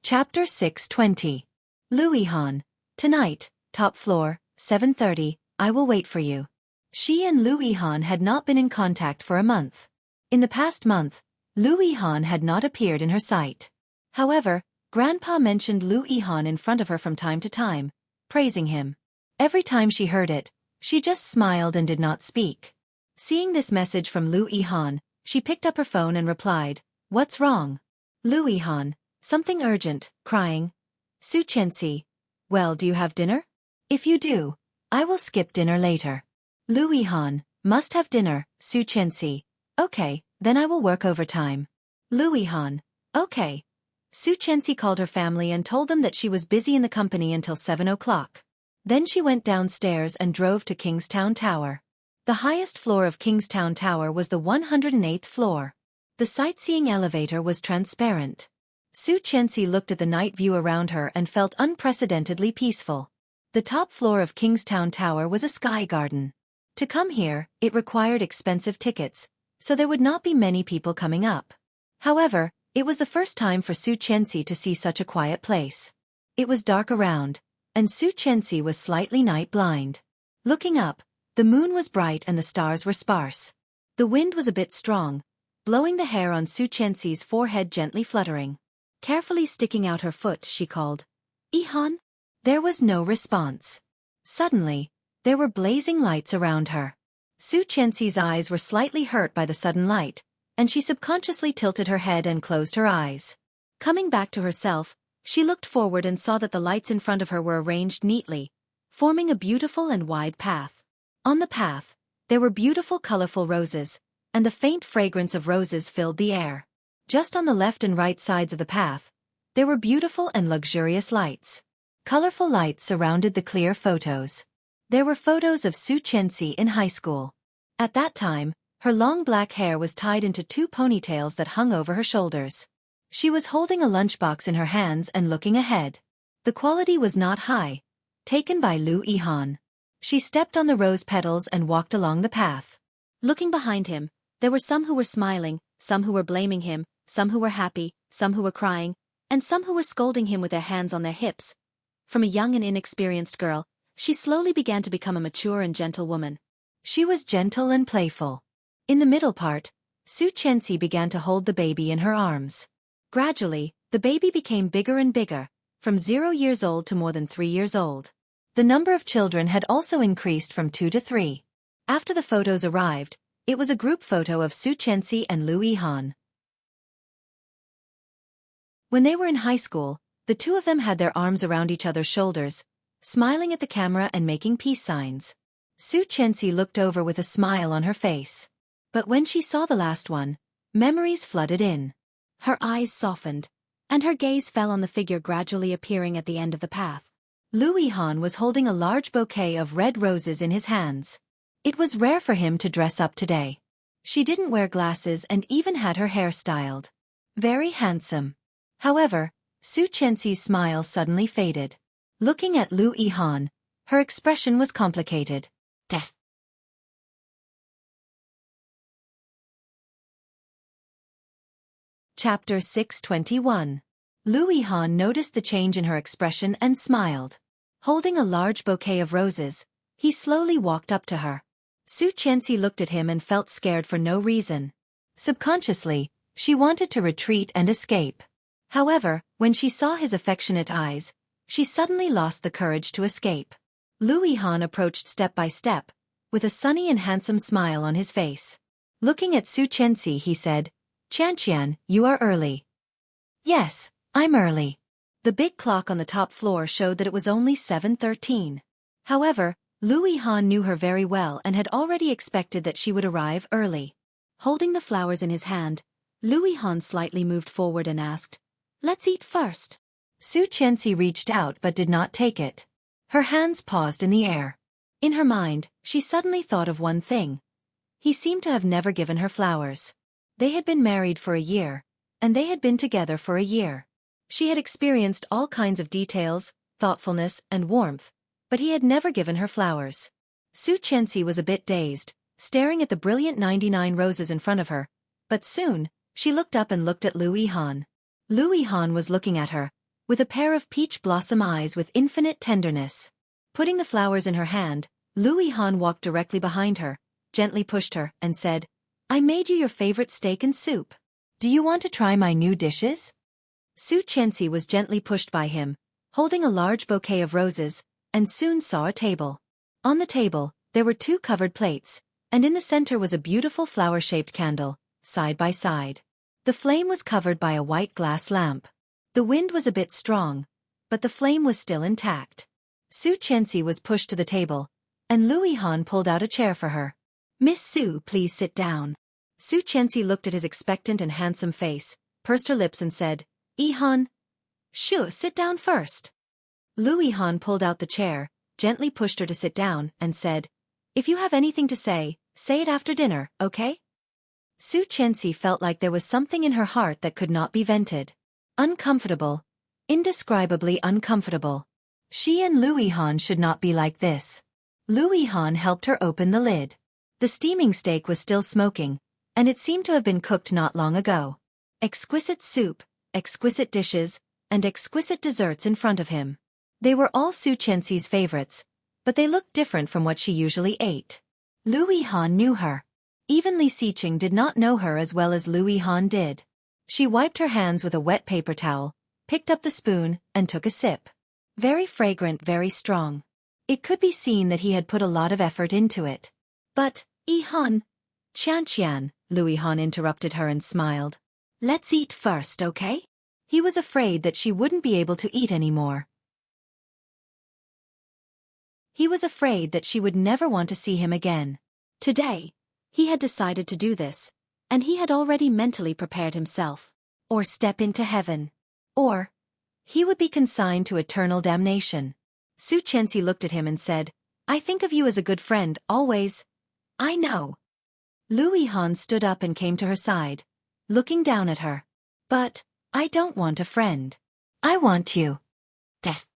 Chapter 620. Louis-Han, tonight, top floor, 7:30, I will wait for you. She and Louis-Han had not been in contact for a month. In the past month, Louis-Han had not appeared in her sight. However, Grandpa mentioned Louis-Han in front of her from time to time, praising him. Every time she heard it, she just smiled and did not speak. Seeing this message from Louis-Han, she picked up her phone and replied, "What's wrong?" Louis-Han, something urgent, crying. Xueqi, well, do you have dinner? If you do, I will skip dinner later. Louis-Han, must have dinner, Xueqi. Okay, then I will work overtime. Louis-Han, okay. Xueqi called her family and told them that she was busy in the company until 7 o'clock. Then she went downstairs and drove to Kingstown Tower. The highest floor of Kingstown Tower was the 108th floor. The sightseeing elevator was transparent. Xueqi looked at the night view around her and felt unprecedentedly peaceful. The top floor of Kingstown Tower was a sky garden. To come here, it required expensive tickets, so there would not be many people coming up. However, it was the first time for Xueqi to see such a quiet place. It was dark around, and Xueqi was slightly night blind. Looking up, the moon was bright and the stars were sparse. The wind was a bit strong, blowing the hair on Xueqi's forehead gently fluttering. Carefully sticking out her foot, she called, "Ihan?" There was no response. Suddenly, there were blazing lights around her. Xueqi's eyes were slightly hurt by the sudden light, and she subconsciously tilted her head and closed her eyes. Coming back to herself, she looked forward and saw that the lights in front of her were arranged neatly, forming a beautiful and wide path. On the path, there were beautiful colorful roses, and the faint fragrance of roses filled the air. Just on the left and right sides of the path, there were beautiful and luxurious lights. Colorful lights surrounded the clear photos. There were photos of Xueqi in high school. At that time, her long black hair was tied into 2 ponytails that hung over her shoulders. She was holding a lunchbox in her hands and looking ahead. The quality was not high, taken by Louis-Han. She stepped on the rose petals and walked along the path. Looking behind him, there were some who were smiling, some who were blaming him, some who were happy, some who were crying, and some who were scolding him with their hands on their hips. From a young and inexperienced girl, she slowly began to become a mature and gentle woman. She was gentle and playful. In the middle part, Xueqi began to hold the baby in her arms. Gradually, the baby became bigger and bigger, from 0 years old to more than 3 years old. The number of children had also increased from 2 to 3. After the photos arrived, it was a group photo of Xueqi and Lu Yihan. When they were in high school, the two of them had their arms around each other's shoulders, smiling at the camera and making peace signs. Xueqi looked over with a smile on her face. But when she saw the last one, memories flooded in. Her eyes softened, and her gaze fell on the figure gradually appearing at the end of the path. Lu Yihan was holding a large bouquet of red roses in his hands. It was rare for him to dress up today. She didn't wear glasses and even had her hair styled. Very handsome. However, Xueqi's smile suddenly faded. Looking at Lu Yihan, her expression was complicated. Death. Chapter 621. Lu Yihan noticed the change in her expression and smiled. Holding a large bouquet of roses, he slowly walked up to her. Xueqi looked at him and felt scared for no reason. Subconsciously, she wanted to retreat and escape. However, when she saw his affectionate eyes, she suddenly lost the courage to escape. Lu Yihan approached step by step, with a sunny and handsome smile on his face. Looking at Xueqi, he said, "Qianqian, you are early." "Yes, I'm early." The big clock on the top floor showed that it was only 7:13. However, Lu Yihan knew her very well and had already expected that she would arrive early. Holding the flowers in his hand, Lu Yihan slightly moved forward and asked, "Let's eat first." Xueqi reached out but did not take it. Her hands paused in the air. In her mind, she suddenly thought of one thing. He seemed to have never given her flowers. They had been married for a year, and they had been together for a year. She had experienced all kinds of details, thoughtfulness, and warmth, but he had never given her flowers. Xueqi was a bit dazed, staring at the brilliant 99 roses in front of her, but soon, she looked up and looked at Lu Yihan. Lu Yihan was looking at her, with a pair of peach blossom eyes with infinite tenderness. Putting the flowers in her hand, Lu Yihan walked directly behind her, gently pushed her, and said, "I made you your favorite steak and soup. Do you want to try my new dishes?" Xueqi was gently pushed by him, holding a large bouquet of roses, and soon saw a table. On the table, there were 2 covered plates, and in the center was a beautiful flower-shaped candle, side by side. The flame was covered by a white glass lamp. The wind was a bit strong, but the flame was still intact. Xueqi was pushed to the table, and Lu Yihan pulled out a chair for her. "Miss Su, please sit down." Xueqi looked at his expectant and handsome face, pursed her lips and said, "Yihan, sit down first." Lu Yihan pulled out the chair, gently pushed her to sit down, and said, "If you have anything to say it after dinner, okay?" Xueqi felt like there was something in her heart that could not be vented. Uncomfortable. Indescribably uncomfortable. She and Lu Yihan should not be like this. Lu Yihan helped her open the lid. The steaming steak was still smoking, and it seemed to have been cooked not long ago. Exquisite soup, exquisite dishes, and exquisite desserts in front of him. They were all Xueqi's favorites, but they looked different from what she usually ate. Lu Yihan knew her. Even Li Siqing did not know her as well as Lu Yihan did. She wiped her hands with a wet paper towel, picked up the spoon, and took a sip. Very fragrant, very strong. It could be seen that he had put a lot of effort into it. "But, Yihan..." "Qianqian," Lu Yihan interrupted her and smiled. "Let's eat first, okay?" He was afraid that she wouldn't be able to eat anymore. He was afraid that she would never want to see him again. Today, he had decided to do this, and he had already mentally prepared himself. Or step into heaven. Or he would be consigned to eternal damnation. Xueqi looked at him and said, "I think of you as a good friend, always." "I know." Lu Yihan stood up and came to her side, looking down at her. "But I don't want a friend. I want you." Death.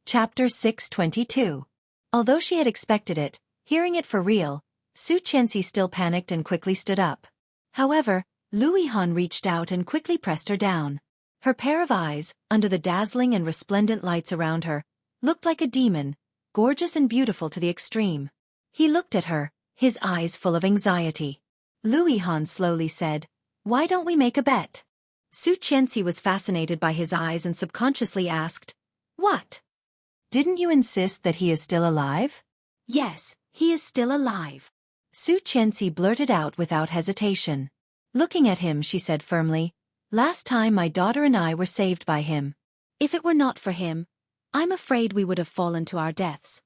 Chapter 622. Although she had expected it, hearing it for real, Xueqi still panicked and quickly stood up. However, Lu Yihan reached out and quickly pressed her down. Her pair of eyes, under the dazzling and resplendent lights around her, looked like a demon, gorgeous and beautiful to the extreme. He looked at her, his eyes full of anxiety. Lu Yihan slowly said, "Why don't we make a bet?" Xueqi was fascinated by his eyes and subconsciously asked, "What? Didn't you insist that he is still alive?" "Yes, he is still alive." Xueqi blurted out without hesitation. Looking at him, she said firmly, "Last time my daughter and I were saved by him. If it were not for him, I'm afraid we would have fallen to our deaths."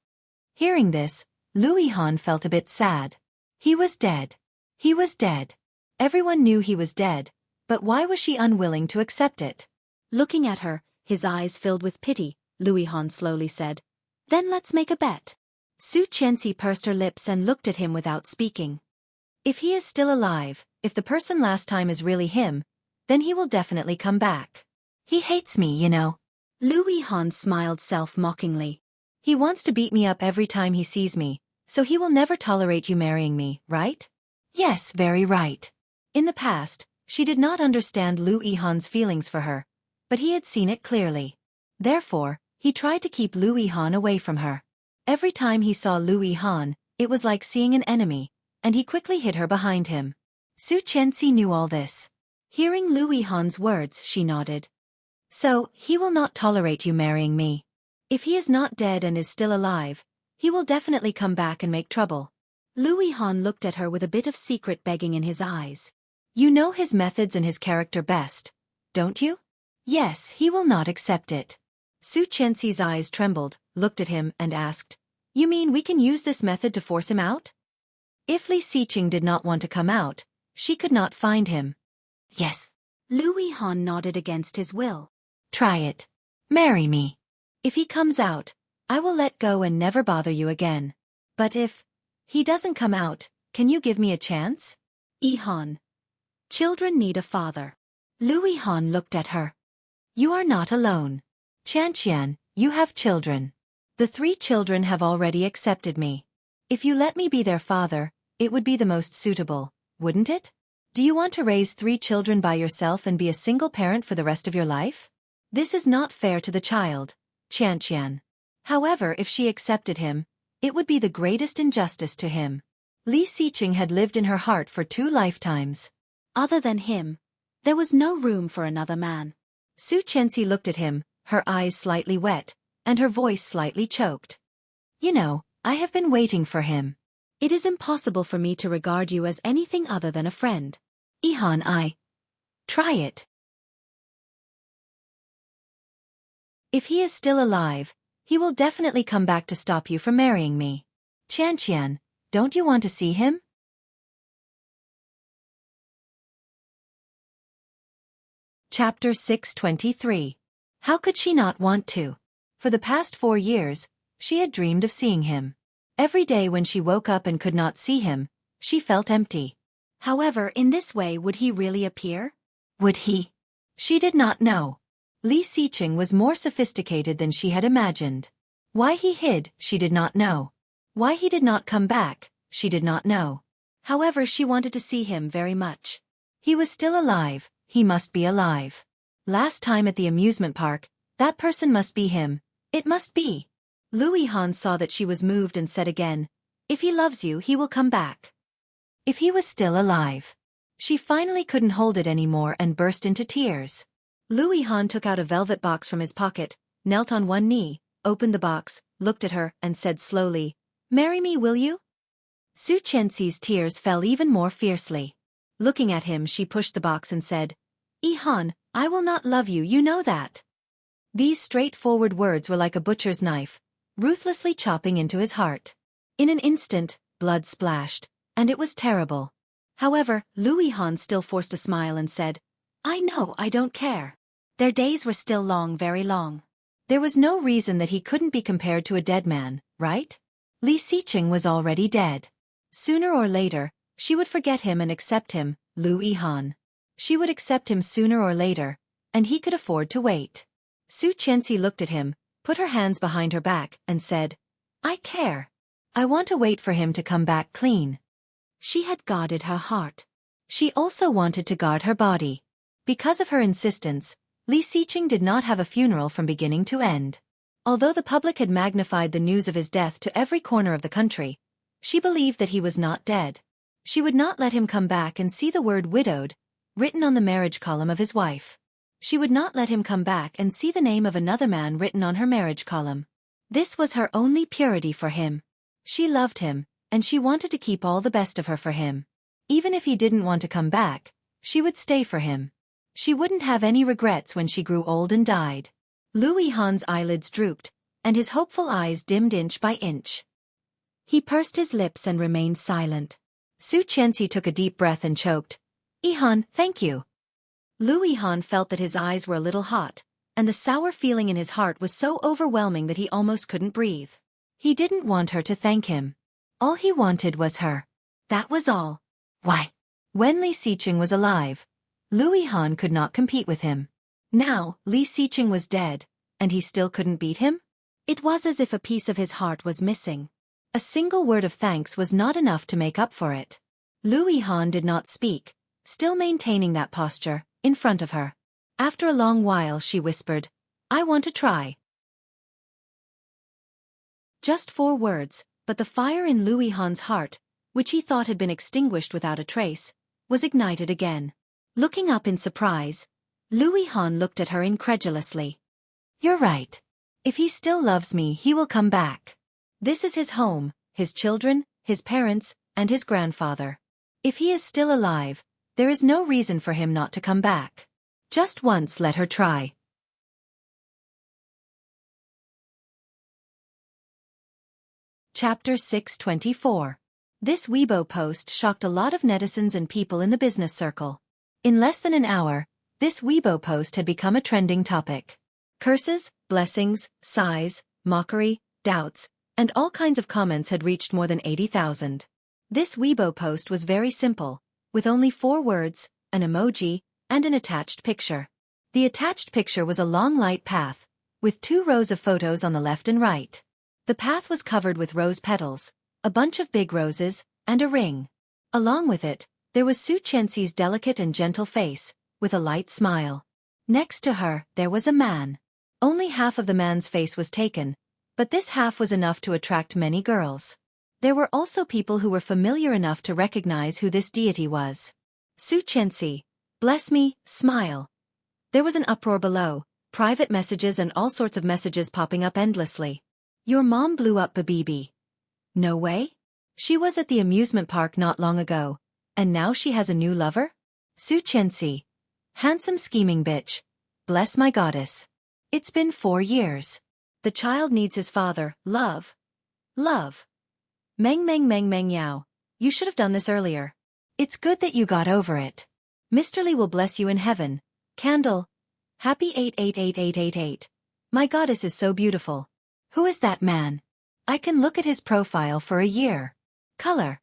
Hearing this, Lu Yihan felt a bit sad. He was dead. He was dead. Everyone knew he was dead, but why was she unwilling to accept it? Looking at her, his eyes filled with pity, Lu Yihan slowly said, "Then let's make a bet." Xueqi pursed her lips and looked at him without speaking. If he is still alive, if the person last time is really him, then he will definitely come back. He hates me, you know. Lu Yihan smiled self-mockingly. He wants to beat me up every time he sees me, so he will never tolerate you marrying me, right? Yes, very right. In the past, she did not understand Lu Yihan's feelings for her, but he had seen it clearly. Therefore, he tried to keep Lu Yihan away from her. Every time he saw Lu Yihan, it was like seeing an enemy, and he quickly hid her behind him. Xueqi knew all this. Hearing Lu Yihan's words, she nodded. "So, he will not tolerate you marrying me. If he is not dead and is still alive, he will definitely come back and make trouble." Lu Yihan looked at her with a bit of secret begging in his eyes. "You know his methods and his character best, don't you?" "Yes, he will not accept it." Xueqi's eyes trembled, looked at him, and asked, "You mean we can use this method to force him out?" If Li Xiqing did not want to come out, she could not find him. "Yes." Lu Yihan nodded against his will. "Try it. Marry me. If he comes out, I will let go and never bother you again. But if he doesn't come out, can you give me a chance?" "Yihan. Children need a father." Lu Yihan looked at her. "You are not alone. Qianqian, you have children. The 3 children have already accepted me. If you let me be their father, it would be the most suitable, wouldn't it? Do you want to raise 3 children by yourself and be a single parent for the rest of your life? This is not fair to the child, Qianqian. However, if she accepted him, it would be the greatest injustice to him. Li Xiqing had lived in her heart for 2 lifetimes. Other than him, there was no room for another man. Xueqi looked at him, her eyes slightly wet, and her voice slightly choked. "You know, I have been waiting for him. It is impossible for me to regard you as anything other than a friend. Yihan, try it. If he is still alive, he will definitely come back to stop you from marrying me. Qianqian, don't you want to see him?" Chapter 623. How could she not want to? For the past 4 years, she had dreamed of seeing him. Every day when she woke up and could not see him, she felt empty. However, in this way, would he really appear? Would he? She did not know. Li Xiqing was more sophisticated than she had imagined. Why he hid, she did not know. Why he did not come back, she did not know. However, she wanted to see him very much. He was still alive, he must be alive. Last time at the amusement park, that person must be him, it must be. Lu Yihan saw that she was moved and said again, "If he loves you, he will come back." If he was still alive. She finally couldn't hold it anymore and burst into tears. Lu Yihan took out a velvet box from his pocket, knelt on one knee, opened the box, looked at her, and said slowly, "Marry me, will you?" Xueqi's tears fell even more fiercely. Looking at him, she pushed the box and said, "Yihan, I will not love you, you know that." These straightforward words were like a butcher's knife, ruthlessly chopping into his heart. In an instant, blood splashed, and it was terrible. However, Lu Yihan still forced a smile and said, "I know, I don't care." Their days were still long, very long. There was no reason that he couldn't be compared to a dead man, right? Li Xiqing was already dead. Sooner or later, she would forget him and accept him, Lu Yihan. She would accept him sooner or later, and he could afford to wait. Xueqi looked at him, put her hands behind her back, and said, I care. I want to wait for him to come back clean. She had guarded her heart. She also wanted to guard her body. Because of her insistence, Li Xiqing did not have a funeral from beginning to end. Although the public had magnified the news of his death to every corner of the country, she believed that he was not dead. She would not let him come back and see the word widowed written on the marriage column of his wife. She would not let him come back and see the name of another man written on her marriage column. This was her only purity for him. She loved him, and she wanted to keep all the best of her for him. Even if he didn't want to come back, she would stay for him. She wouldn't have any regrets when she grew old and died. Lu Yihan's eyelids drooped, and his hopeful eyes dimmed inch by inch. He pursed his lips and remained silent. Xueqi took a deep breath and choked. Yihan, thank you. Lu Yihan felt that his eyes were a little hot, and the sour feeling in his heart was so overwhelming that he almost couldn't breathe. He didn't want her to thank him. All he wanted was her. That was all. Why? When Li Xiqing was alive, Lu Yihan could not compete with him. Now, Li Xiqing was dead, and he still couldn't beat him? It was as if a piece of his heart was missing. A single word of thanks was not enough to make up for it. Lu Yihan did not speak, still maintaining that posture, in front of her. After a long while she whispered, I want to try. Just 4 words, but the fire in Lu Yihan's heart, which he thought had been extinguished without a trace, was ignited again. Looking up in surprise, Lu Yihan looked at her incredulously. You're right. If he still loves me, he will come back. This is his home, his children, his parents, and his grandfather. If he is still alive, there is no reason for him not to come back. Just once let her try. Chapter 624. This Weibo post shocked a lot of netizens and people in the business circle. In less than an hour, this Weibo post had become a trending topic. Curses, blessings, sighs, mockery, doubts, and all kinds of comments had reached more than 80,000. This Weibo post was very simple, with only 4 words, an emoji, and an attached picture. The attached picture was a long light path, with 2 rows of photos on the left and right. The path was covered with rose petals, a bunch of big roses, and a ring. Along with it, there was Xueqi's delicate and gentle face, with a light smile. Next to her, there was a man. Only half of the man's face was taken, but this half was enough to attract many girls. There were also people who were familiar enough to recognize who this deity was. Xueqi, bless me, smile. There was an uproar below, private messages and all sorts of messages popping up endlessly. Your mom blew up Babibi. No way? She was at the amusement park not long ago, and now she has a new lover? Xueqi, handsome scheming bitch. Bless my goddess. It's been 4 years. The child needs his father, love. Love. Meng meng meng meng yao. You should have done this earlier. It's good that you got over it. Mr. Li will bless you in heaven. Candle. Happy 888888. My goddess is so beautiful. Who is that man? I can look at his profile for a year. Color.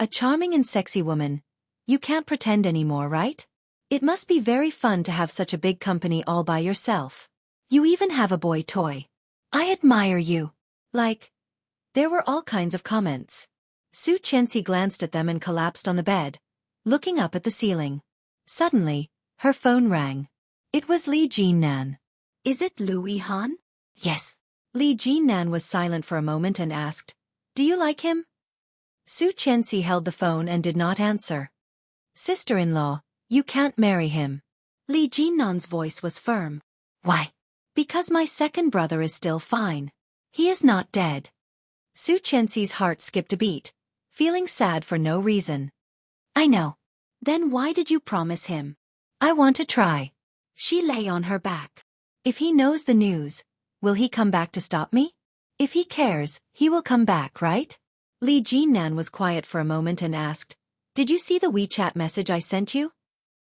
A charming and sexy woman. You can't pretend anymore, right? It must be very fun to have such a big company all by yourself. You even have a boy toy. I admire you. Like. There were all kinds of comments. Xueqi glanced at them and collapsed on the bed, looking up at the ceiling. Suddenly, her phone rang. It was Li Jinnan. Is it Lu Yihan? Yes. Li Jinnan was silent for a moment and asked, Do you like him? Xueqi held the phone and did not answer. Sister-in-law, you can't marry him. Li Jinnan's voice was firm. Why? Because my second brother is still fine. He is not dead. Xueqi's heart skipped a beat, feeling sad for no reason. I know. Then why did you promise him? I want to try. She lay on her back. If he knows the news, will he come back to stop me? If he cares, he will come back, right? Li Jinnan was quiet for a moment and asked, Did you see the WeChat message I sent you?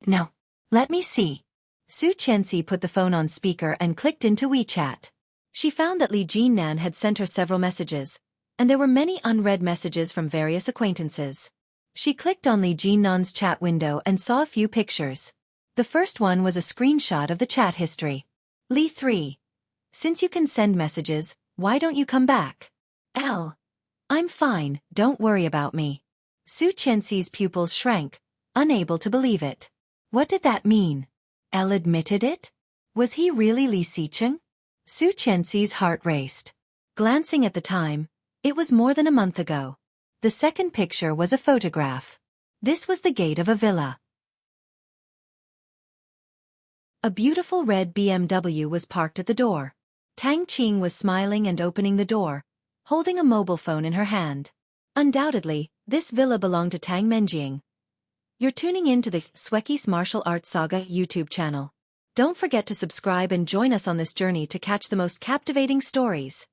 No. Let me see. Xueqi put the phone on speaker and clicked into WeChat. She found that Li Jinnan had sent her several messages, and there were many unread messages from various acquaintances. She clicked on Li Jinnan's chat window and saw a few pictures. The first one was a screenshot of the chat history. Li 3. Since you can send messages, why don't you come back? I'm fine, don't worry about me. Xueqi's pupils shrank, unable to believe it. What did that mean? Elle admitted it? Was he really Li Xiqing? Xueqi's heart raced. Glancing at the time, it was more than a month ago. The second picture was a photograph. This was the gate of a villa. A beautiful red BMW was parked at the door. Tang Qing was smiling and opening the door, holding a mobile phone in her hand. Undoubtedly, this villa belonged to Tang Menjing. You're tuning in to the Xueqi's Martial Arts Saga YouTube channel. Don't forget to subscribe and join us on this journey to catch the most captivating stories.